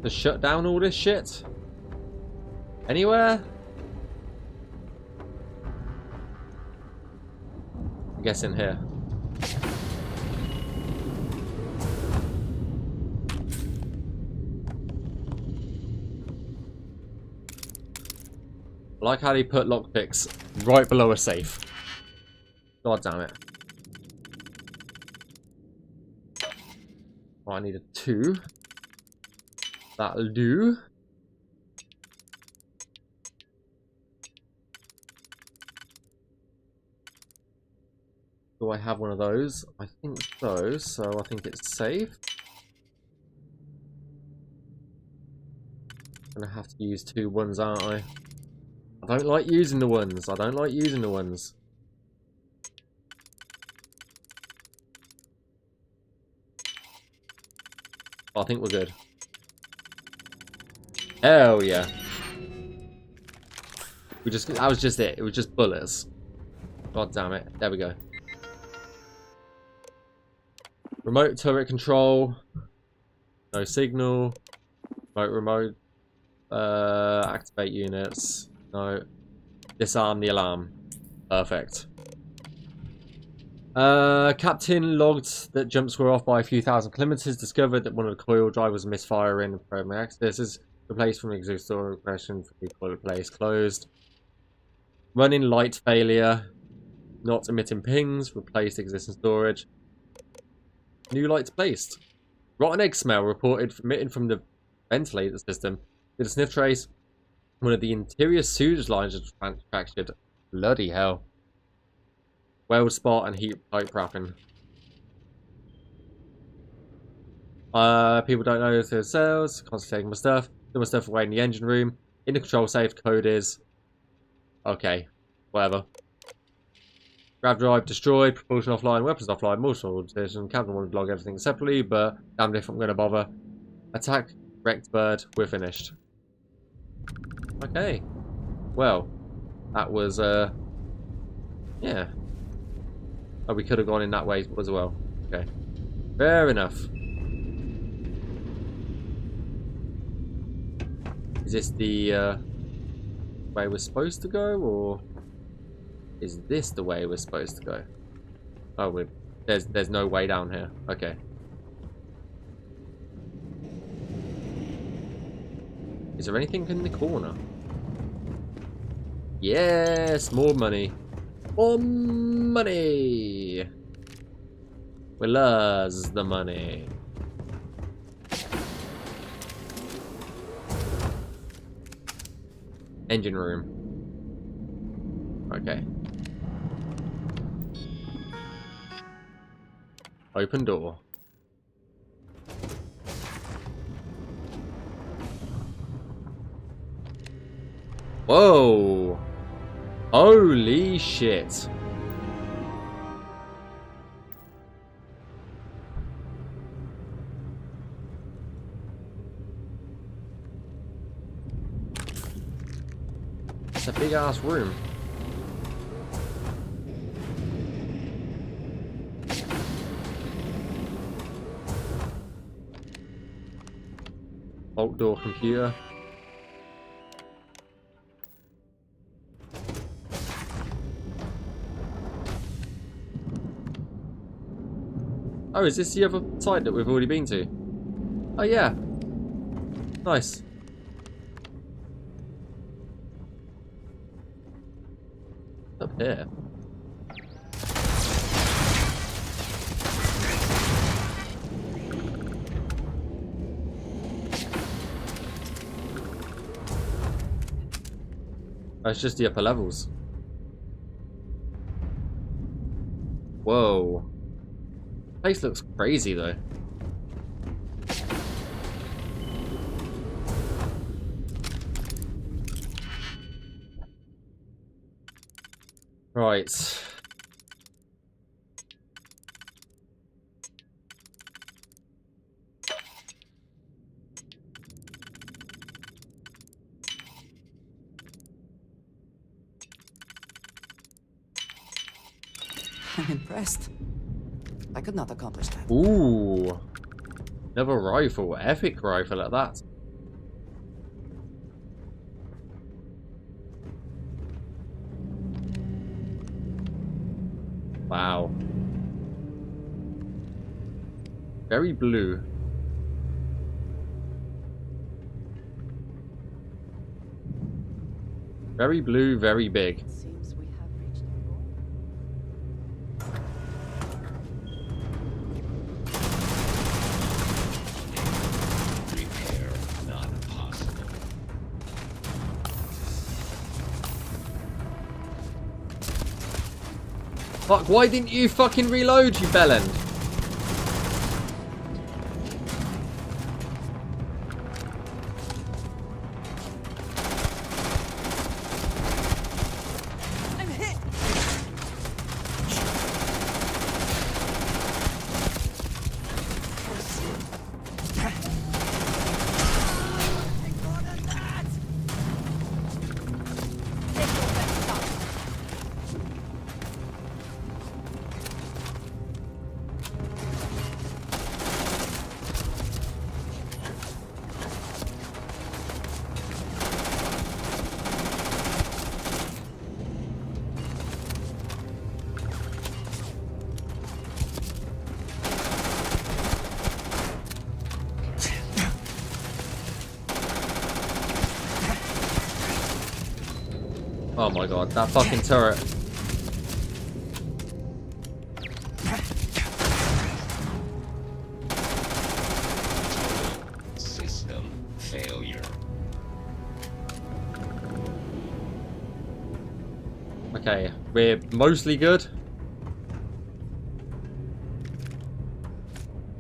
S1: to shut down all this shit? Anywhere? I guess in here. I like how they put lockpicks right below a safe. God damn it. Oh, I need a 2. That'll do. Do I have one of those? I think so, so I think it's safe. I'm gonna have to use 2 ones, aren't I? I don't like using the ones. I don't like using the ones. I think we're good. Hell yeah. That was just it. It was just bullets. God damn it. There we go. Remote turret control. No signal. Remote. Activate units. No. Disarm the alarm. Perfect. Captain logged that jumps were off by a few thousand kilometers. Discovered that one of the coil drivers was misfiring and programming access is replaced from exhaust door regression for the coil place closed. Running light failure. Not emitting pings. Replaced existing storage. New lights placed. Rotten egg smell reported emitting from the ventilator system. With a sniff trace, one of the interior sewage lines is fractured. Bloody hell. Weld spot and heat pipe wrapping. People don't know their cells. Constantly taking my stuff. Put my stuff away in the engine room. In the control safe, code is... Okay. Whatever. Grav drive destroyed. Propulsion offline. Weapons offline. Multiple decision. Captain wanted to log everything separately, but damned if I'm going to bother. Attack. Wrecked bird. We're finished. Okay. Well. That was, yeah. Oh, we could have gone in that way as well. Okay. Fair enough. Is this the way we're supposed to go, or is this the way we're supposed to go? Oh, there's no way down here. Okay. Is there anything in the corner? Yes, more money. More money. Where's the money? Engine room. Okay. Open door. Whoa! Holy shit! It's a big ass room. Outdoor computer. Oh, is this the other side that we've already been to? Oh yeah. Nice. Up here. Oh, it's just the upper levels. Whoa. Place looks crazy though. Right.
S6: I'm impressed. I could not accomplish that.
S1: Ooh. Another rifle. Epic rifle at that. Wow. Very blue. Very blue, very big.
S6: Seems we have reached our goal.
S15: Repair not possible.
S1: Fuck, why didn't you fucking reload, you bellend? Oh my god, that fucking turret.
S15: System failure.
S1: Okay, we're mostly good.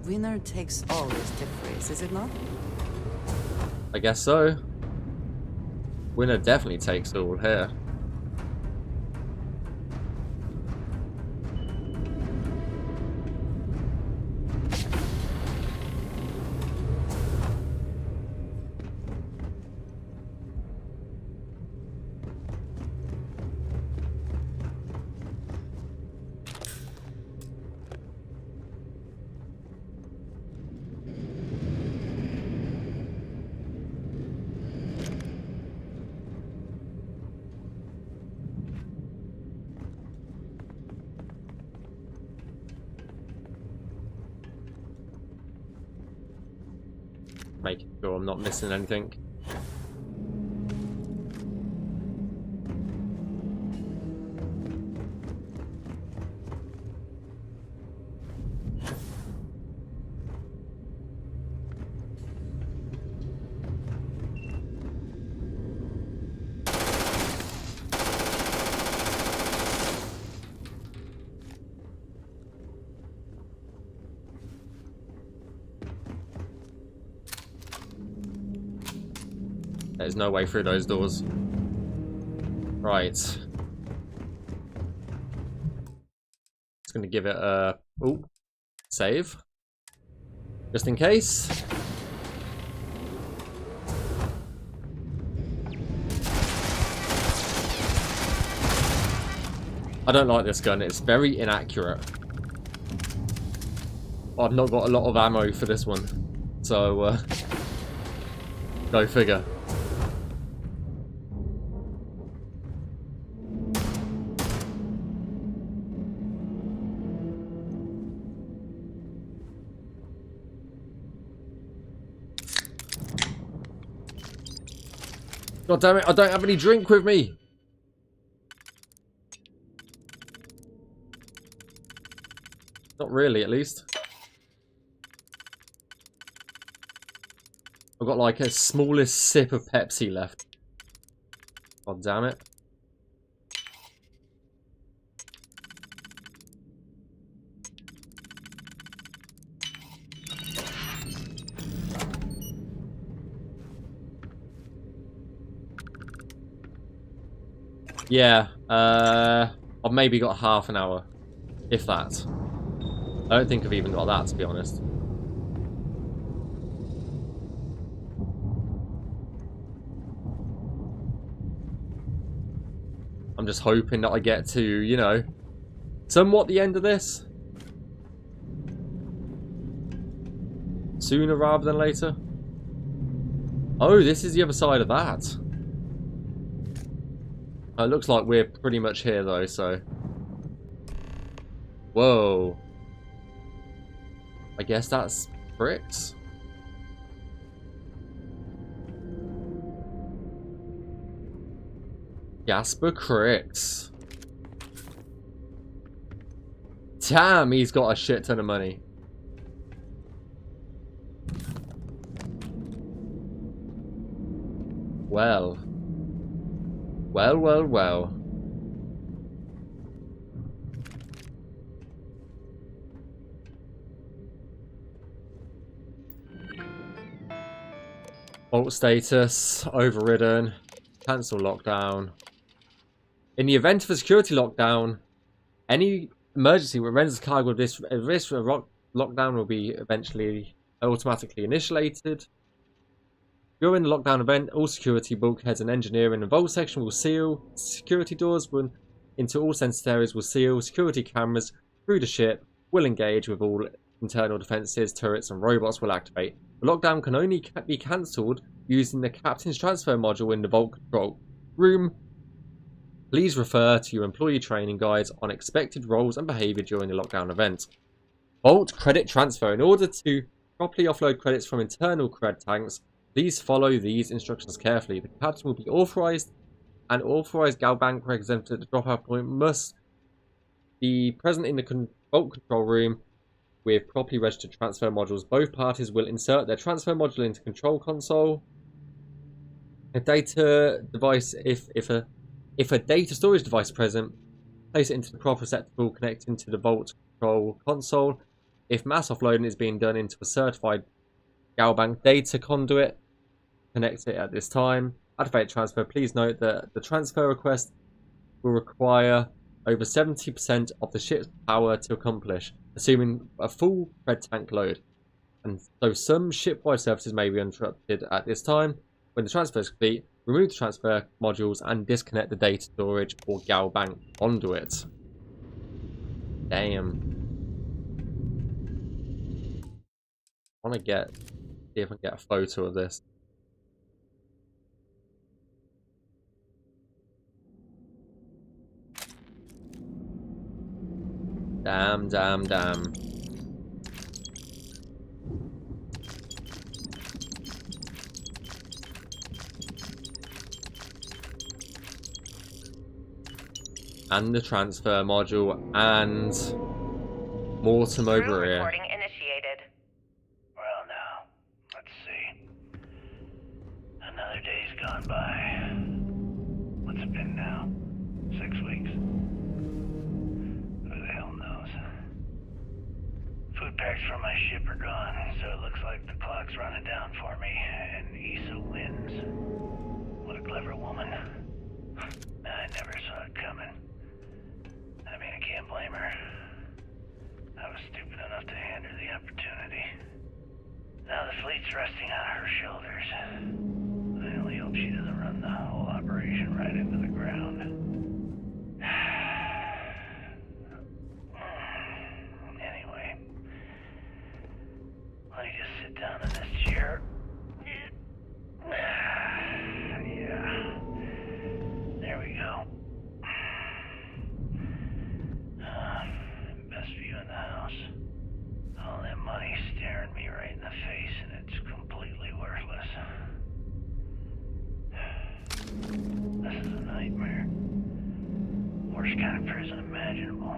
S6: Winner takes all is the phrase, is it not?
S1: I guess so. Winner definitely takes all here. Making sure I'm not missing anything. There's no way through those doors. Right. Just gonna give it a save. Just in case. I don't like this gun, it's very inaccurate. I've not got a lot of ammo for this one. So, go figure. God damn it, I don't have any drink with me. Not really, at least. I've got like a smallest sip of Pepsi left. God damn it. Yeah, I've maybe got half an hour, if that. I don't think I've even got that, to be honest. I'm just hoping that I get to, you know, somewhat the end of this. Sooner rather than later. Oh, this is the other side of that. It looks like we're pretty much here, though, so... Whoa. I guess that's bricks? Jasper Cricks. Damn, he's got a shit ton of money. Well. Well, well, well. Vault status, overridden, cancel lockdown. In the event of a security lockdown, any emergency that renders cargo of this risk of lockdown will be eventually automatically initiated. During the lockdown event, all security bulkheads and engineering and vault section will seal. Security doors into all sensitive areas will seal. Security cameras through the ship will engage with all internal defences, turrets and robots will activate. The lockdown can only be cancelled using the captain's transfer module in the vault control room. Please refer to your employee training guides on expected roles and behaviour during the lockdown event. Vault credit transfer. In order to properly offload credits from internal cred tanks, please follow these instructions carefully. The captain will be authorised, and authorised Galbank representative at the dropout point must be present in the vault control room with properly registered transfer modules. Both parties will insert their transfer module into control console. A data device, if a data storage device is present, place it into the proper receptacle connecting to the vault control console. If mass offloading is being done into a certified Galbank data conduit, connect it at this time. Activate transfer. Please note that the transfer request will require over 70% of the ship's power to accomplish, assuming a full cred tank load. And so some ship-wide services may be interrupted at this time. When the transfer is complete, remove the transfer modules and disconnect the data storage or Galbank conduit. Damn. I want to see if I can get a photo of this. Damn, damn, damn. And the transfer module, and Mortem over here.
S4: Recording initiated.
S3: Well now, let's see. Another day's gone by. What's it been now? 6 weeks? Who the hell knows? Food packs from my ship are gone, so it looks like the clock's running down for me, and Issa wins. What a clever woman. I never saw it coming. I mean, I can't blame her. I was stupid enough to hand her the opportunity. Now the fleet's resting on her shoulders. I only hope she doesn't run the whole operation right into the ground. Anyway, let me just sit down in this chair. Yeah. There we go. Best view in the house. All that money staring me right in the face, and it's completely worthless. This is a nightmare. Worst kind of prison imaginable.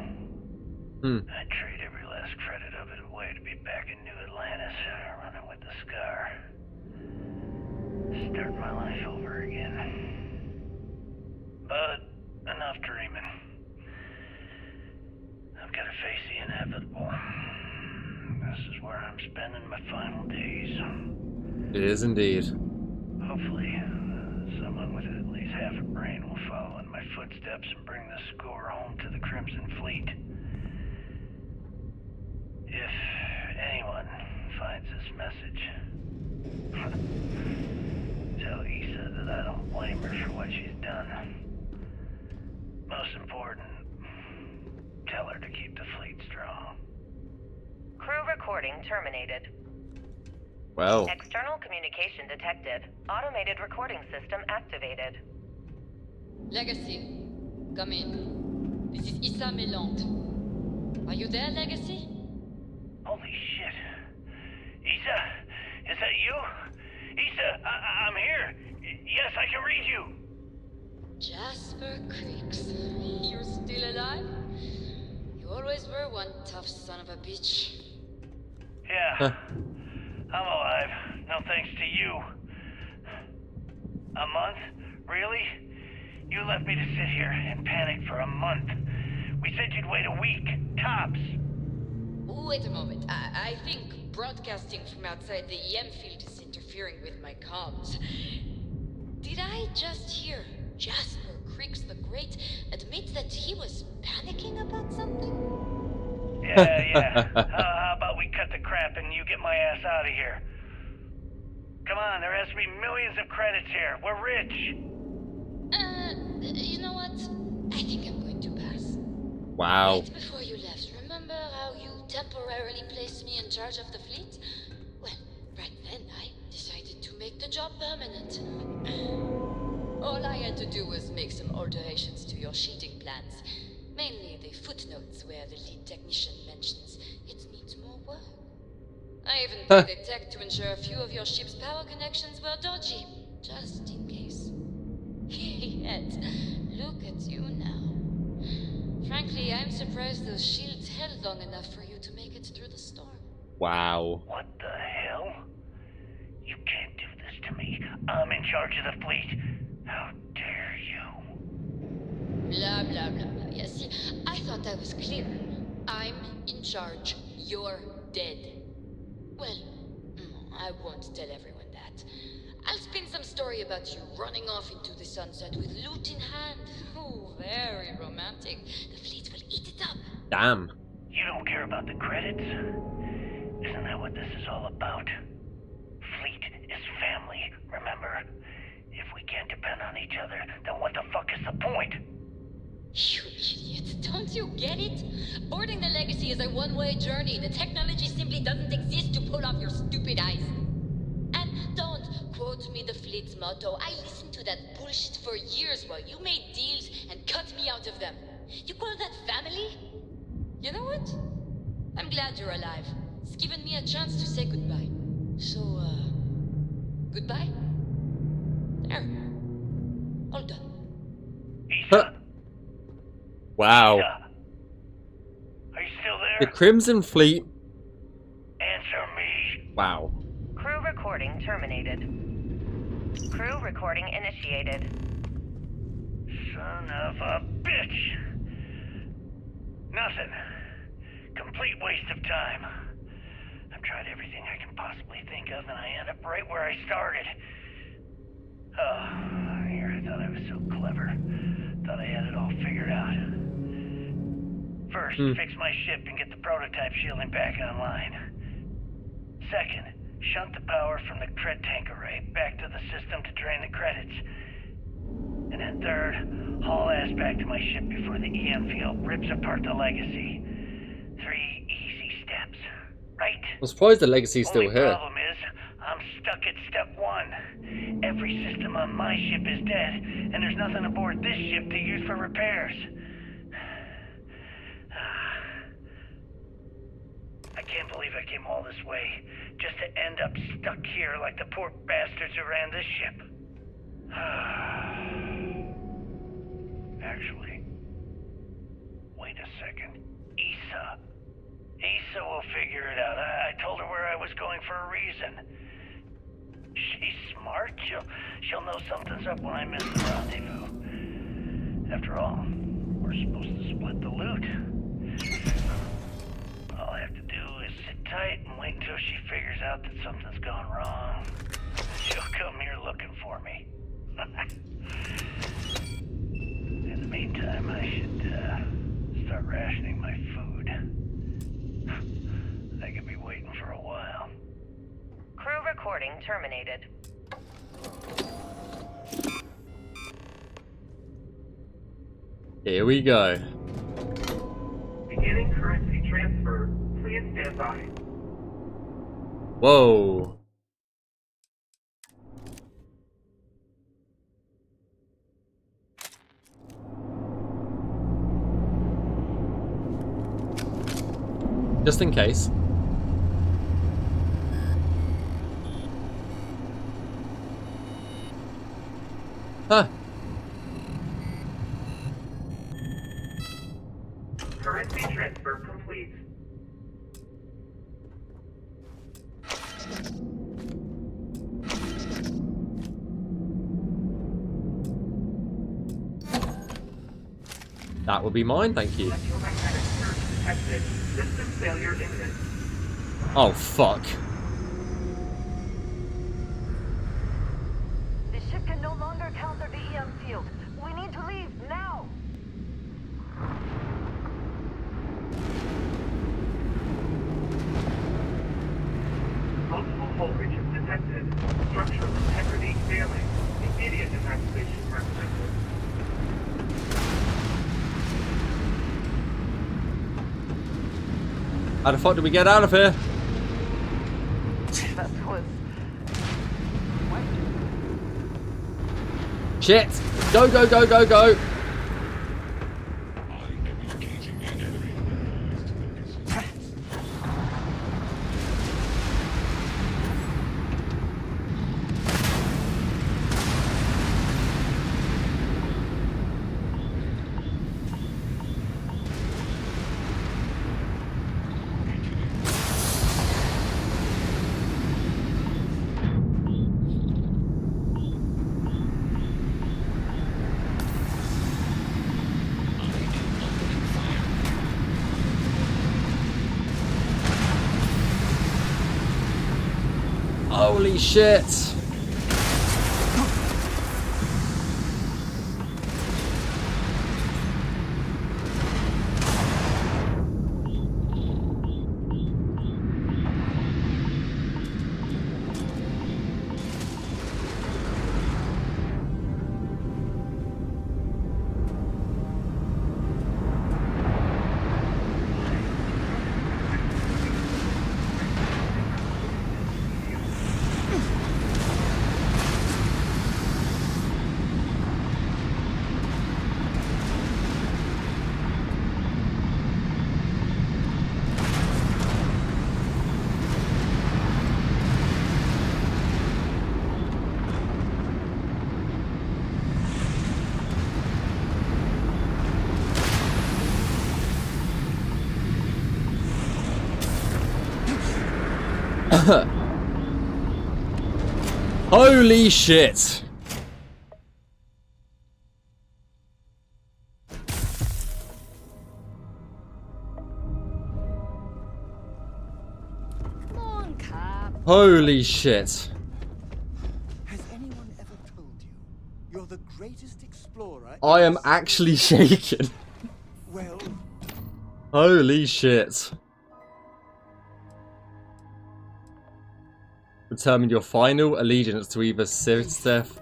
S3: I'd trade every last credit of it away to be back in New Atlantis, running with the Scar. Start my life over again. But enough dreaming. I've got to face the inevitable. This is where I'm spending my final days.
S1: It is indeed.
S3: Hopefully, someone with at least half a brain will follow in my footsteps and bring the score home to the Crimson Fleet. If anyone finds this message, tell Issa that I don't blame her for what she's done. Most important, tell her to keep the fleet strong.
S4: Crew recording terminated.
S1: Well.
S4: External communication detected. Automated recording system activated.
S10: Legacy, come in. This is Issa Meland. Are you there, Legacy?
S3: Holy shit. Issa, is that you? Issa, I'm here. Yes, I can read you.
S10: Jasper Creeks, you're still alive? You always were one tough son of a bitch.
S3: Yeah, I'm alive. No thanks to you. A month? Really? You left me to sit here and panic for a month. We said you'd wait a week, tops.
S10: Wait a moment. I think broadcasting from outside the EM field is interfering with my comms. Did I just hear Jasper Creeks the Great admit that he was panicking about something?
S3: Yeah. How about we cut the crap and you get my ass out of here? Come on, there has to be millions of credits here. We're rich.
S10: You know what? I think I'm going to pass.
S1: Wow.
S10: Right before you left, remember how you temporarily placed me in charge of the fleet? Well, right then I decided to make the job permanent. All I had to do was make some alterations to your sheeting plans. Mainly the footnotes where the lead technician mentions it needs more work. I even paid the tech to ensure a few of your ship's power connections were dodgy, just in case. Yet, look at you now. Frankly, I'm surprised those shields held long enough for you to make it through the storm.
S1: Wow.
S3: What the hell? You can't do this to me. I'm in charge of the fleet. How dare you?
S10: Blah, blah, blah, blah. Yeah, see, I thought that was clear. I'm in charge. You're dead. Well, I won't tell everyone that. I'll spin some story about you running off into the sunset with loot in hand. Oh, very romantic. The fleet will eat it up.
S1: Damn.
S3: You don't care about the credits? Isn't that what this is all about? Fleet is family, remember? If we can't depend on each other, then what the fuck is the point?
S10: You idiot, don't you get it? Boarding the Legacy is a one-way journey. The technology simply doesn't exist to pull off your stupid eyes. And don't quote me the fleet's motto. I listened to that bullshit for years while you made deals and cut me out of them. You call that family? You know what? I'm glad you're alive. It's given me a chance to say goodbye. So, goodbye? There. All done.
S3: Issa?
S1: Wow.
S3: Issa? Are you still there?
S1: The Crimson Fleet.
S3: Answer me.
S1: Wow.
S4: Crew recording terminated. Crew recording initiated.
S3: Son of a bitch. Nothing. Complete waste of time. I've tried everything I can possibly think of, and I end up right where I started. Oh, here I thought I was so clever. Thought I had it all figured out. First, fix my ship and get the prototype shielding back online. Second, shunt the power from the cred tank array back to the system to drain the credits. And then third, haul ass back to my ship before the EM field rips apart the legacy. 3 easy steps, right?
S1: I'm surprised the legacy's still
S3: Only
S1: here.
S3: problem is, I'm stuck at step 1. Every system on my ship is dead, and there's nothing aboard this ship to use for repairs. I can't believe I came all this way, just to end up stuck here like the poor bastards who ran this ship. Actually, wait a second. Issa will figure it out. I told her where I was going for a reason. She's smart. She'll know something's up when I miss the rendezvous. After all, we're supposed to split the loot. All I have to do is sit tight and wait until she figures out that something's gone wrong. She'll come here looking for me. In the meantime, I should start rationing my food. I could be waiting for a while.
S4: Crew recording terminated.
S1: Here we go.
S13: Beginning currency transfer. Please stand by.
S1: Whoa. Just in case. Huh.
S13: Currency transfer complete.
S1: That will be mine, thank you.
S13: Electromagnetic surge detected. System failure imminent.
S1: Oh, fuck.
S8: The ship can no longer counter the EM field. We need to leave now.
S13: Multiple hull breaches detected. Structural integrity failing. Immediate evacuation recommended.
S1: How the fuck do we get out of here?
S8: That was...
S1: Shit! Go, go, go, go, go! Holy shit! Holy shit!
S19: Come
S1: Holy shit.
S16: Has anyone ever told you you're the greatest explorer?
S1: I am actually shaken.
S16: Well,
S1: Holy shit. Determine your final allegiance to either Sith.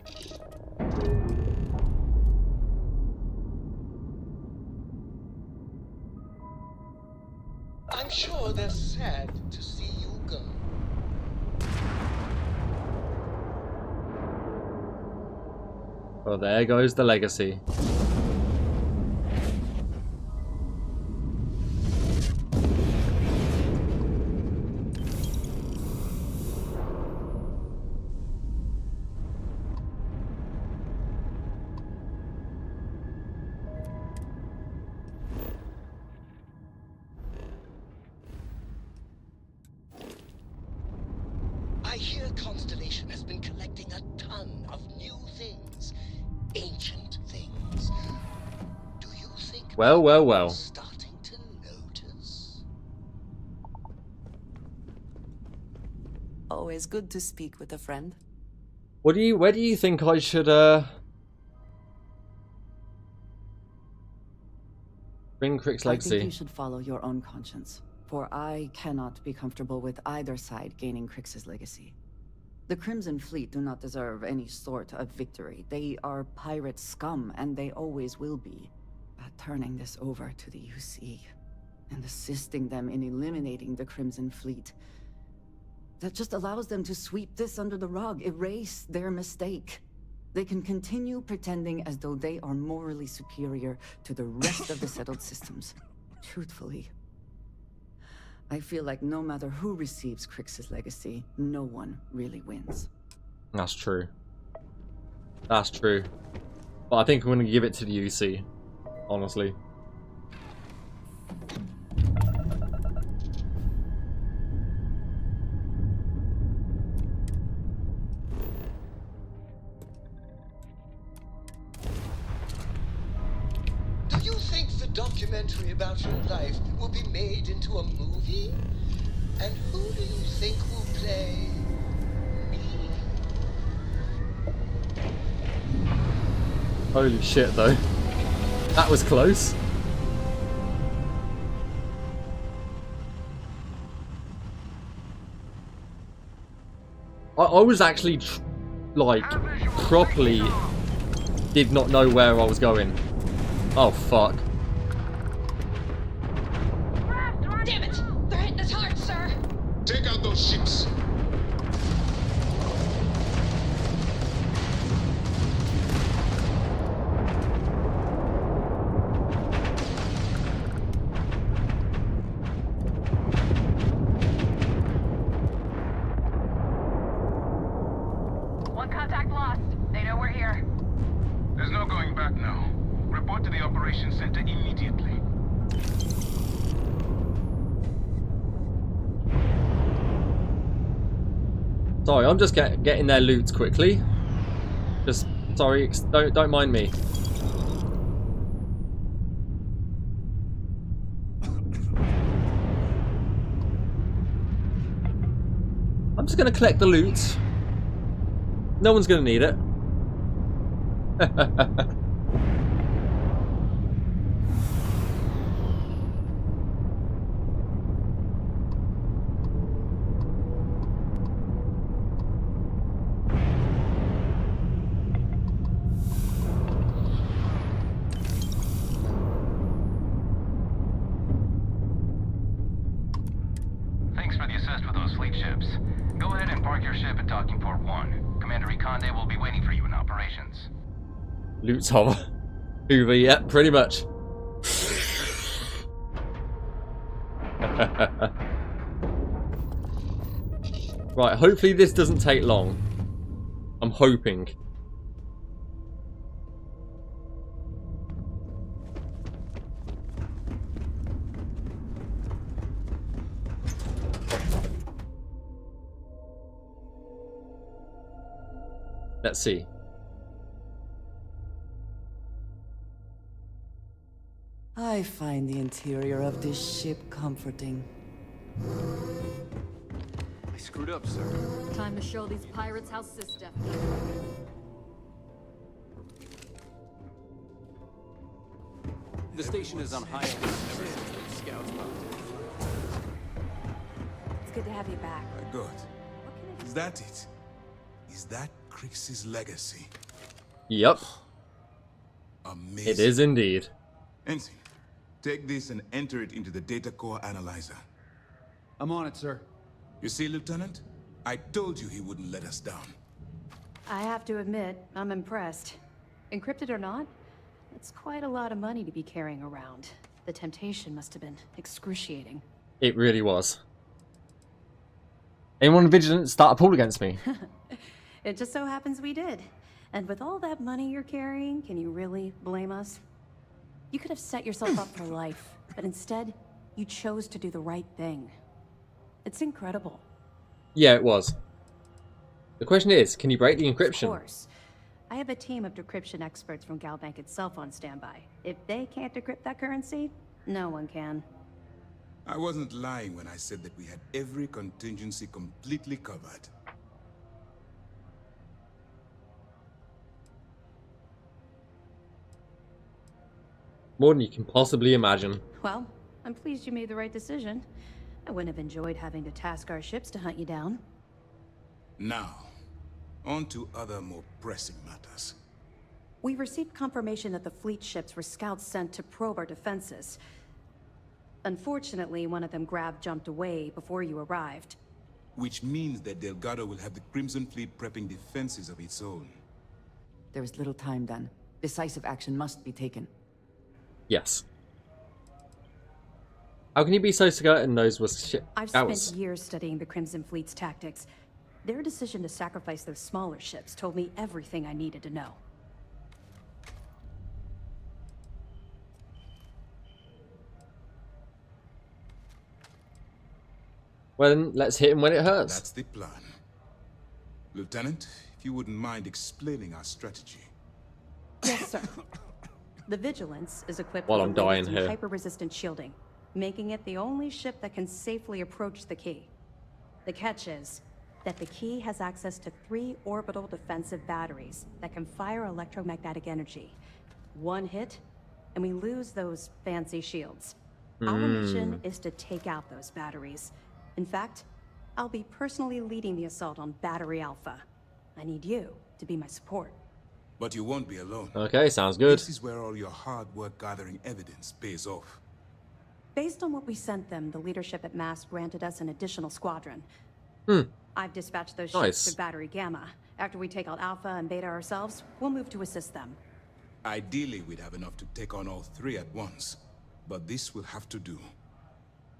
S20: I'm sure they're sad to see you go.
S1: Well, there goes the legacy.
S20: I hear Constellation has been collecting a ton of new things. Ancient things. Do you think
S1: Well, well, well.
S20: starting to notice?
S6: Always good to speak with a friend.
S1: Where do you think I should bring Crick's
S6: I
S1: legacy?
S6: think you should follow your own conscience, for I cannot be comfortable with either side gaining Crix's legacy. The Crimson Fleet do not deserve any sort of victory. They are pirate scum, and they always will be. But turning this over to the UC and assisting them in eliminating the Crimson Fleet, that just allows them to sweep this under the rug, erase their mistake. They can continue pretending as though they are morally superior to the rest of the settled systems. Truthfully, I feel like no matter who receives Crix's legacy, no one really wins.
S1: That's true. That's true. But I think I'm going to give it to the UC, honestly.
S20: Do you think the documentary about your life will be made into a movie? And who do you think will play me?
S1: Holy shit, though. That was close. I was actually, properly did not know where I was going. Oh, fuck.
S10: Damn it! They're hitting us hard, sir!
S2: Take out those ships.
S8: One contact lost. They know we're here.
S7: There's no going back now. Report to the operations center immediately.
S1: Sorry, I'm just getting their loot quickly. Just sorry, don't mind me. I'm just gonna collect the loot. No one's gonna need it.
S7: Thanks for the assist with those fleet ships. Go ahead and park your ship at Docking Port 1. Commander Reconde will be waiting for you in operations.
S1: Loot's hover. Hoover, yeah, pretty much. Right, hopefully this doesn't take long. I'm hoping. Let's see.
S6: I find the interior of this ship comforting.
S23: I screwed up, sir.
S19: Time to show these pirates how sys-def does.
S23: The station is on high alert ever since those scouts popped
S5: It's good to have you back.
S2: Good. Is that it? Is that Crix's legacy?
S1: Yep.
S2: Amazing.
S1: It is indeed.
S2: Ensign, take this and enter it into the data core analyzer.
S23: I'm on it, sir.
S2: You see, Lieutenant? I told you he wouldn't let us down.
S5: I have to admit, I'm impressed. Encrypted or not, it's quite a lot of money to be carrying around. The temptation must have been excruciating.
S1: It really was. Anyone vigilant start a pool against me?
S5: It just so happens we did. And with all that money you're carrying, can you really blame us? You could have set yourself up for life, but instead, you chose to do the right thing. It's incredible.
S1: Yeah, it was. The question is, can you break the encryption?
S5: Of course. I have a team of decryption experts from Galbank itself on standby. If they can't decrypt that currency, no one can.
S2: I wasn't lying when I said that we had every contingency completely covered.
S1: More than you can possibly imagine.
S5: Well, I'm pleased you made the right decision. I wouldn't have enjoyed having to task our ships to hunt you down.
S2: Now, on to other more pressing matters.
S5: We received confirmation that the fleet ships were scouts sent to probe our defenses. Unfortunately, one of them jumped away before you arrived.
S2: Which means that Delgado will have the Crimson Fleet prepping defenses of its own.
S6: There is little time then. Decisive action must be taken.
S1: Yes. How can you be so certain those were shit?
S5: I've spent years studying the Crimson Fleet's tactics. Their decision to sacrifice those smaller ships told me everything I needed to know.
S1: Well, then, let's hit him when it hurts.
S2: That's the plan. Lieutenant, if you wouldn't mind explaining our strategy.
S5: Yes, sir. The Vigilance is equipped
S1: While
S5: with
S1: I'm dying here.
S5: hyper-resistant shielding, making it the only ship that can safely approach the key. The catch is that the key has access to 3 orbital defensive batteries that can fire electromagnetic energy. One hit, and we lose those fancy shields. Our mission is to take out those batteries. In fact, I'll be personally leading the assault on Battery Alpha. I need you to be my support.
S2: But you won't be alone.
S1: Okay, sounds good.
S2: This is where all your hard work gathering evidence pays off.
S5: Based on what we sent them, the leadership at MASS granted us an additional squadron. I've dispatched those ships to Battery Gamma. After we take out Alpha and Beta ourselves, we'll move to assist them.
S2: Ideally, we'd have enough to take on all 3 at once. But this will have to do.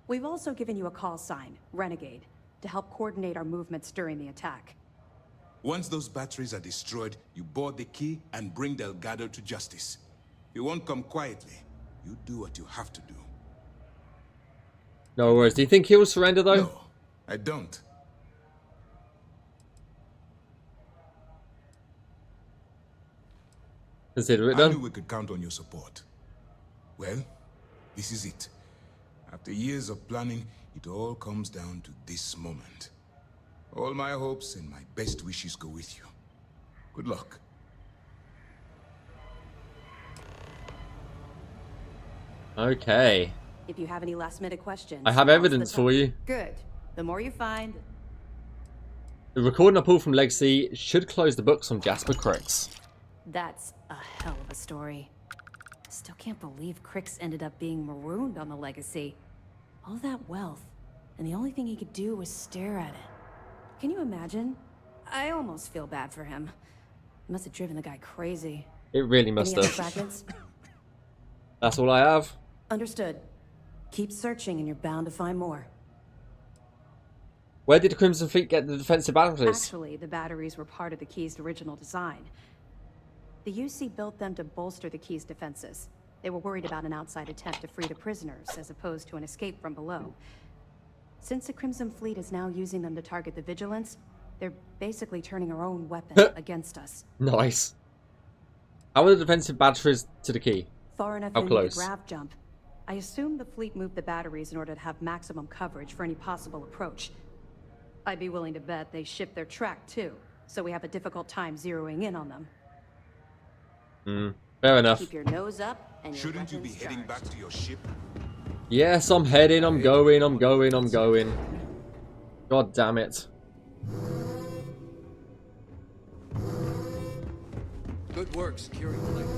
S5: We've also given you a call sign, Renegade, to help coordinate our movements during the attack.
S2: Once those batteries are destroyed, you board the key and bring Delgado to justice. You won't come quietly. You do what you have to do.
S1: No worries. Do you think he'll surrender, though?
S2: No, I don't.
S1: Consider it
S2: I
S1: done.
S2: knew we could count on your support. Well, this is it. After years of planning, it all comes down to this moment. All my hopes and my best wishes go with you. Good luck.
S1: Okay.
S5: If you have any last-minute questions...
S1: I have evidence for you.
S5: Good. The more you find...
S1: The recording I pulled from Legacy should close the books on Jasper Crix.
S5: That's a hell of a story. Still can't believe Crix ended up being marooned on the Legacy. All that wealth, and the only thing he could do was stare at it. Can you imagine? I almost feel bad for him. It must have driven the guy crazy.
S1: It really must
S5: Any other
S1: have.
S5: fragments?
S1: That's all I have.
S5: Understood. Keep searching and you're bound to find more.
S1: Where did the Crimson Fleet get the defensive batteries?
S5: Actually, the batteries were part of the Key's original design. The UC built them to bolster the Key's defenses. They were worried about an outside attempt to free the prisoners, as opposed to an escape from below. Since the Crimson Fleet is now using them to target the Vigilance, they're basically turning our own weapon against us.
S1: Nice. How are the defensive batteries to the key?
S5: Far enough
S1: How
S5: in
S1: close?
S5: to grav jump. I assume the fleet moved the batteries in order to have maximum coverage for any possible approach. I'd be willing to bet they ship their track too, so we have a difficult time zeroing in on them.
S1: Fair enough.
S5: Keep your nose up and your
S2: Shouldn't you be
S5: weapons
S2: heading
S5: charged.
S2: back to your ship?
S1: Yes, I'm heading, I'm going. God damn it.
S23: Good work securing the link.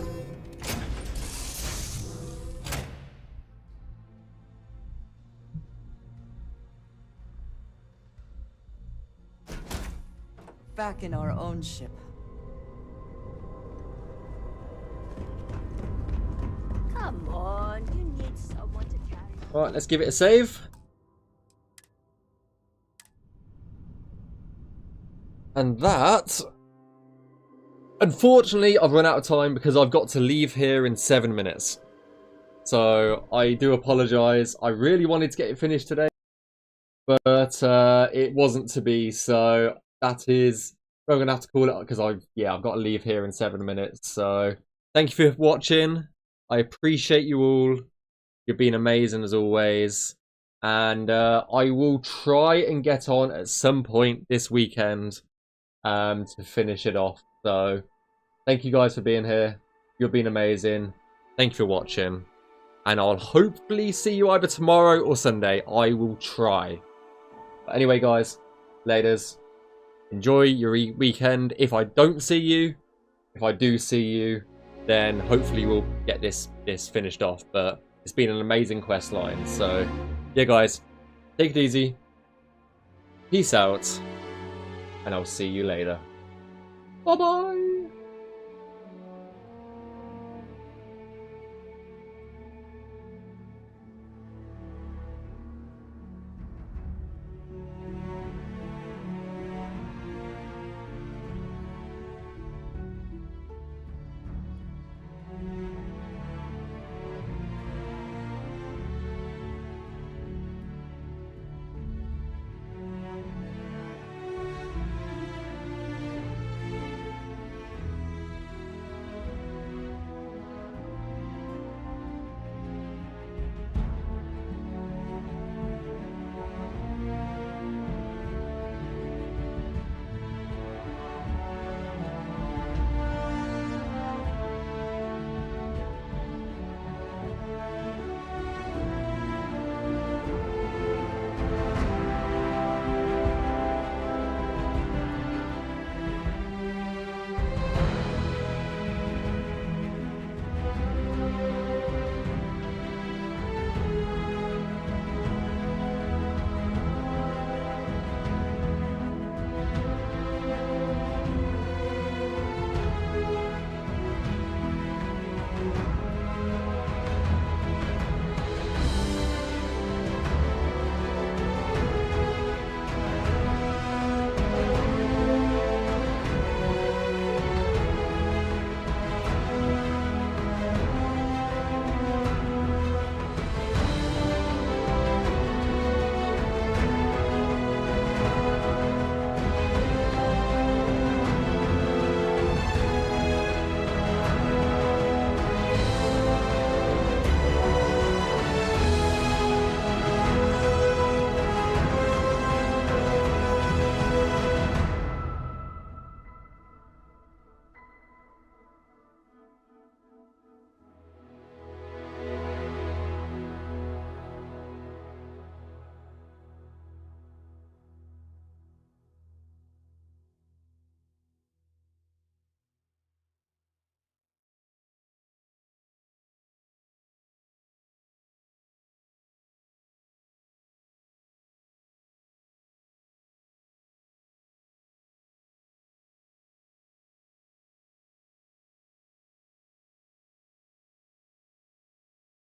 S6: Back in our own ship.
S4: Come on, you need someone to carry.
S1: Alright, let's give it a save. And that... Unfortunately, I've run out of time because I've got to leave here in 7 minutes. So, I do apologise. I really wanted to get it finished today. But it wasn't to be, so that is... I'm going to have to call it because I've got to leave here in 7 minutes. So, thank you for watching. I appreciate you all. You've been amazing as always. And I will try and get on at some point this weekend to finish it off. So, thank you guys for being here. You've been amazing. Thank you for watching. And I'll hopefully see you either tomorrow or Sunday. I will try. But anyway, guys, laters. Enjoy your weekend. If I don't see you, if I do see you, then hopefully we'll get this finished off. But it's been an amazing quest line. So, yeah, guys, take it easy. Peace out. And I'll see you later. Bye-bye.